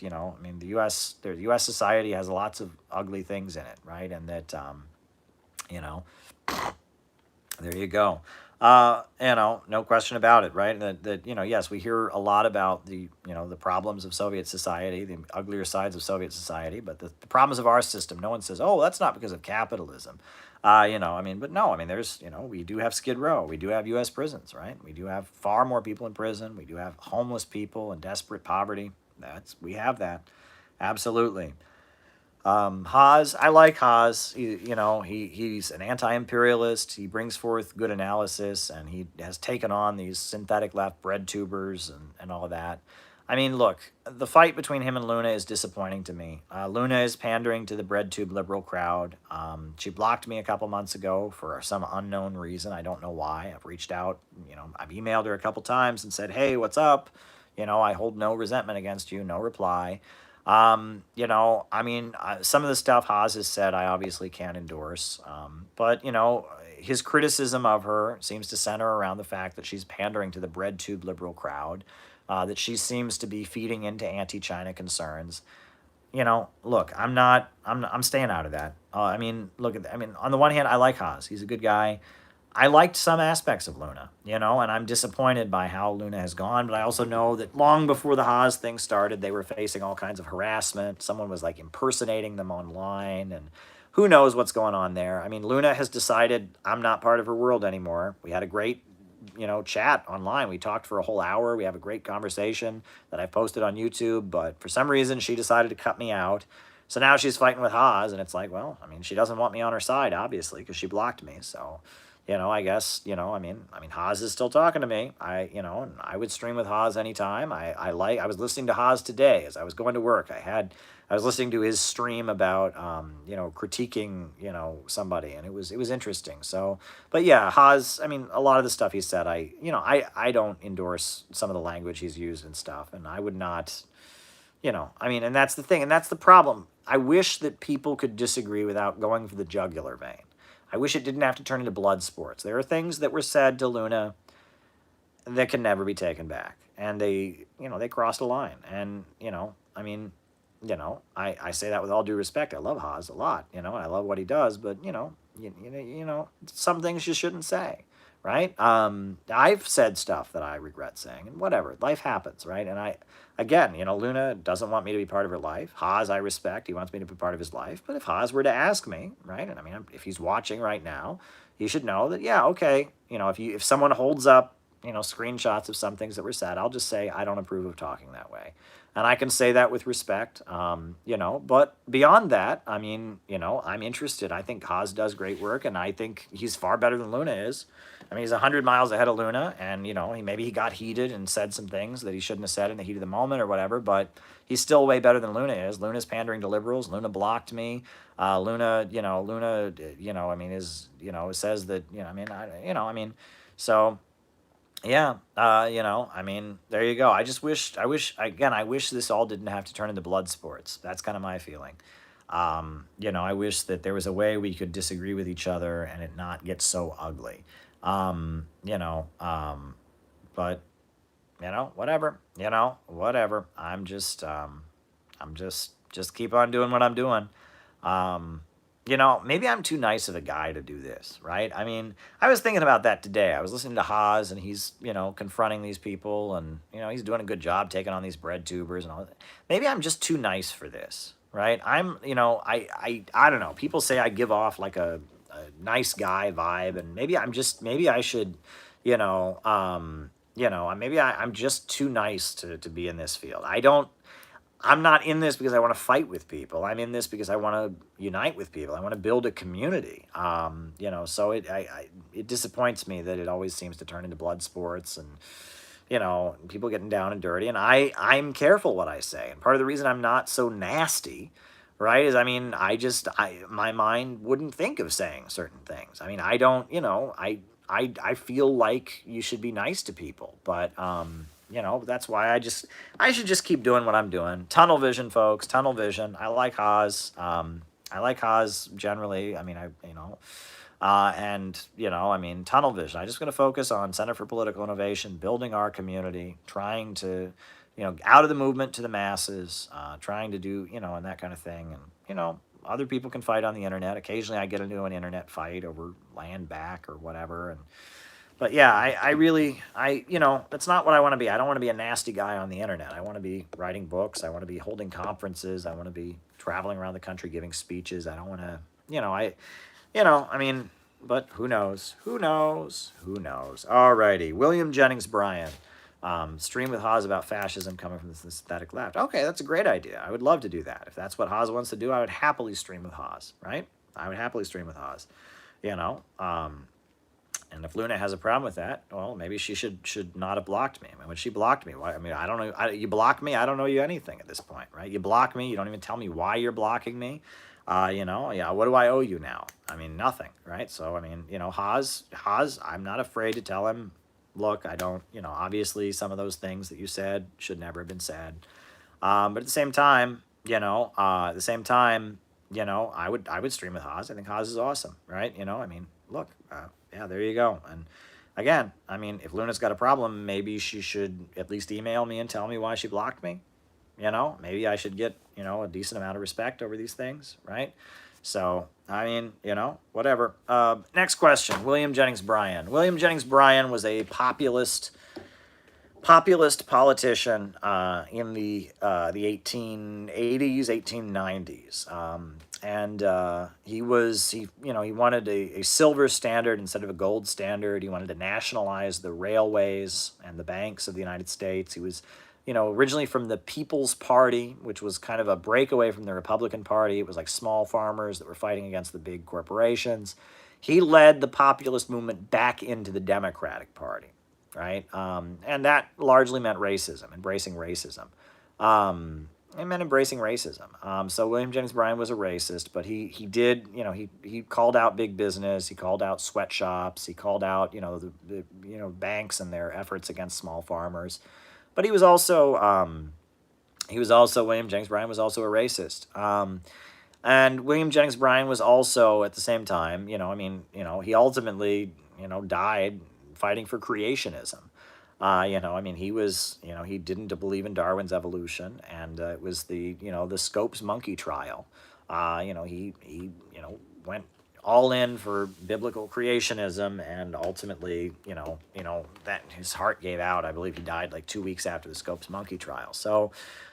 Speaker 1: U.S. society has lots of ugly things in it, right? And that, there you go. No question about it, right? That yes, we hear a lot about the problems of Soviet society, the uglier sides of Soviet society, but the problems of our system, no one says, oh, that's not because of capitalism. But no, there's, we do have Skid Row. We do have U.S. prisons, right? We do have far more people in prison. We do have homeless people and desperate poverty. We have that. Absolutely. Haas, I like Haas. He's an anti-imperialist. He brings forth good analysis, and he has taken on these synthetic left bread tubers and all of that. Look, the fight between him and Luna is disappointing to me. Luna is pandering to the bread tube liberal crowd. She blocked me a couple months ago for some unknown reason. I don't know why. I've reached out. I've emailed her a couple times and said, hey, what's up? I hold no resentment against you. No reply. Some of the stuff Haas has said, I obviously can't endorse. But his criticism of her seems to center around the fact that she's pandering to the bread tube liberal crowd. That she seems to be feeding into anti-China concerns. Look, I'm staying out of that. On the one hand, I like Haas. He's a good guy. I liked some aspects of Luna, and I'm disappointed by how Luna has gone, but I also know that long before the Haas thing started, they were facing all kinds of harassment. Someone was impersonating them online, and who knows what's going on there. Luna has decided I'm not part of her world anymore. We had a great chat online. We talked for a whole hour. We have a great conversation that I've posted on YouTube, but for some reason she decided to cut me out. So now she's fighting with Haas, and it's like, well, I mean, she doesn't want me on her side, obviously, because she blocked me. So, I guess, Haas is still talking to me. And I would stream with Haas anytime. I was listening to Haas today as I was going to work. I was listening to his stream about, critiquing, somebody, and it was interesting. So, but yeah, Haas, I mean, a lot of the stuff he said, I don't endorse some of the language he's used and stuff, and I would not, and that's the thing, and that's the problem. I wish that people could disagree without going for the jugular vein. I wish it didn't have to turn into blood sports. There are things that were said to Luna that can never be taken back, and they crossed a line, and I say that with all due respect. I love Haas a lot, and I love what he does, but some things you shouldn't say, right? I've said stuff that I regret saying, and whatever, life happens, right? And again, Luna doesn't want me to be part of her life. Haas, I respect. He wants me to be part of his life. But if Haas were to ask me, right, and I mean, if he's watching right now, he should know that, yeah, okay, if someone holds up, screenshots of some things that were said, I'll just say I don't approve of talking that way. And I can say that with respect, but beyond that, I mean, I'm interested. I think Haas does great work, and I think he's far better than Luna is. I mean, he's 100 miles ahead of Luna, and, maybe he got heated and said some things that he shouldn't have said in the heat of the moment or whatever, but he's still way better than Luna is. Luna's pandering to liberals. Luna blocked me. Luna, I mean, says that, so... Yeah, I mean, there you go. I wish this all didn't have to turn into blood sports. That's kind of my feeling. I wish that there was a way we could disagree with each other and it not get so ugly. But, whatever. I'm just keep on doing what I'm doing. Maybe I'm too nice of a guy to do this, right? I mean, I was thinking about that today. I was listening to Haas, and he's, confronting these people, and, he's doing a good job taking on these bread tubers and all that. Maybe I'm just too nice for this, right? I don't know. People say I give off like a nice guy vibe, and maybe I should, maybe I'm just too nice to be in this field. I'm not in this because I want to fight with people. I'm in this because I want to unite with people. I want to build a community. So it disappoints me that it always seems to turn into blood sports and, people getting down and dirty. And I'm careful what I say. And part of the reason I'm not so nasty, right, is, I mean, my mind wouldn't think of saying certain things. I mean, I don't, I feel like you should be nice to people, but, that's why I should just keep doing what I'm doing. Tunnel vision, folks, tunnel vision. I like Haas. I like Haas generally. I mean, tunnel vision. I'm just going to focus on Center for Political Innovation, building our community, trying to, out of the movement to the masses, trying to do, and that kind of thing. And, other people can fight on the internet. Occasionally I get into an internet fight over land back or whatever. But yeah, that's not what I want to be. I don't want to be a nasty guy on the internet. I want to be writing books. I want to be holding conferences. I want to be traveling around the country giving speeches. I don't want to, but who knows? Who knows? Who knows? Alrighty. William Jennings Bryan, stream with Haas about fascism coming from the synthetic left. Okay, that's a great idea. I would love to do that. If that's what Haas wants to do, I would happily stream with Haas, right? I would happily stream with Haas, and if Luna has a problem with that, well, maybe she should not have blocked me. I mean, when she blocked me, why? I mean, I don't know. You block me, I don't know you anything at this point, right? You block me, you don't even tell me why you're blocking me. What do I owe you now? I mean, nothing, right? So, I mean, Haas, I'm not afraid to tell him, look, I don't, obviously some of those things that you said should never have been said. But at the same time, I would stream with Haas. I think Haas is awesome, right? Look, yeah, there you go. And again, I mean, if Luna's got a problem, maybe she should at least email me and tell me why she blocked me. Maybe I should get, a decent amount of respect over these things, right? So, I mean, whatever. Next question, William Jennings Bryan. William Jennings Bryan was a populist politician in the 1880s, 1890s. He wanted a silver standard instead of a gold standard. He wanted to nationalize the railways and the banks of the United States. He was originally from the People's Party, which was kind of a breakaway from the Republican Party. It was like small farmers that were fighting against the big corporations. He led the populist movement back into the Democratic Party, right? And that largely meant racism, embracing racism. It meant embracing racism. So William Jennings Bryan was a racist, but he did, he called out big business. He called out sweatshops. He called out, the banks and their efforts against small farmers. But William Jennings Bryan was also a racist. And William Jennings Bryan was also, at the same time, he ultimately, died fighting for creationism. He didn't believe in Darwin's evolution, and it was the Scopes monkey trial. He went all in for biblical creationism, and ultimately, that his heart gave out. I believe he died like 2 weeks after the Scopes monkey trial. So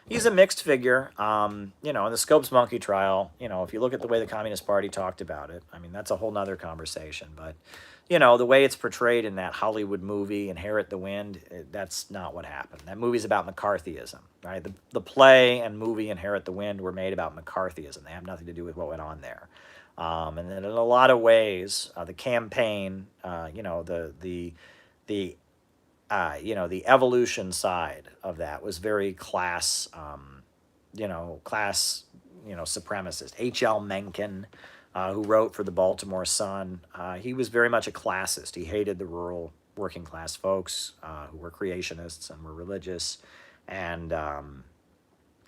Speaker 1: he's a mixed figure. In the Scopes monkey trial, if you look at the way the Communist Party talked about it, that's a whole nother conversation. But, the way it's portrayed in that Hollywood movie, Inherit the Wind, that's not what happened. That movie's about McCarthyism, right? The play and movie Inherit the Wind were made about McCarthyism. They have nothing to do with what went on there. And then in a lot of ways, the campaign, the evolution side of that was very class, supremacist. H.L. Mencken, who wrote for the Baltimore Sun, he was very much a classist. He hated the rural working class folks who were creationists and were religious, and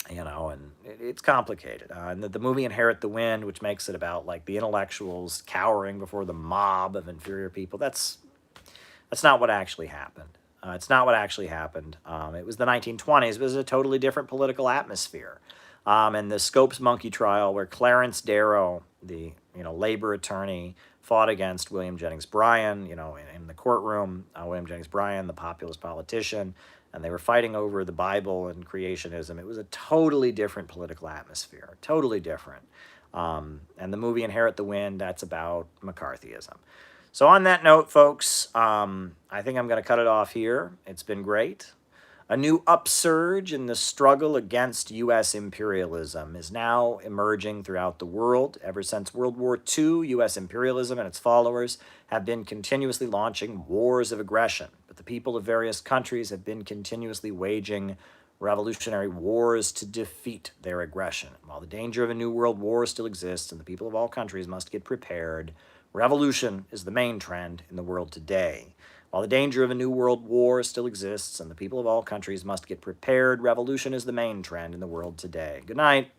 Speaker 1: it's complicated. And the movie Inherit the Wind, which makes it about like the intellectuals cowering before the mob of inferior people, that's not what actually happened. It's not what actually happened. It was the 1920s, but it was a totally different political atmosphere. And the Scopes monkey trial, where Clarence Darrow, the labor attorney, fought against William Jennings Bryan, in the courtroom. William Jennings Bryan, the populist politician, and they were fighting over the Bible and creationism. It was a totally different political atmosphere, totally different. And the movie Inherit the Wind, that's about McCarthyism. So on that note, folks, I think I'm going to cut it off here. It's been great. A new upsurge in the struggle against U.S. imperialism is now emerging throughout the world. Ever since World War II, U.S. imperialism and its followers have been continuously launching wars of aggression, but the people of various countries have been continuously waging revolutionary wars to defeat their aggression. While the danger of a new world war still exists and the people of all countries must get prepared, revolution is the main trend in the world today. While the danger of a new world war still exists and the people of all countries must get prepared, revolution is the main trend in the world today. Good night.